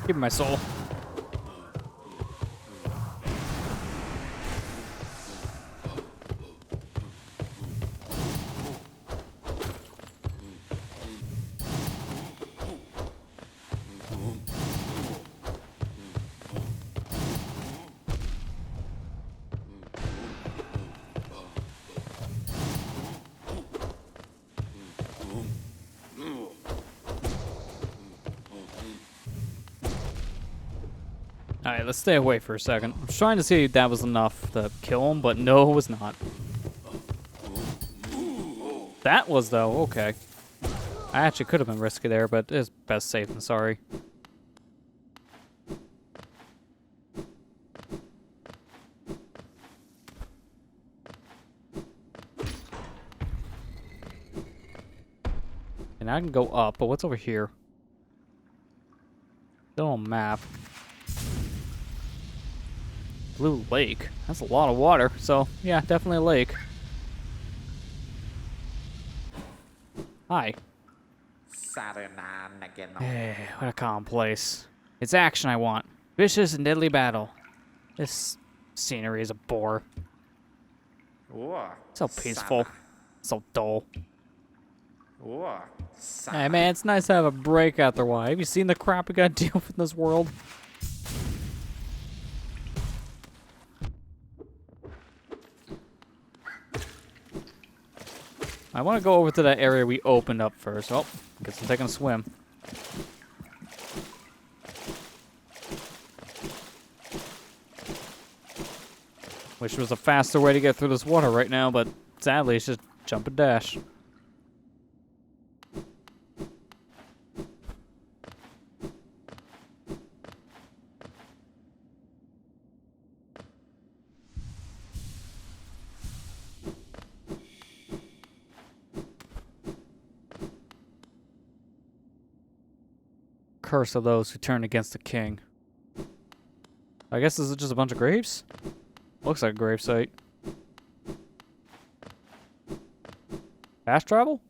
Give me my soul. Alright, let's stay away for a second. I was trying to see if that was enough to kill him, but no, it was not. That was, though. Okay. I actually could have been risky there, but it's best safe than sorry. And I can go up, but what's over here? Still on map. Blue lake. That's a lot of water. So, yeah, definitely a lake. Hi. Hey, what a calm place. It's action I want. Vicious and deadly battle. This scenery is a bore. So peaceful. So dull. Hey man, it's nice to have a break after a while. Have you seen the crap we gotta deal with in this world? I want to go over to that area we opened up first. Oh, guess I'm taking a swim. Wish there was a faster way to get through this water right now, but sadly it's just jump and dash. Curse of those who turn against the king. I guess this is just a bunch of graves? Looks like a grave site. Fast travel?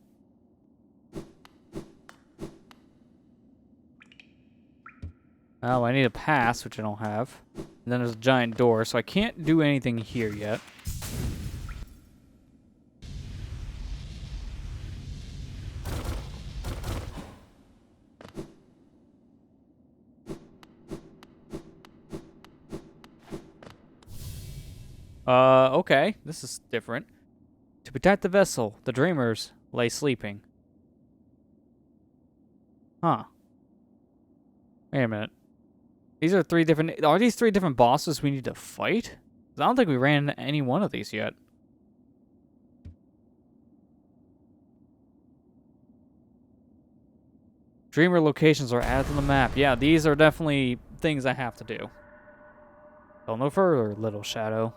Oh, I need a pass, which I don't have. And then there's a giant door, so I can't do anything here yet. Okay. This is different. To protect the vessel, the dreamers lay sleeping. Huh. Wait a minute. These are three different... Are these three different bosses we need to fight? 'Cause I don't think we ran into any one of these yet. Dreamer locations are added to the map. Yeah, these are definitely things I have to do. Go no further, little shadow.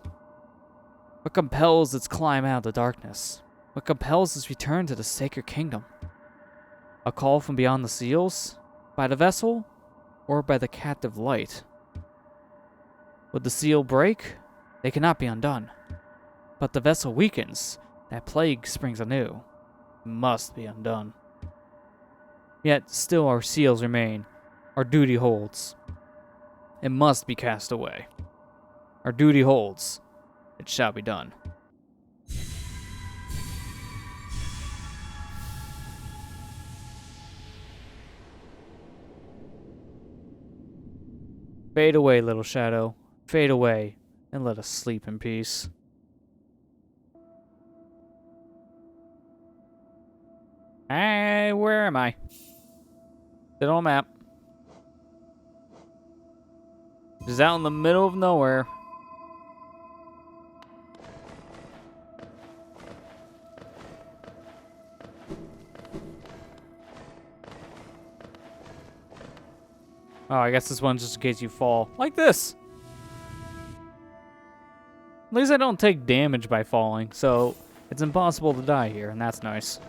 What compels its climb out of the darkness? What compels its return to the sacred kingdom? A call from beyond the seals? By the vessel? Or by the captive light? Would the seal break? They cannot be undone. But the vessel weakens. That plague springs anew. Must be undone. Yet still our seals remain. Our duty holds. It must be cast away. Our duty holds. It shall be done. Fade away, little shadow. Fade away, and let us sleep in peace. Hey, where am I? Sit on a map. Just out in the middle of nowhere. Oh, I guess this one's just in case you fall. Like this! At least I don't take damage by falling, so it's impossible to die here, and that's nice.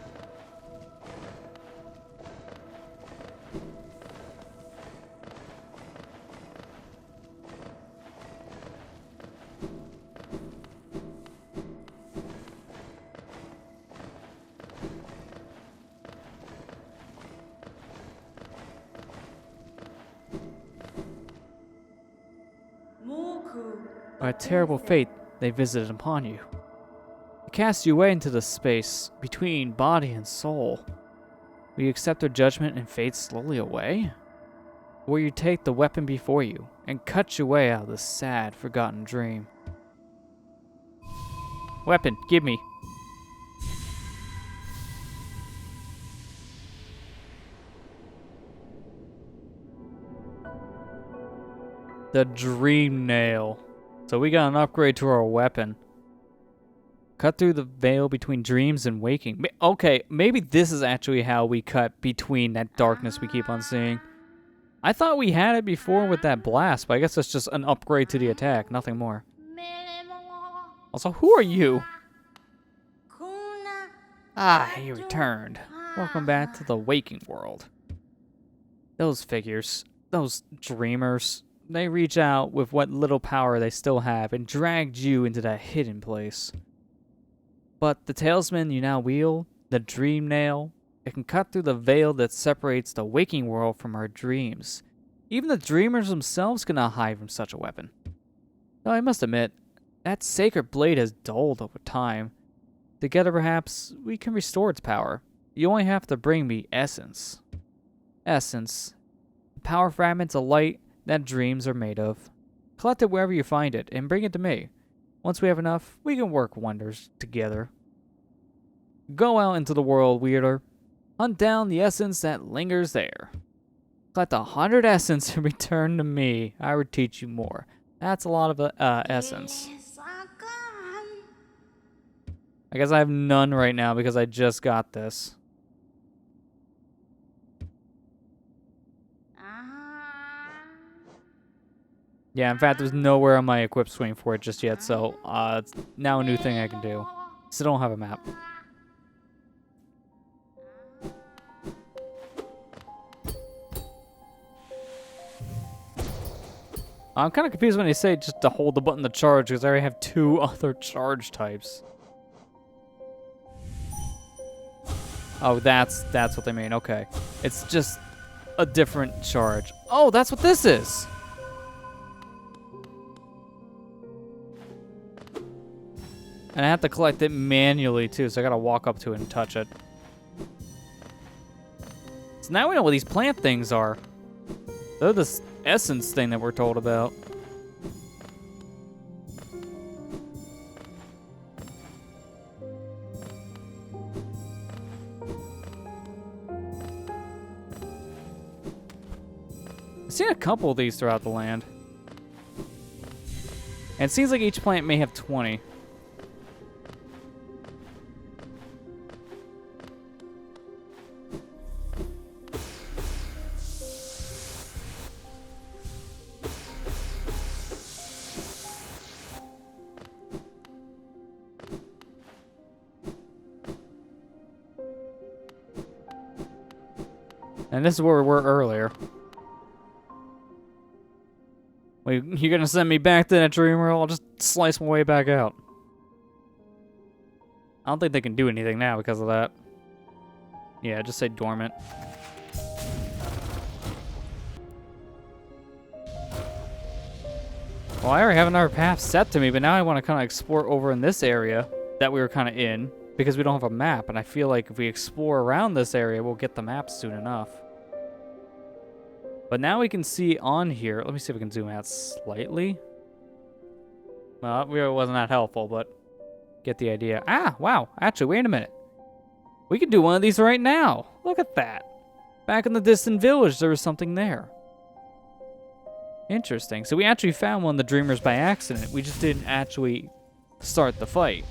By a terrible fate, they visited upon you. They cast you away into the space between body and soul. Will you accept their judgment and fade slowly away? Or will you take the weapon before you and cut your way out of this sad, forgotten dream? Weapon, give me. The Dream Nail. So we got an upgrade to our weapon. Cut through the veil between dreams and waking. Okay, maybe this is actually how we cut between that darkness we keep on seeing. I thought we had it before with that blast, but I guess that's just an upgrade to the attack, nothing more. Also, who are you? Ah, he returned. Welcome back to the waking world. Those figures, those dreamers, they reach out with what little power they still have and dragged you into that hidden place. But the talisman you now wield, the Dream Nail, it can cut through the veil that separates the waking world from our dreams. Even the dreamers themselves cannot hide from such a weapon. Though I must admit, that sacred blade has dulled over time. Together perhaps, we can restore its power. You only have to bring me essence. Essence. The power fragments of light that dreams are made of. Collect it wherever you find it, and bring it to me. Once we have enough, we can work wonders together. Go out into the world, weirder. Hunt down the essence that lingers there. Collect 100 essence and return to me. I would teach you more. That's a lot of essence. I guess I have none right now because I just got this. Yeah, in fact, there's nowhere on my equip swing for it just yet, so it's now a new thing I can do. Still don't have a map. I'm kind of confused when they say just to hold the button to charge, because I already have 2 other charge types. Oh, that's what they mean. Okay. It's just a different charge. Oh, that's what this is! And I have to collect it manually, too, so I gotta walk up to it and touch it. So now we know what these plant things are. They're this essence thing that we're told about. I've seen a couple of these throughout the land. And it seems like each plant may have 20. And this is where we were earlier. Wait, you're gonna send me back to that dream world? I'll just slice my way back out. I don't think they can do anything now because of that. Yeah, just say dormant. Well, I already have another path set to me, but now I want to kind of explore over in this area that we were kind of in, because we don't have a map, and I feel like if we explore around this area, we'll get the map soon enough. But now we can see on here, let me see if we can zoom out slightly. Well, it really wasn't that helpful, but get the idea. Ah, wow, actually, wait a minute. We could do one of these right now. Look at that. Back in the distant village, there was something there. Interesting. So we actually found one of the Dreamers by accident. We just didn't actually start the fight.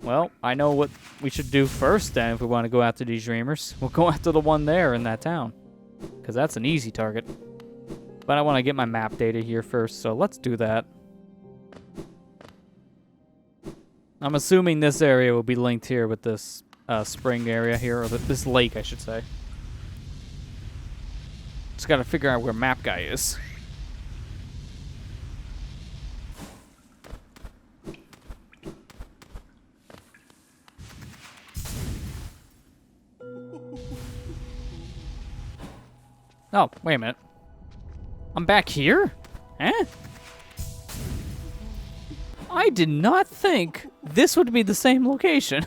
Well, I know what we should do first then if we want to go after these Dreamers. We'll go after the one there in that town, because that's an easy target. But I want to get my map data here first, so let's do that. I'm assuming this area will be linked here with this spring area here, or this lake, I should say. Just got to figure out where map guy is. Oh, wait a minute. I'm back here? Eh? I did not think this would be the same location.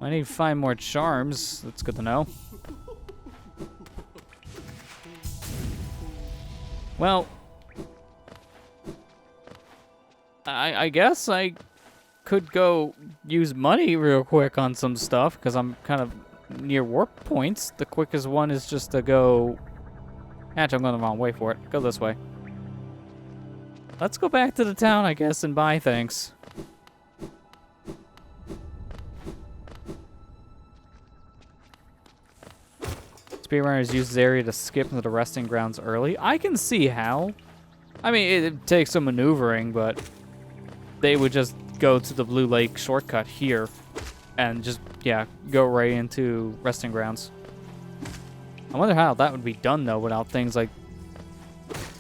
I need to find more charms. That's good to know. Well, I guess I could go use money real quick on some stuff, because I'm kind of near warp points. The quickest one is just to go... Actually, I'm going the wrong way for it. Go this way. Let's go back to the town, I guess, and buy things. Speedrunners use this area to skip into the resting grounds early. I can see how. I mean, it takes some maneuvering, but they would just go to the Blue Lake shortcut here and just, yeah, go right into resting grounds. I wonder how that would be done, though, without things like...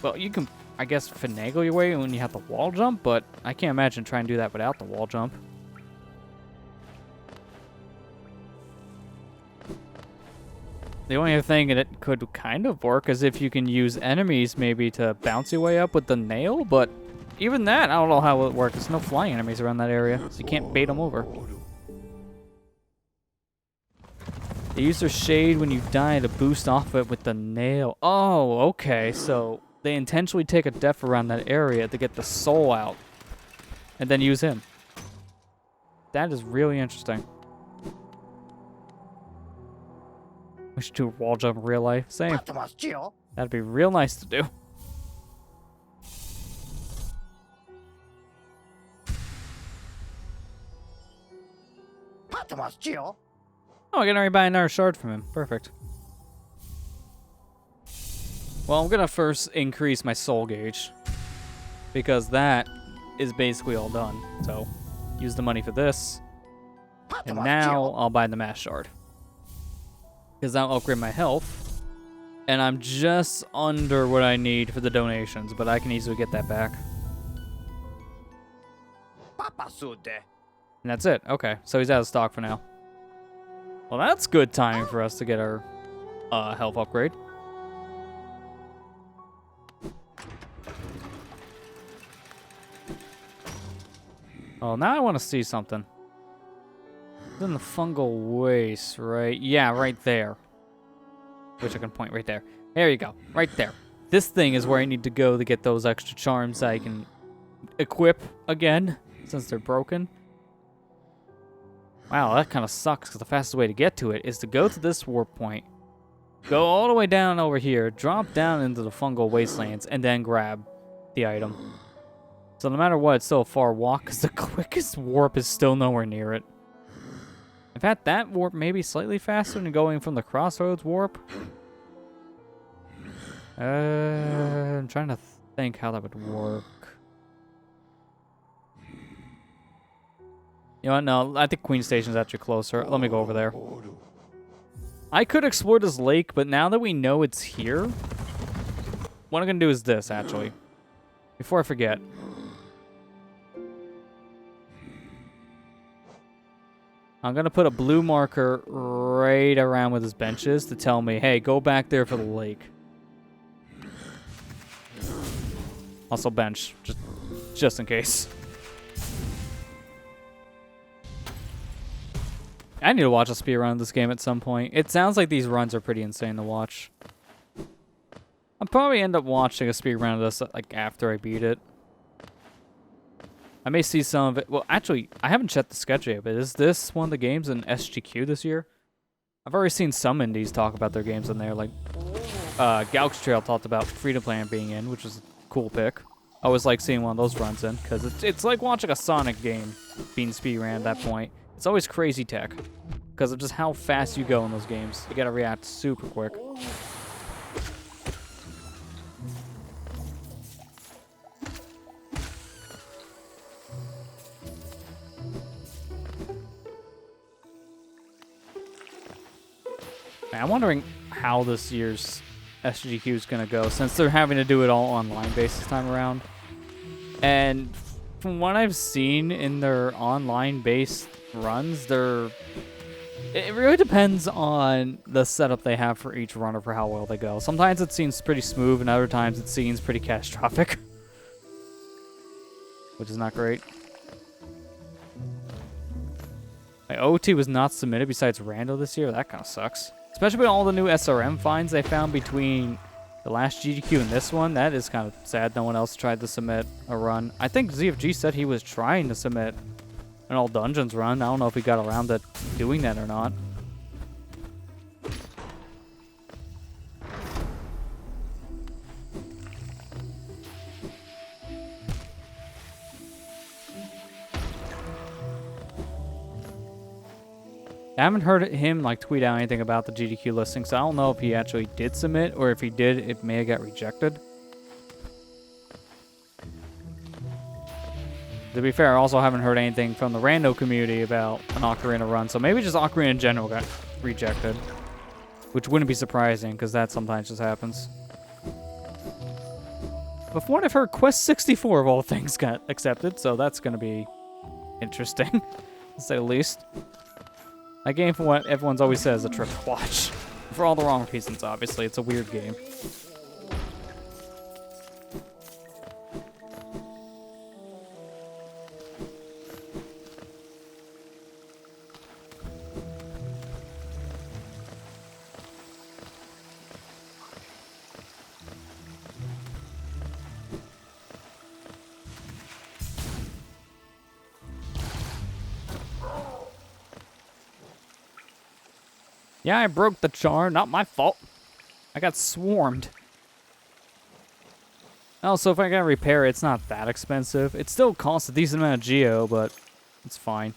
Well, you can, I guess, finagle your way when you have the wall jump, but I can't imagine trying to do that without the wall jump. The only other thing that could kind of work is if you can use enemies maybe to bounce your way up with the nail, but even that, I don't know how it would work. There's no flying enemies around that area, so you can't bait them over. They use their shade when you die to boost off it with the nail. Oh, okay, so they intentionally take a death around that area to get the soul out, and then use him. That is really interesting. We should do a wall jump in real life. Same. That'd be real nice to do. Oh, I can already buy another shard from him. Perfect. Well, I'm gonna first increase my soul gauge, because that is basically all done. So, use the money for this. And now I'll buy the mass shard, because that'll upgrade my health. And I'm just under what I need for the donations, but I can easily get that back. And that's it. Okay, so he's out of stock for now. Well, that's good timing for us to get our health upgrade. Oh, now I want to see something. It's in the fungal waste, right? Yeah, right there. Which I can point right there. There you go. Right there. This thing is where I need to go to get those extra charms I can equip again, since they're broken. Wow, that kind of sucks, because the fastest way to get to it is to go to this warp point, go all the way down over here, drop down into the fungal wastelands, and then grab the item. So no matter what, it's still a far walk, because the quickest warp is still nowhere near it. In fact, that warp may be slightly faster than going from the Crossroads warp. I'm trying to think how that would work. You know what? No, I think Queen Station is actually closer. Let me go over there. I could explore this lake, but now that we know it's here, what I'm going to do is this, actually. Before I forget. I'm going to put a blue marker right around with his benches to tell me, hey, go back there for the lake. Also bench, just in case. I need to watch a speed run of this game at some point. It sounds like these runs are pretty insane to watch. I'll probably end up watching a speed run of this like after I beat it. I may see some of it. Well, actually, I haven't checked the schedule yet, but is this one of the games in SGQ this year? I've already seen some indies talk about their games in there. Like, Galaxy Trail talked about Freedom Planet being in, which is a cool pick. I always like seeing one of those runs in, because it's like watching a Sonic game being speedran at that point. It's always crazy tech, because of just how fast you go in those games. You gotta react super quick. I'm wondering how this year's SGQ is going to go, since they're having to do it all online based this time around. And from what I've seen in their online based runs, it really depends on the setup they have for each runner for how well they go. Sometimes it seems pretty smooth, and other times it seems pretty catastrophic, which is not great. My OT was not submitted besides Rando this year. That kind of sucks. Especially with all the new SRM finds they found between the last GDQ and this one. That is kind of sad. No one else tried to submit a run. I think ZFG said he was trying to submit an all dungeons run. I don't know if he got around to doing that or not. I haven't heard him like tweet out anything about the GDQ listing, so I don't know if he actually did submit, or if he did, it may have got rejected. To be fair, I also haven't heard anything from the rando community about an Ocarina run, so maybe just Ocarina in general got rejected, which wouldn't be surprising, because that sometimes just happens. But from what I've heard, Quest 64 of all things got accepted, so that's going to be interesting, to say the least. That game, from what everyone's always said, is a trip to watch. For all the wrong reasons, obviously. It's a weird game. Yeah, I broke the charm. Not my fault. I got swarmed. Also, if I gotta repair it, it's not that expensive. It still costs a decent amount of geo, but it's fine.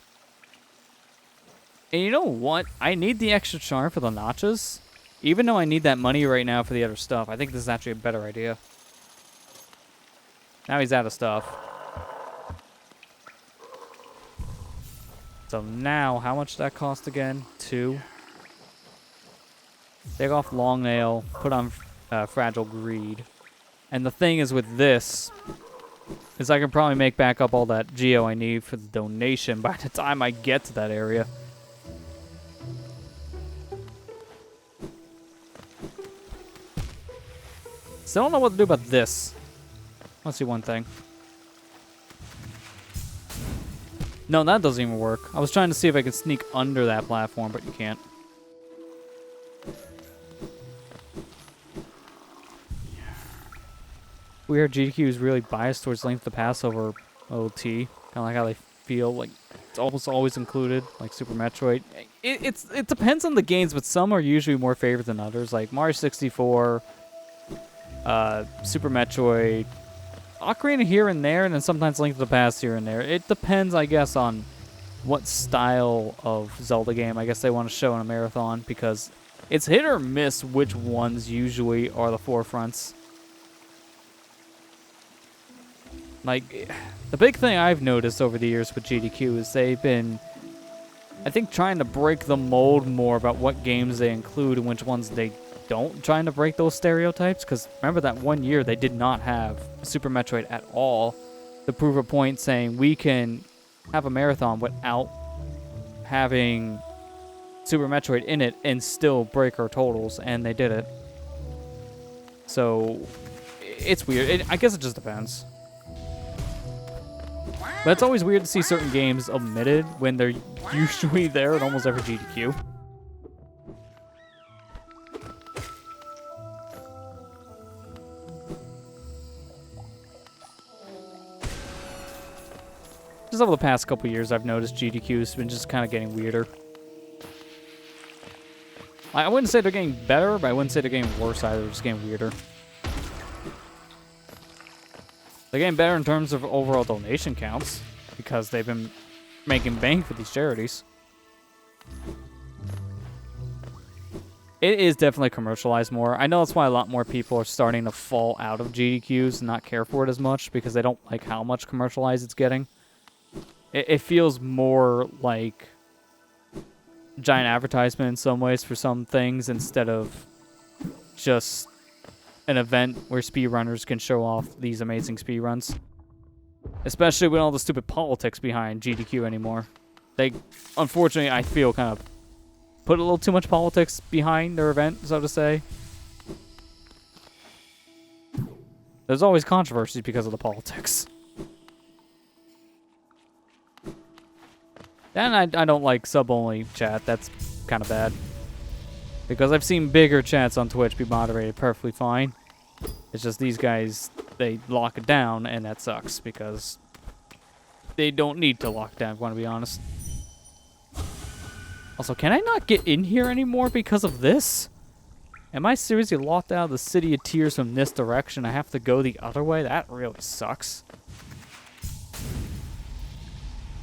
And you know what? I need the extra charm for the notches. Even though I need that money right now for the other stuff, I think this is actually a better idea. Now he's out of stuff. So now, how much did that cost again? 2. Take off Long Nail, put on Fragile Greed. And the thing is with this, is I can probably make back up all that geo I need for the donation by the time I get to that area. Still don't know what to do about this. Let's see one thing. No, that doesn't even work. I was trying to see if I could sneak under that platform, but you can't. Weird, GDQ is really biased towards Link to the Past over OT. Kind of like how they feel like it's almost always included, like Super Metroid. It depends on the games, but some are usually more favored than others, like Mario 64, Super Metroid, Ocarina here and there, and then sometimes Link to the Past here and there. It depends, I guess, on what style of Zelda game I guess they want to show in a marathon, because it's hit or miss which ones usually are the forefronts. Like, the big thing I've noticed over the years with GDQ is they've been, I think, trying to break the mold more about what games they include and which ones they don't, trying to break those stereotypes. Because remember that one year they did not have Super Metroid at all, to prove a point saying we can have a marathon without having Super Metroid in it and still break our totals, and they did it. So, it's weird. I guess it just depends. But it's always weird to see certain games omitted when they're usually there in almost every GDQ. Just over the past couple years, I've noticed GDQ's been just kind of getting weirder. I wouldn't say they're getting better, but I wouldn't say they're getting worse either. They're just getting weirder. They're getting better in terms of overall donation counts because they've been making bank for these charities. It is definitely commercialized more. I know that's why a lot more people are starting to fall out of GDQs and not care for it as much because they don't like how much commercialized it's getting. It feels more like giant advertisement in some ways for some things instead of just an event where speedrunners can show off these amazing speedruns. Especially with all the stupid politics behind GDQ anymore. They, unfortunately, I feel kind of put a little too much politics behind their event, so to say. There's always controversies because of the politics. And I don't like sub-only chat. That's kind of bad. Because I've seen bigger chats on Twitch be moderated perfectly fine. It's just these guys, they lock it down, and that sucks. Because they don't need to lock it down, if you want to be honest. Also, can I not get in here anymore because of this? Am I seriously locked out of the City of Tears from this direction? I have to go the other way? That really sucks.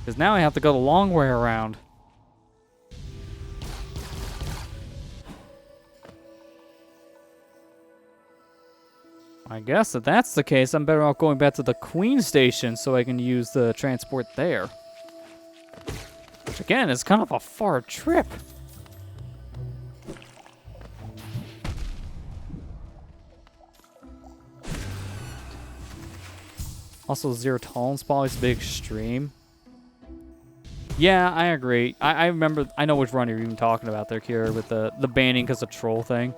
Because now I have to go the long way around. I guess if that's the case, I'm better off going back to the Queen Station so I can use the transport there. Which again is kind of a far trip. Also, Zero Tolerance Policy is a big extreme. Yeah, I agree. I remember, I know which run you're even talking about there, Kira, with the banning because of troll thing.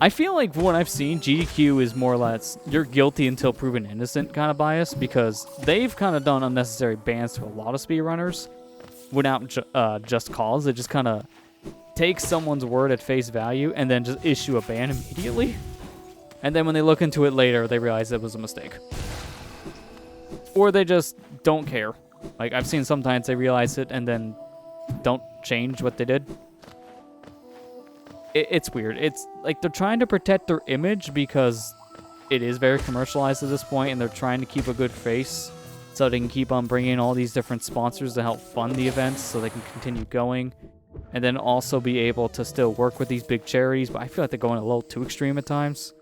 I feel like from what I've seen, GDQ is more or less, you're guilty until proven innocent kind of bias, because they've kind of done unnecessary bans to a lot of speedrunners without just cause. They just kind of take someone's word at face value and then just issue a ban immediately. And then when they look into it later, they realize it was a mistake. Or they just don't care. Like, I've seen sometimes they realize it and then don't change what they did. It's weird. It's like they're trying to protect their image because it is very commercialized at this point, and they're trying to keep a good face so they can keep on bringing all these different sponsors to help fund the events so they can continue going, and then also be able to still work with these big charities. But I feel like they're going a little too extreme at times.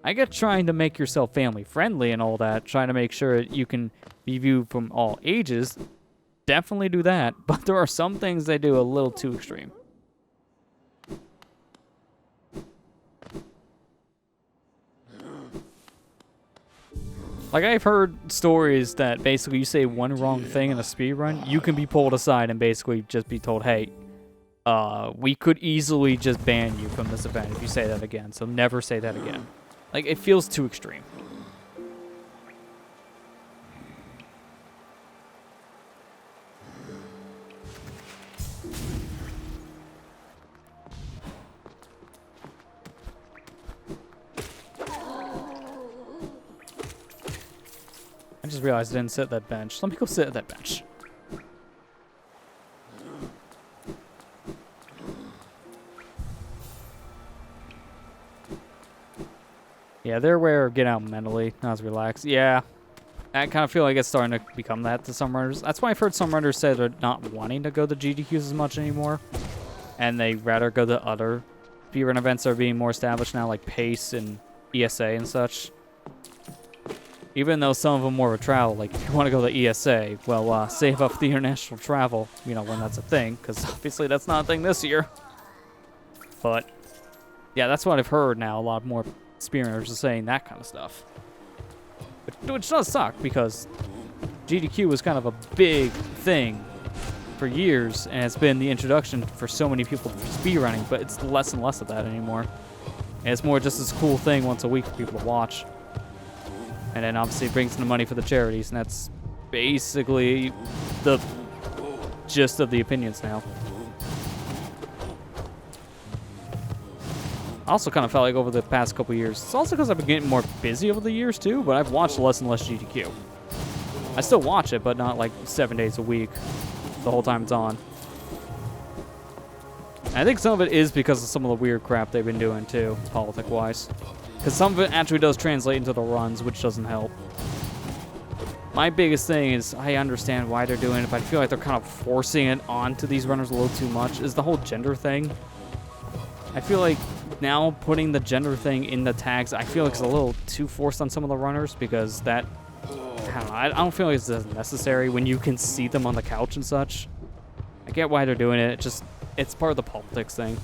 I get trying to make yourself family friendly and all that, trying to make sure you can be viewed from all ages. Definitely do that, but there are some things they do a little too extreme. Like, I've heard stories that basically you say one wrong thing in a speedrun, you can be pulled aside and basically just be told, hey, we could easily just ban you from this event if you say that again, so never say that again. Like, it feels too extreme. I just realized I didn't sit at that bench. Let me go sit at that bench. Yeah, they're aware of getting out mentally, not as relaxed. Yeah, I kind of feel like it's starting to become that to some runners. That's why I've heard some runners say they're not wanting to go to GDQs as much anymore, and they rather go to other speedrun events that are being more established now, like PACE and ESA and such. Even though some of them more of a travel, like if you want to go to ESA, well, save up the international travel, you know, when that's a thing, because obviously that's not a thing this year. But yeah, that's what I've heard now. A lot more speedrunners are saying that kind of stuff, which does suck because GDQ was kind of a big thing for years, and it's been the introduction for so many people to speedrunning, but it's less and less of that anymore. And it's more just this cool thing once a week for people to watch. And then obviously it brings in the money for the charities, and that's basically the gist of the opinions now. I also kind of felt like over the past couple years, it's also because I've been getting more busy over the years too, but I've watched less and less GDQ. I still watch it, but not like 7 days a week the whole time it's on. And I think some of it is because of some of the weird crap they've been doing too, politic-wise. Because some of it actually does translate into the runs, which doesn't help. My biggest thing is, I understand why they're doing it, but I feel like they're kind of forcing it onto these runners a little too much, is the whole gender thing. I feel like now putting the gender thing in the tags, I feel like it's a little too forced on some of the runners, because that, I don't feel like it's as necessary when you can see them on the couch and such. I get why they're doing it, it's part of the politics thing.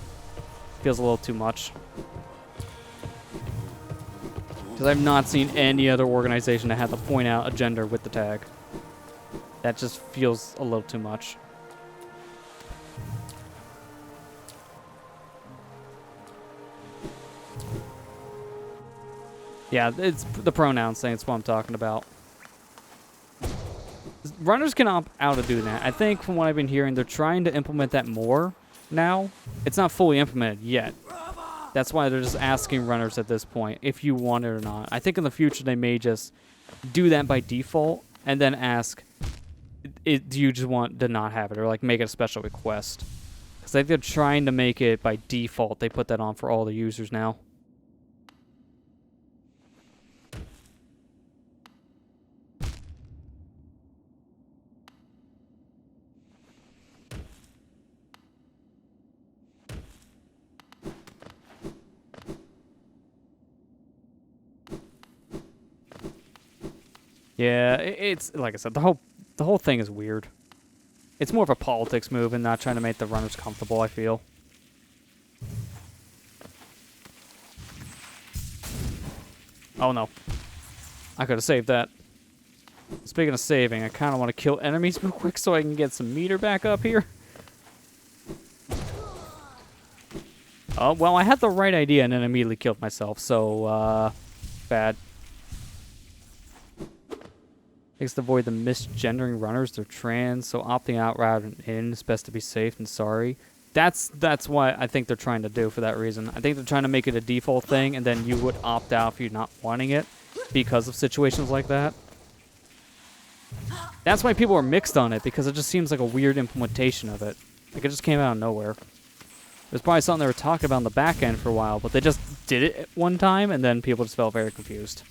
Feels a little too much. Because I've not seen any other organization that had to point out a gender with the tag. That just feels a little too much. Yeah, it's the pronouns thing. It's what I'm talking about. Runners can opt out of doing that. I think from what I've been hearing, they're trying to implement that more now. It's not fully implemented yet. That's why they're just asking runners at this point if you want it or not. I think in the future they may just do that by default and then ask, do you just want to not have it, or like make it a special request? Because I think they're trying to make it by default. They put that on for all the users now. Yeah, it's like I said, the whole thing is weird. It's more of a politics move and not trying to make the runners comfortable, I feel. Oh no. I could have saved that. Speaking of saving, I kind of want to kill enemies real quick so I can get some meter back up here. Oh, well, I had the right idea and then immediately killed myself, so, bad. Takes to avoid the misgendering runners. They're trans, so opting out rather than in is best to be safe and sorry. That's what I think they're trying to do for that reason. I think they're trying to make it a default thing, and then you would opt out if you're not wanting it because of situations like that. That's why people are mixed on it, because it just seems like a weird implementation of it. Like, it just came out of nowhere. It was probably something they were talking about in the back end for a while, but they just did it at one time, and then people just felt very confused.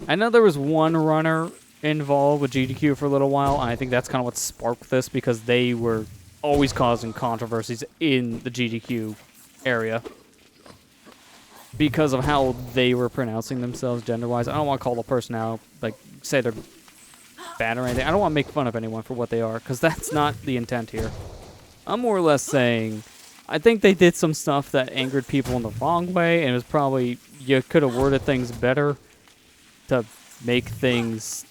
I know there was one runner involved with GDQ for a little while, and I think that's kind of what sparked this, because they were always causing controversies in the GDQ area because of how they were pronouncing themselves gender-wise. I don't want to call the person out, like, say they're bad or anything. I don't want to make fun of anyone for what they are, because that's not the intent here. I'm more or less saying, I think they did some stuff that angered people in the wrong way, and it was probably, you could have worded things better to make things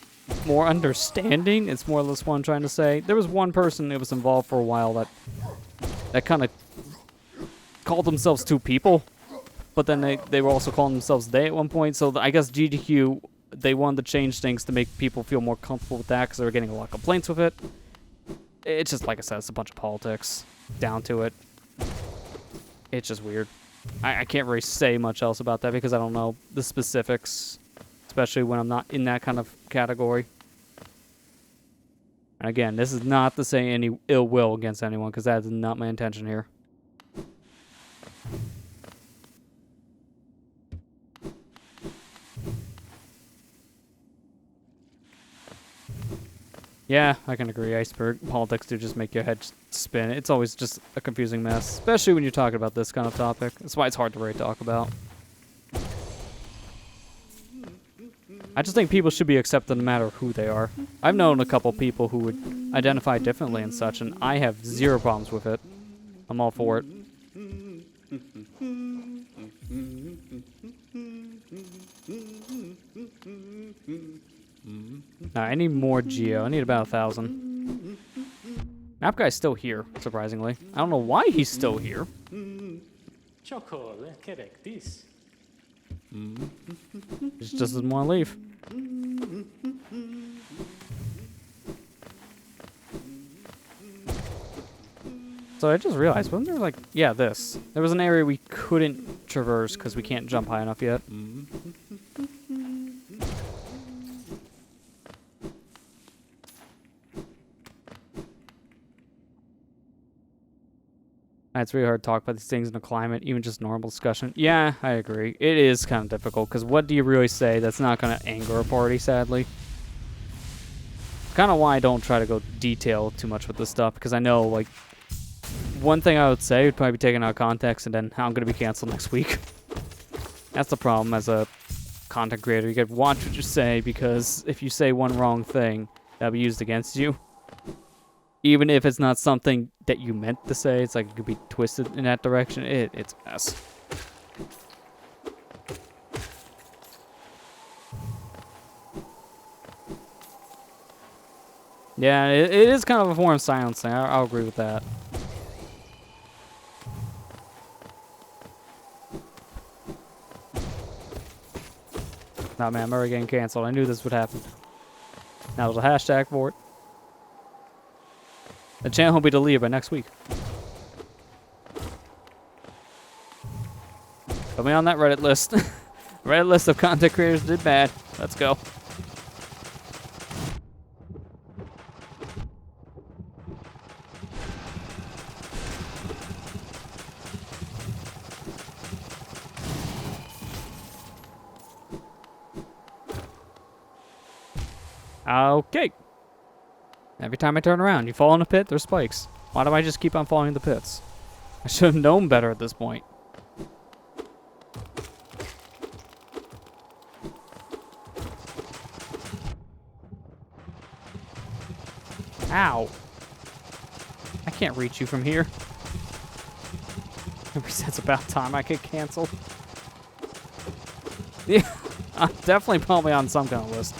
more understanding. It's more or less what I'm trying to say. There was one person that was involved for a while that kind of called themselves two people, but then they were also calling themselves they at one point. So I guess GDQ, they wanted to change things to make people feel more comfortable with that, because they were getting a lot of complaints with it. It's just, like I said, it's a bunch of politics down to it. It's just weird. I can't really say much else about that because I don't know the specifics, especially when I'm not in that kind of category. And again, this is not to say any ill will against anyone, because that is not my intention here. Yeah, I can agree. Iceberg politics do just make your head spin. It's always just a confusing mess, especially when you're talking about this kind of topic. That's why it's hard to really talk about. I just think people should be accepted no matter who they are. I've known a couple people who would identify differently and such, and I have zero problems with it. I'm all for it. Nah, I need more geo. I need about 1,000. Map guy's still here, surprisingly. I don't know why he's still here. He just doesn't want to leave. So I just realized, wasn't there like, yeah, this. There was an area we couldn't traverse because we can't jump high enough yet. It's really hard to talk about these things in a climate, even just normal discussion. Yeah, I agree. It is kind of difficult, because what do you really say that's not going to anger a party, sadly? Kind of why I don't try to go detail too much with this stuff, because I know, like, one thing I would say would probably be taken out of context, and then I'm going to be canceled next week. That's the problem as a content creator. You gotta watch what you say, because if you say one wrong thing, that'll be used against you. Even if it's not something that you meant to say, it's like it could be twisted in that direction. It's a mess. Yeah, it is kind of a form of silencing. I'll agree with that. Nah, man, I'm already getting canceled. I knew this would happen. Now there's a hashtag for it. The channel will be deleted by next week. Put me on that Reddit list. Reddit list of content creators did bad. Let's go. Okay. Every time I turn around, you fall in a pit, there's spikes. Why do I just keep on falling in the pits? I should have known better at this point. Ow. I can't reach you from here. Maybe it's about time I get canceled. Yeah, I'm definitely probably on some kind of list.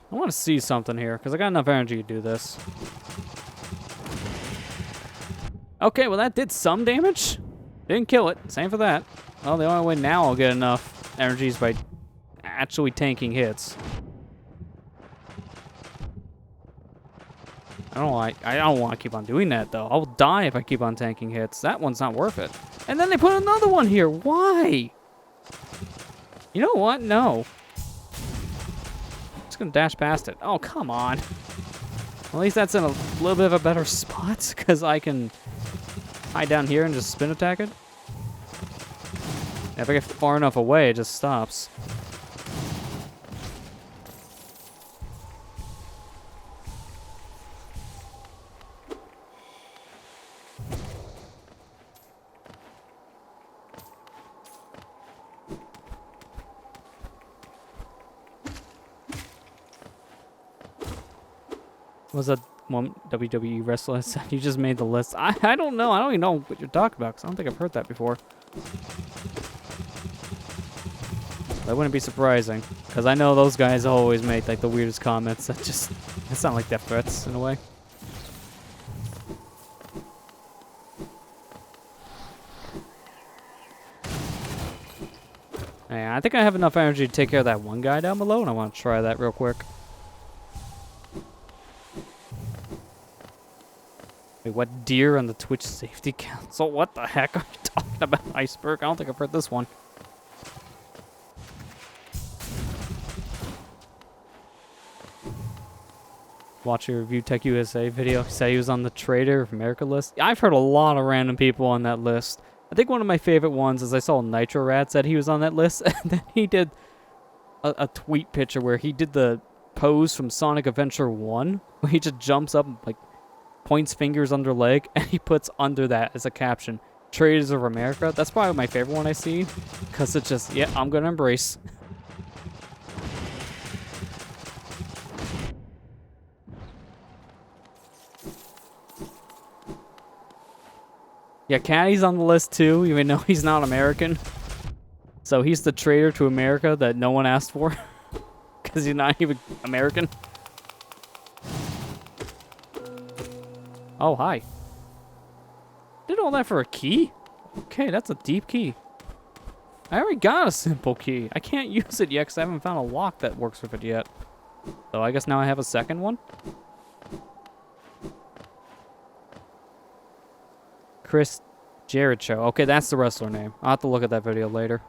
I want to see something here, because I got enough energy to do this. Okay, well that did some damage. Didn't kill it. Same for that. Well, the only way now I'll get enough energy is by actually tanking hits. I don't want to keep on doing that, though. I'll die if I keep on tanking hits. That one's not worth it. And then they put another one here. Why? You know what? No. Gonna dash past it. Oh, come on. At least that's in a little bit of a better spot, because I can hide down here and just spin attack it. If I get far enough away, it just stops. Was that one WWE wrestler said you just made the list? I don't know. I don't even know what you're talking about, because I don't think I've heard that before. That wouldn't be surprising, because I know those guys always make like the weirdest comments that just sound like death threats in a way. Yeah, I think I have enough energy to take care of that one guy down below, and I want to try that real quick. Wait, what deer on the Twitch Safety Council? What the heck are you talking about, Iceberg? I don't think I've heard this one. Watch your Review Tech USA video. Say he was on the Trader of America list. I've heard a lot of random people on that list. I think one of my favorite ones is I saw Nitro Rat said he was on that list, and then he did a tweet picture where he did the pose from Sonic Adventure 1, where he just jumps up and like points fingers under leg, and he puts under that as a caption, Traders of America. That's probably my favorite one I've seen, because it's just, yeah, I'm gonna embrace. Yeah, Caddy's on the list too, even though he's not American. So he's the traitor to America that no one asked for, because he's not even American. Oh, hi. Did all that for a key? Okay, that's a deep key. I already got a simple key. I can't use it yet because I haven't found a lock that works with it yet. So I guess now I have a second one? Chris Jericho. Okay, that's the wrestler name. I'll have to look at that video later.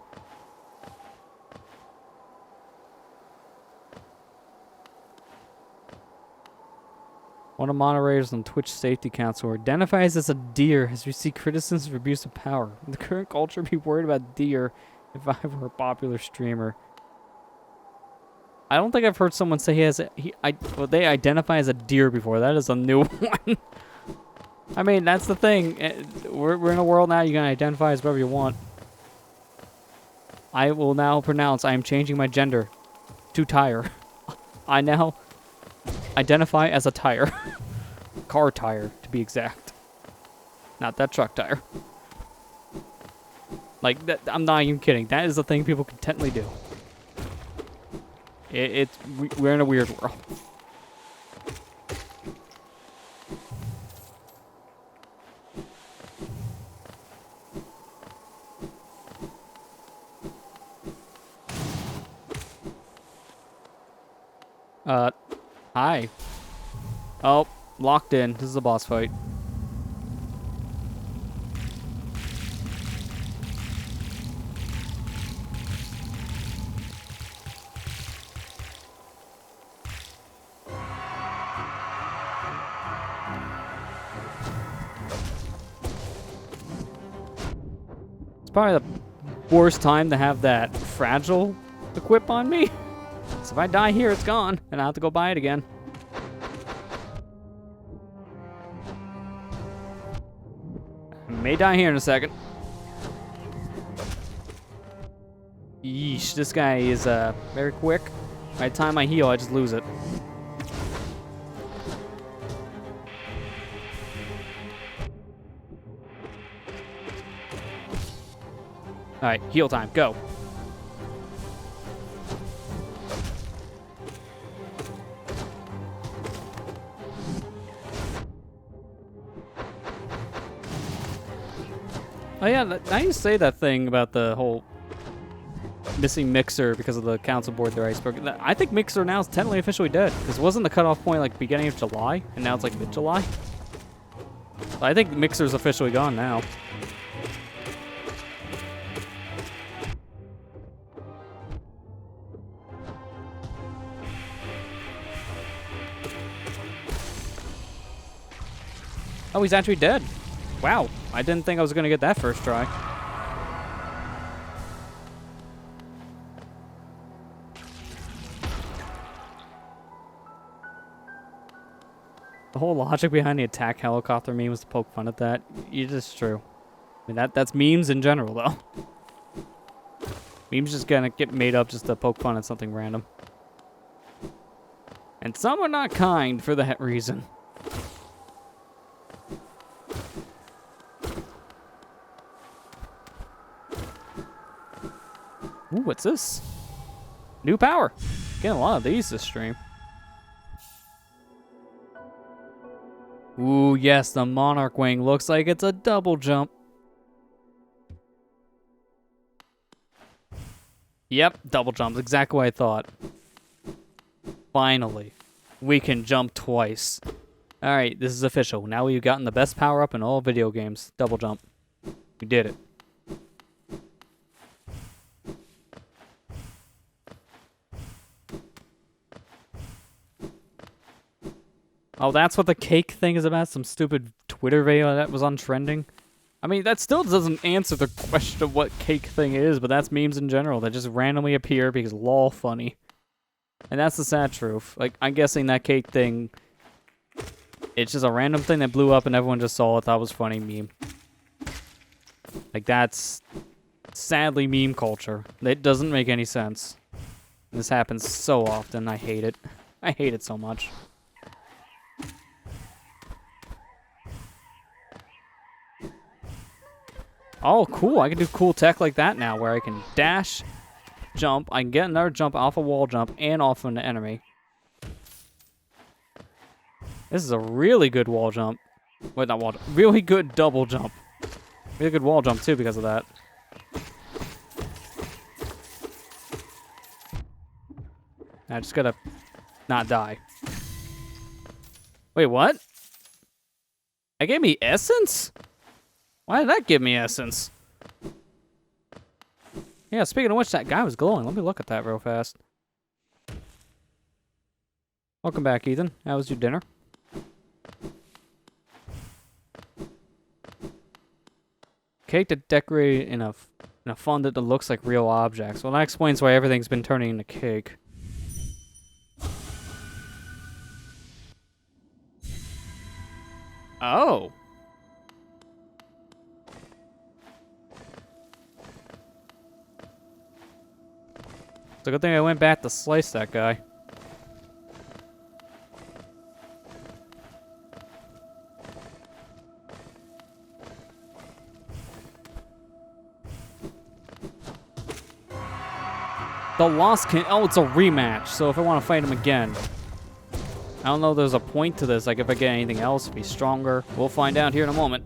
One of the moderators on Twitch Safety Council identifies as a deer has received criticism for abuse of power. In the current culture, be worried about deer if I were a popular streamer. I don't think I've heard someone say well, they identify as a deer before. That is a new one. I mean, that's the thing. We're in a world now you can identify as whatever you want. I will now pronounce I am changing my gender to tire. I now identify as a tire. Car tire, to be exact. Not that truck tire. Like, that, I'm not even kidding. That is the thing people can technically do. We're in a weird world. Hi. Oh, locked in. This is a boss fight. It's probably the worst time to have that fragile equip on me. So if I die here, it's gone, and I'll have to go buy it again. I may die here in a second. Yeesh, this guy is very quick. By the time I heal, I just lose it. Alright, heal time, go. Oh yeah, now you say that thing about the whole missing Mixer because of the council board there, Iceberg. I think Mixer now is technically officially dead, because wasn't the cutoff point like beginning of July, and now it's like mid-July? So I think Mixer's officially gone now. Oh, he's actually dead. Wow, I didn't think I was going to get that first try. The whole logic behind the attack helicopter meme was to poke fun at that. It is true. I mean, that's memes in general, though. Memes just gonna get made up just to poke fun at something random. And some are not kind for that reason. Ooh, what's this? New power. Getting a lot of these this stream. Ooh, yes, the Monarch Wing looks like it's a double jump. Yep, double jump. Exactly what I thought. Finally, we can jump twice. Alright, this is official. Now we've gotten the best power up in all video games. Double jump. We did it. Oh, that's what the cake thing is about? Some stupid Twitter video that was on trending? I mean, that still doesn't answer the question of what cake thing is, but that's memes in general that just randomly appear because lol funny. And that's the sad truth. Like, I'm guessing that cake thing It's just a random thing that blew up and everyone just saw it, thought it was funny meme. Like, that's sadly meme culture. It doesn't make any sense. This happens so often. I hate it. I hate it so much. Oh, cool. I can do cool tech like that now where I can dash, jump. I can get another jump off a wall jump and off an enemy. This is a really good wall jump. Wait, not wall jump. Really good double jump. Really good wall jump, too, because of that. I just gotta not die. Wait, what? That gave me essence? Why did that give me essence? Yeah, speaking of which, that guy was glowing. Let me look at that real fast. Welcome back, Ethan. How was your dinner? Cake to decorate in a fondant that looks like real objects. Well, that explains why everything's been turning into cake. Oh. It's a good thing I went back to slice that guy. The Lost King. Oh, it's a rematch. So if I want to fight him again, I don't know if there's a point to this. Like if I get anything else, if he's stronger. We'll find out here in a moment.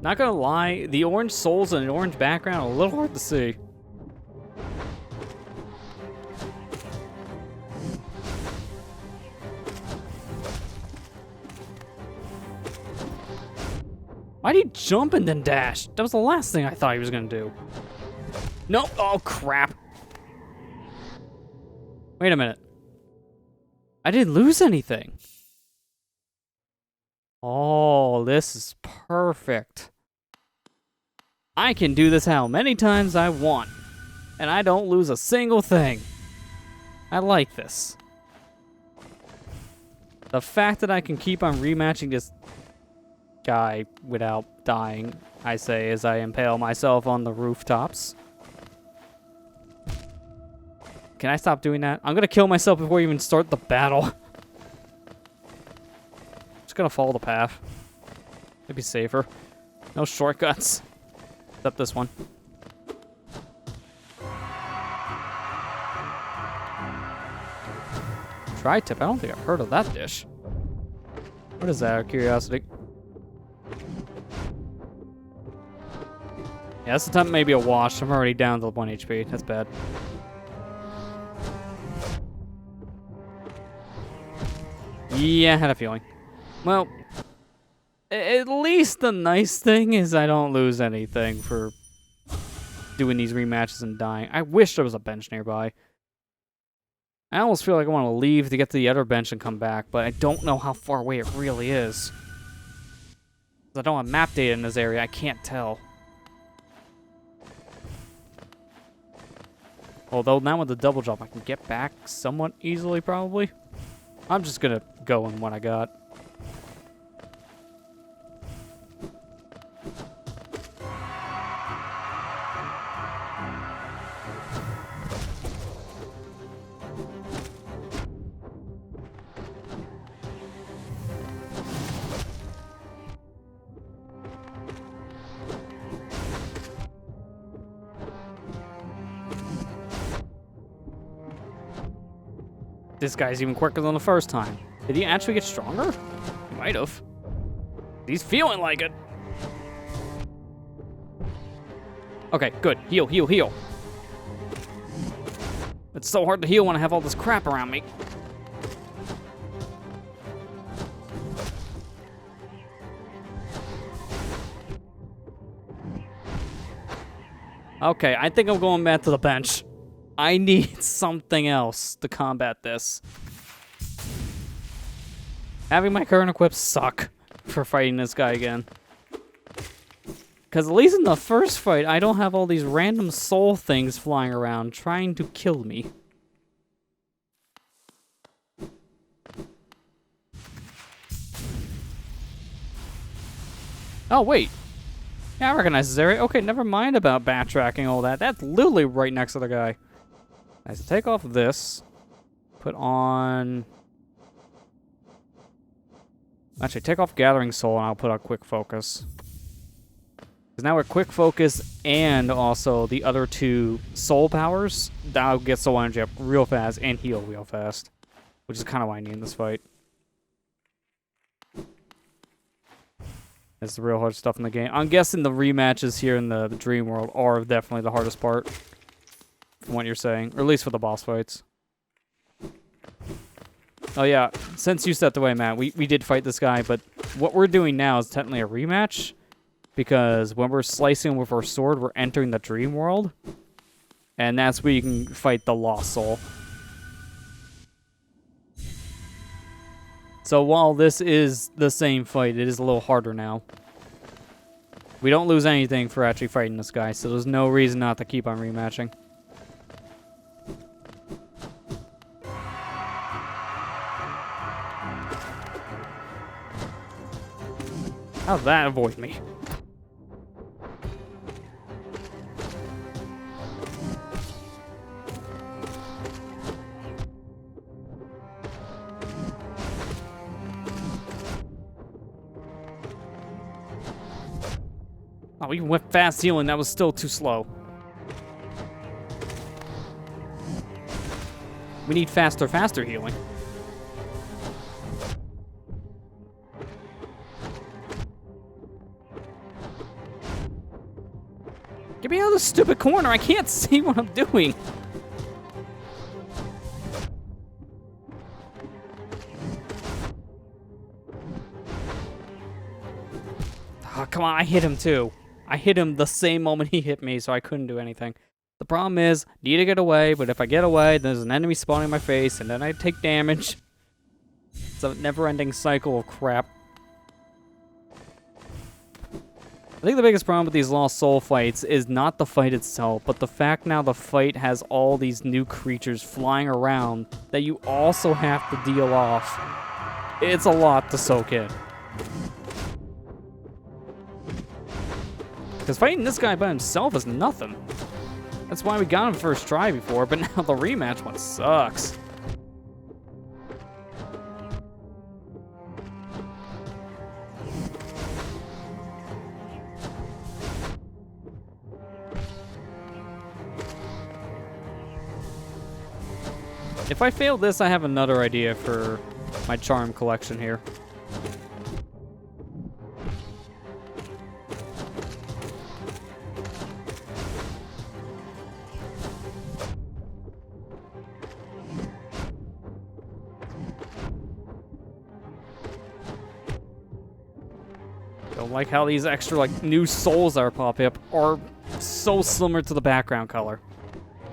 Not gonna lie, the orange souls and an orange background are a little hard to see. Why'd he jump and then dash? That was the last thing I thought he was gonna do. Nope. Oh, crap. Wait a minute. I didn't lose anything. Oh, this is perfect. I can do this how many times I want, and I don't lose a single thing. I like this. The fact that I can keep on rematching this guy without dying, I say, as I impale myself on the rooftops. Can I stop doing that? I'm gonna kill myself before I even start the battle. Just gonna follow the path. It'd be safer. No shortcuts. Except this one. Tri-tip? I don't think I've heard of that dish. What is that, out of curiosity? Yeah, this attempt may be a wash. I'm already down to 1 HP. That's bad. Yeah, I had a feeling. Well, at least the nice thing is I don't lose anything for doing these rematches and dying. I wish there was a bench nearby. I almost feel like I want to leave to get to the other bench and come back, but I don't know how far away it really is. I don't have map data in this area. I can't tell. Although now with the double jump, I can get back somewhat easily, probably. I'm just gonna go in what I got. This guy's even quicker than the first time. Did he actually get stronger? He might have. He's feeling like it. Okay, good. Heal, heal, heal. It's so hard to heal when I have all this crap around me. Okay, I think I'm going back to the bench. I need something else to combat this. Having my current equips suck for fighting this guy again. Because at least in the first fight, I don't have all these random soul things flying around trying to kill me. Oh, wait. Yeah, I recognize this area. Okay, never mind about backtracking all that. That's literally right next to the guy. Nice. So take off this. Put on... Actually, take off Gathering Soul and I'll put on Quick Focus. Because now with Quick Focus and also the other two Soul powers, that'll get Soul Energy up real fast and heal real fast. Which is kind of why I need in this fight. That's the real hard stuff in the game. I'm guessing the rematches here in the Dream World are definitely the hardest part. From what you're saying. Or at least for the boss fights. Oh yeah, since you stepped away, Matt, we did fight this guy, but what we're doing now is technically a rematch. Because when we're slicing with our sword, we're entering the Dream World. And that's where you can fight the Lost Soul. So while this is the same fight, it is a little harder now. We don't lose anything for actually fighting this guy, so there's no reason not to keep on rematching. How'd that avoid me? Oh, we went fast healing. That was still too slow. We need faster healing. Get me out of this stupid corner. I can't see what I'm doing. Oh, come on. I hit him too. I hit him the same moment he hit me, so I couldn't do anything. The problem is, need to get away, but if I get away, there's an enemy spawning in my face, and then I take damage. It's a never-ending cycle of crap. I think the biggest problem with these Lost Soul fights is not the fight itself, but the fact now the fight has all these new creatures flying around that you also have to deal off. It's a lot to soak in. Because fighting this guy by himself is nothing. That's why we got him first try before, but now the rematch one sucks. If I fail this, I have another idea for my charm collection here. Don't like how these extra, like, new souls that are popping up are so similar to the background color.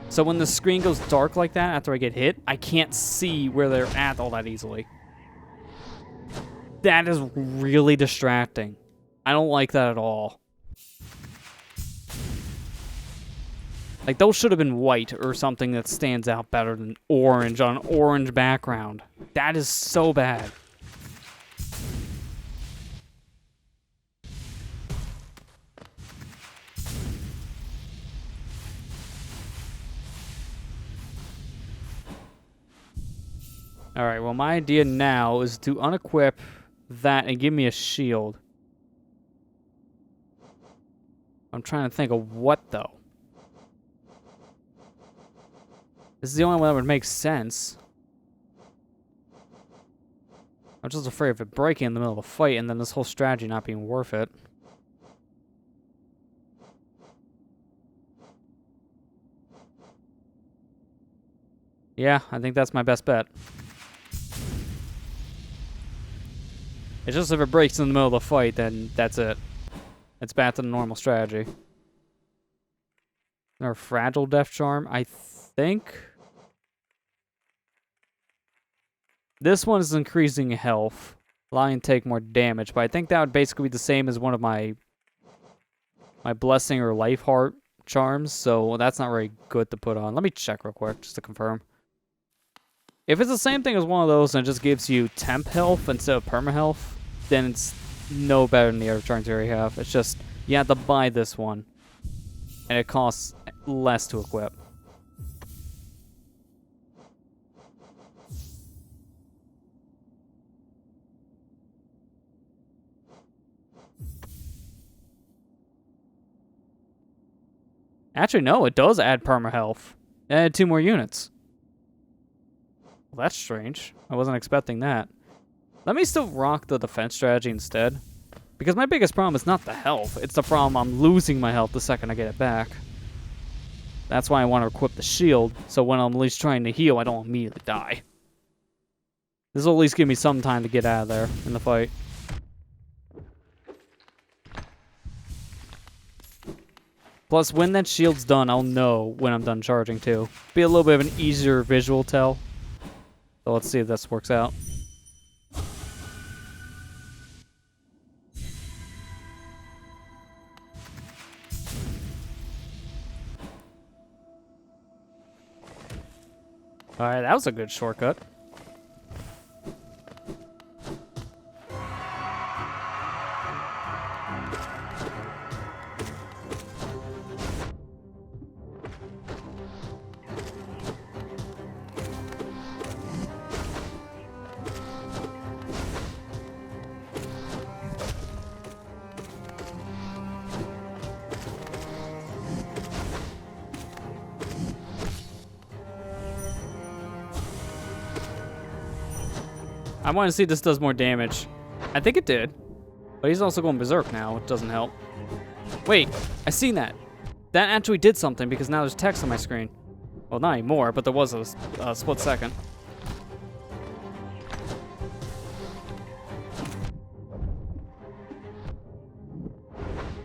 So when the screen goes dark like that after I get hit, I can't see where they're at all that easily. That is really distracting. I don't like that at all. Like, those should have been white or something that stands out better than orange on an orange background. That is so bad. Alright, well, my idea now is to unequip that and give me a shield. I'm trying to think of what, though. This is the only one that would make sense. I'm just afraid of it breaking in the middle of the fight and then this whole strategy not being worth it. Yeah, I think that's my best bet. It's just if it breaks in the middle of the fight, then that's it. It's back to the normal strategy. Or Fragile Death Charm? I think this one is increasing health, allowing you to take more damage, but I think that would basically be the same as one of my blessing or life heart charms, so that's not very good to put on. Let me check real quick just to confirm. If it's the same thing as one of those and it just gives you temp health instead of perma health, then it's no better than the other charms you already have. It's just you have to buy this one, and it costs less to equip. Actually, no, it does add perma health. It added 2 more units. Well, that's strange. I wasn't expecting that. Let me still rock the defense strategy instead. Because my biggest problem is not the health. It's the problem I'm losing my health the second I get it back. That's why I want to equip the shield, so when I'm at least trying to heal, I don't immediately die. This will at least give me some time to get out of there in the fight. Plus, when that shield's done, I'll know when I'm done charging, too. Be a little bit of an easier visual tell. So let's see if this works out. Alright, that was a good shortcut. I want to see if this does more damage. I think it did. But he's also going berserk now. It doesn't help. Wait, I seen that. That actually did something because now there's text on my screen. Well, not anymore, but there was a split second.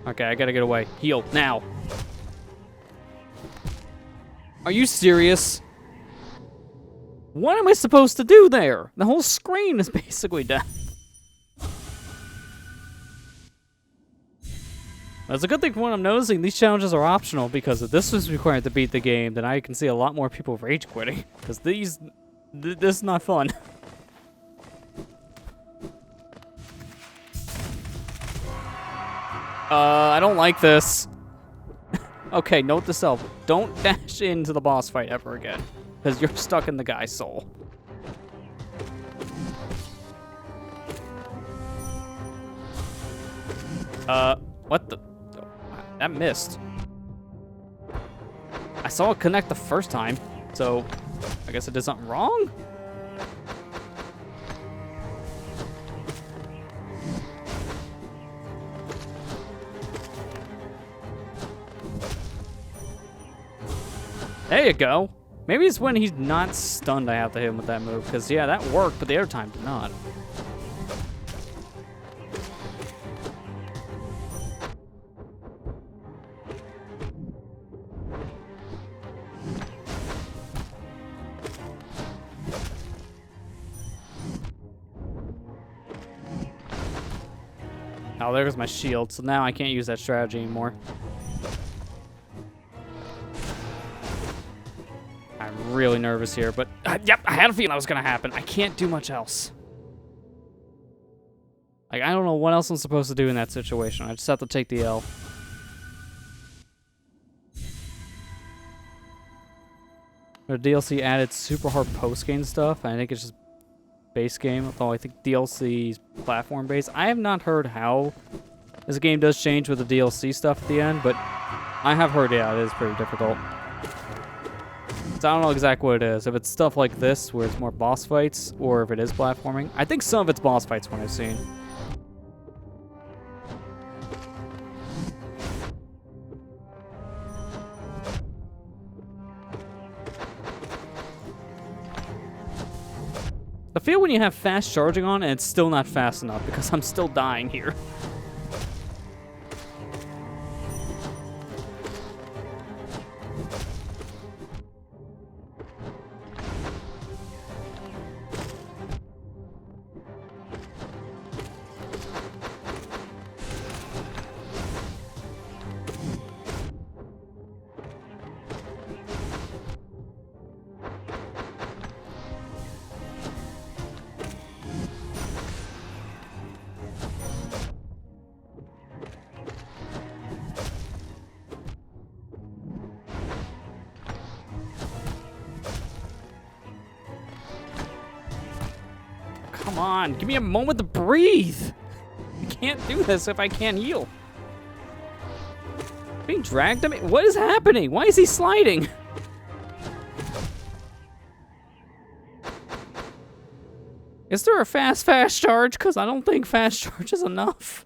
Okay, I gotta get away. Heal, now. Are you serious? What am I supposed to do there? The whole screen is basically dead. That's a good thing from what I'm noticing. These challenges are optional because if this was required to beat the game, then I can see a lot more people rage quitting. Because this is not fun. I don't like this. Okay, note to self. Don't dash into the boss fight ever again. Because you're stuck in the guy's soul. What the? That missed. I saw it connect the first time, so I guess I did something wrong? There you go. Maybe it's when he's not stunned I have to hit him with that move, because yeah, that worked, but the other time did not. Oh, there goes my shield, so now I can't use that strategy anymore. I'm really nervous here, but yep, I had a feeling that was gonna happen. I can't do much else. Like, I don't know what else I'm supposed to do in that situation. I just have to take the L. The DLC added super hard post-game stuff. I think it's just base game, although I think DLC's platform-based. I have not heard how this game does change with the DLC stuff at the end, but I have heard, yeah, it is pretty difficult. So I don't know exactly what it is. If it's stuff like this, where it's more boss fights, or if it is platforming. I think some of it's boss fights when I've seen. I feel when you have fast charging on and it's still not fast enough because I'm still dying here. Come on, give me a moment to breathe. I can't do this if I can't heal. Being dragged to me? What is happening? Why is he sliding? Is there a fast charge? Because I don't think fast charge is enough.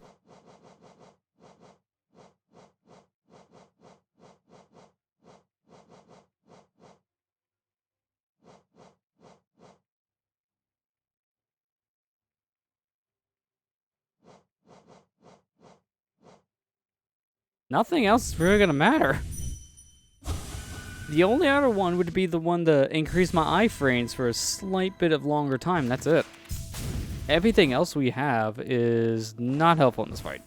Nothing else is really gonna matter. The only other one would be the one to increase my iframes for a slight bit of longer time. That's it. Everything else we have is not helpful in this fight.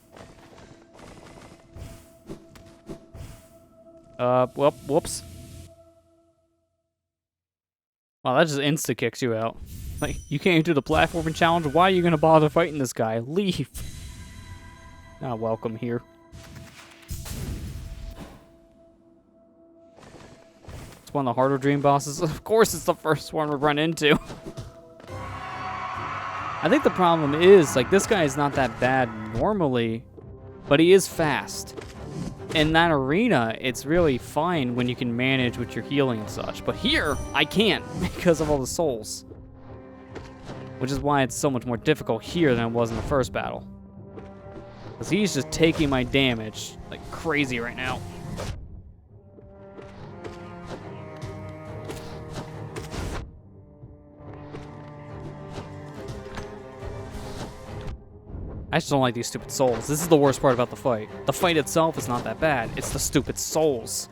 Well, whoops. Wow, that just insta-kicks you out. Like, you can't do the platforming challenge. Why are you gonna bother fighting this guy? Leave. Not welcome here. It's one of the harder dream bosses. Of course it's the first one we run into. I think the problem is, like, this guy is not that bad normally, but he is fast. In that arena, it's really fine when you can manage with your healing and such. But here, I can't because of all the souls. Which is why it's so much more difficult here than it was in the first battle. Because he's just taking my damage like crazy right now. I just don't like these stupid souls. This is the worst part about the fight. The fight itself is not that bad. It's the stupid souls.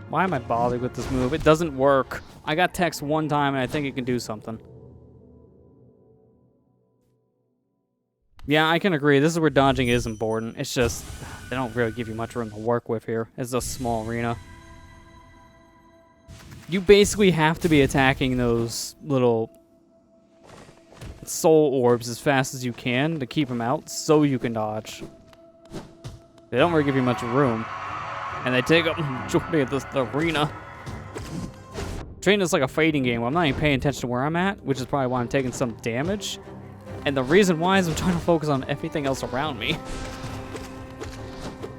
Why am I bothered with this move? It doesn't work. I got text one time and I think it can do something. Yeah, I can agree. This is where dodging is important. It's just, they don't really give you much room to work with here. It's a small arena. You basically have to be attacking those little soul orbs as fast as you can to keep them out so you can dodge. They don't really give you much room. And they take up the majority of the arena. Training is like a fighting game where I'm not even paying attention to where I'm at, which is probably why I'm taking some damage. And the reason why is I'm trying to focus on everything else around me.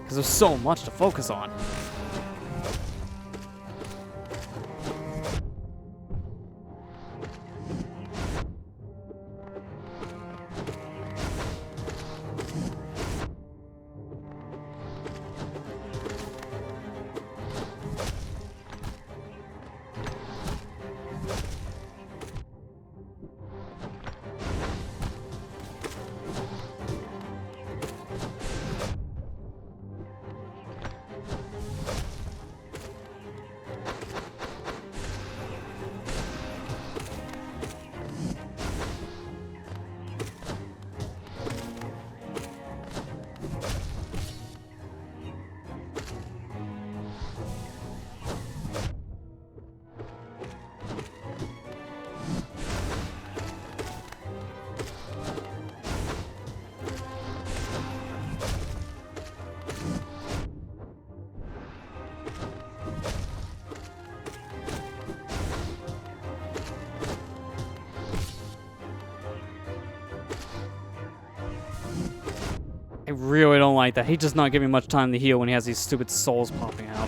Because there's so much to focus on. I really don't like that. He's just not giving much time to heal when he has these stupid souls popping out.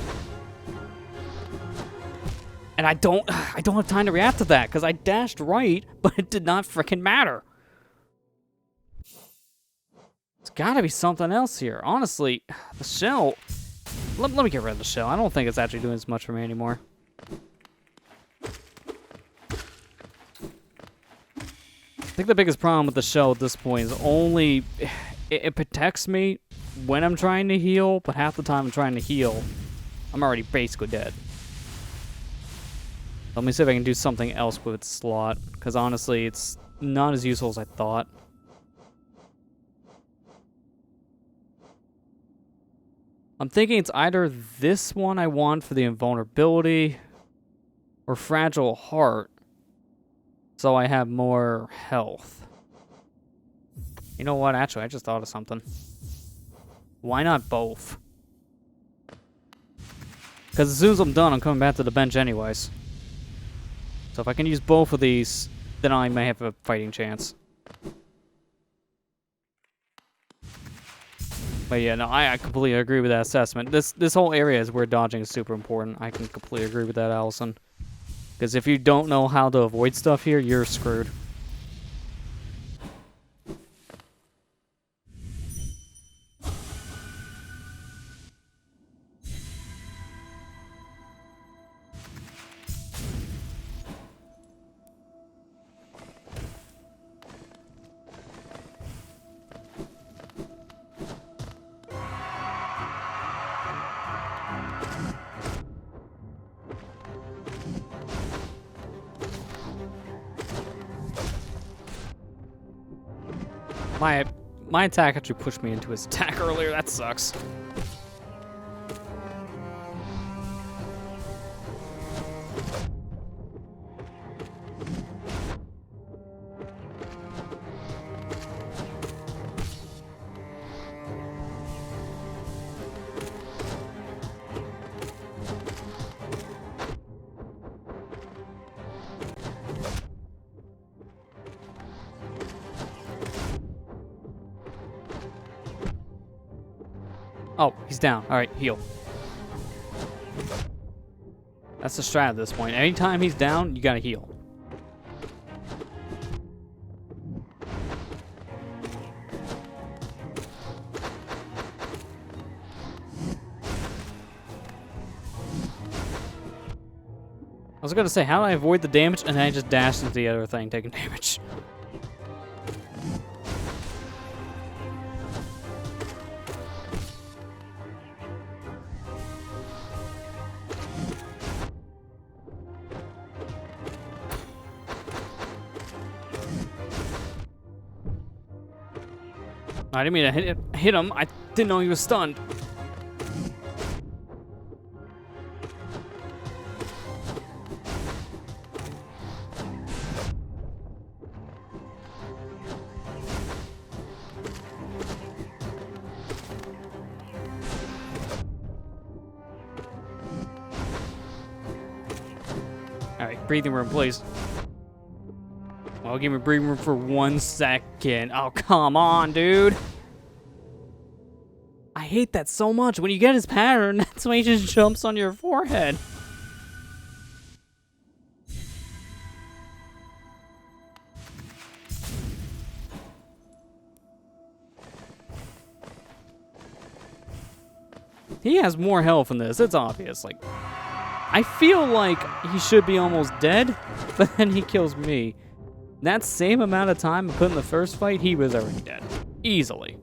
And I don't have time to react to that because I dashed right, but it did not frickin' matter. There's gotta be something else here. Honestly, the shell, let me get rid of the shell. I don't think it's actually doing as much for me anymore. I think the biggest problem with the shell at this point is only it protects me when I'm trying to heal, but half the time I'm trying to heal, I'm already basically dead. Let me see if I can do something else with its slot, because honestly, it's not as useful as I thought. I'm thinking it's either this one I want for the invulnerability or Fragile Heart, so I have more health. You know what? Actually, I just thought of something. Why not both? Because as soon as I'm done, I'm coming back to the bench anyways. So if I can use both of these, then I may have a fighting chance. But yeah, no, I completely agree with that assessment. This whole area is where dodging is super important. I can completely agree with that, Allison. Because if you don't know how to avoid stuff here, you're screwed. My attack actually pushed me into his attack earlier. That sucks. Oh, he's down. Alright, heal. That's the strat at this point. Anytime he's down, you gotta heal. I was gonna say, how do I avoid the damage? And then I just dashed into the other thing, taking damage. I didn't mean to hit him. I didn't know he was stunned. Alright, breathing room, please. Well, give me breathing room for 1 second. Oh, come on, dude. I hate that so much. When you get his pattern, that's when he just jumps on your forehead. He has more health in this. It's obvious. Like, I feel like he should be almost dead, but then he kills me. That same amount of time I put in the first fight, he was already dead. Easily.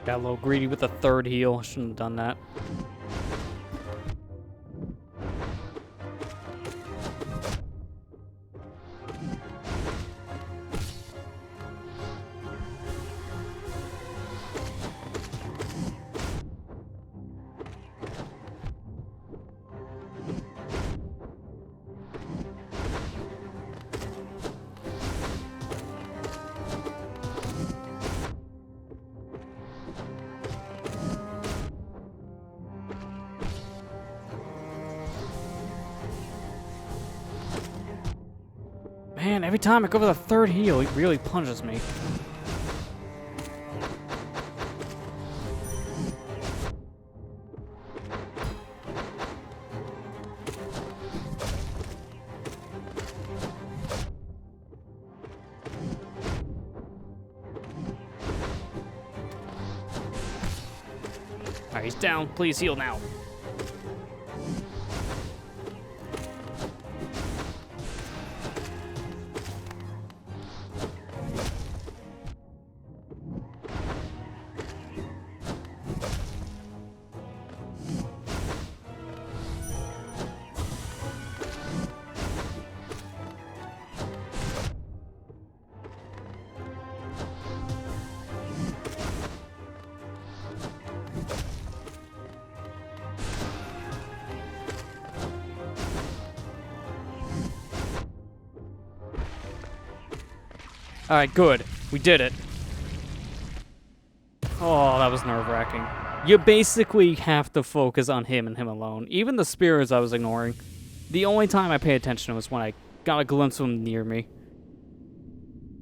Got a little greedy with the third heal. Shouldn't have done that. Man, every time I go for the third heal, he really punches me. Alright, he's down. Please heal now. Alright, good. We did it. Oh, that was nerve-wracking. You basically have to focus on him and him alone. Even the spirits I was ignoring. The only time I paid attention was when I got a glimpse of him near me.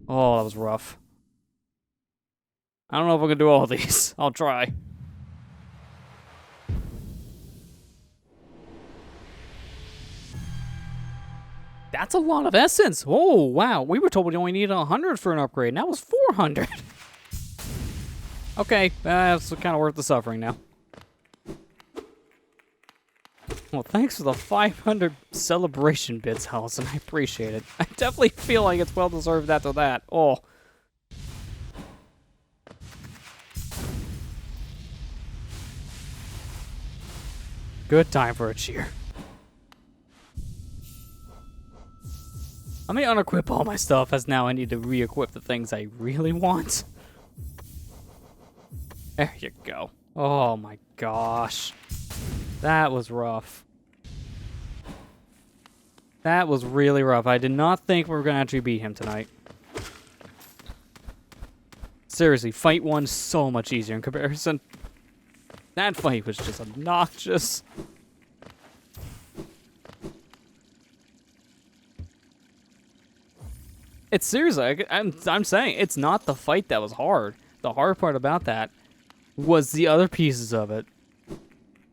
Oh, that was rough. I don't know if I can do all these. I'll try. That's a lot of essence. Oh, wow. We were told we only needed 100 for an upgrade. Now it's 400. Okay, that's kind of worth the suffering now. Well, thanks for the 500 celebration bits, Allison. I appreciate it. I definitely feel like it's well-deserved after that. Oh. Good time for a cheer. Let me unequip all my stuff, as now I need to re-equip the things I really want. There you go. Oh my gosh. That was rough. That was really rough. I did not think we were going to actually beat him tonight. Seriously, fight 1's so much easier in comparison. That fight was just obnoxious. It's seriously, I'm saying, it's not the fight that was hard. The hard part about that was the other pieces of it.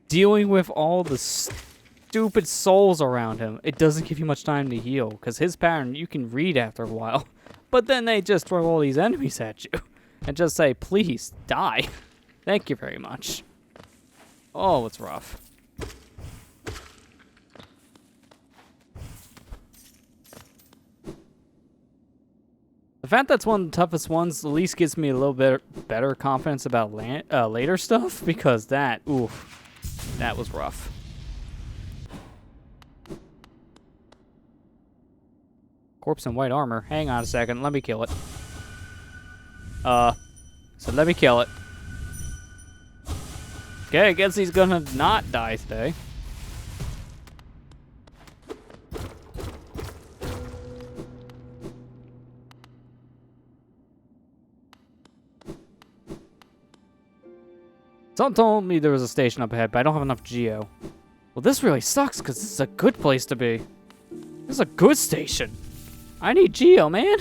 Dealing with all the stupid souls around him. It doesn't give you much time to heal, because his pattern you can read after a while. But then they just throw all these enemies at you and just say, please, die. Thank you very much. Oh, it's rough. The fact that's one of the toughest ones at least gives me a little bit better confidence about later stuff, because that, oof, that was rough. Corpse in white armor. Hang on a second, let me kill it. So let me kill it. Okay, I guess he's gonna not die today. Someone told me there was a station up ahead, but I don't have enough geo. Well, this really sucks, because this is a good place to be. This is a good station. I need geo, man.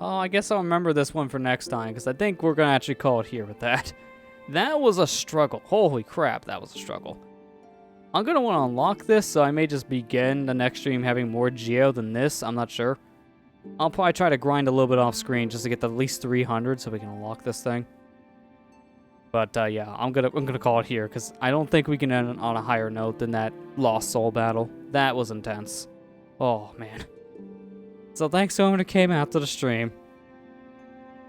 Oh, I guess I'll remember this one for next time, because I think we're going to actually call it here with that. That was a struggle. Holy crap, that was a struggle. I'm going to want to unlock this, so I may just begin the next stream having more geo than this. I'm not sure. I'll probably try to grind a little bit off screen just to get to at least 300 so we can unlock this thing. But yeah, I'm gonna call it here, because I don't think we can end on a higher note than that Lost Soul battle. That was intense. Oh, man. So thanks to everyone who came out to the stream.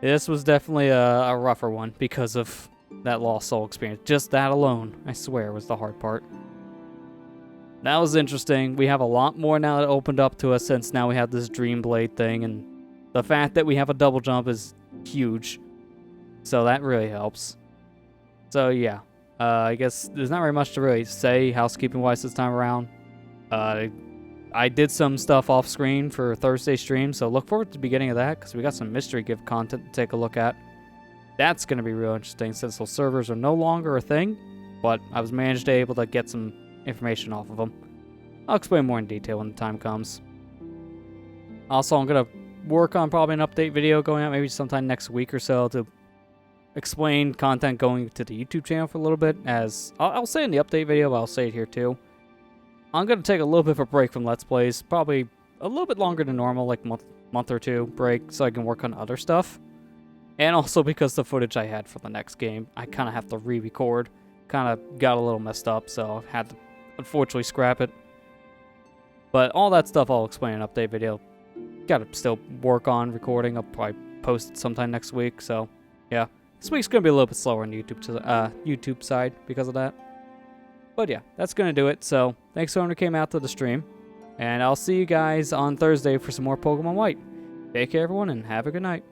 This was definitely a rougher one because of that Lost Soul experience. Just that alone, I swear, was the hard part. That was interesting. We have a lot more now that opened up to us since now we have this Dream Blade thing, and the fact that we have a double jump is huge. So that really helps. So yeah, I guess there's not very much to really say housekeeping-wise this time around. I did some stuff off screen for Thursday stream, so look forward to the beginning of that because we got some mystery gift content to take a look at. That's going to be real interesting since those servers are no longer a thing, but I was managed to able to get some information off of them. I'll explain more in detail when the time comes. Also, I'm going to work on probably an update video going out maybe sometime next week or so to explain content going to the YouTube channel for a little bit, as I'll say in the update video, but I'll say it here too. I'm going to take a little bit of a break from Let's Plays, probably a little bit longer than normal, like month or two break, so I can work on other stuff. And also because the footage I had for the next game, I kind of have to re-record. Kind of got a little messed up, so I've had to unfortunately scrap it. But all that stuff I'll explain in an update video. Gotta still work on recording. I'll probably post it sometime next week, so yeah. This week's going to be a little bit slower on the YouTube side because of that. But yeah, that's going to do it. So thanks to everyone who came out to the stream. And I'll see you guys on Thursday for some more Pokemon White. Take care, everyone, and have a good night.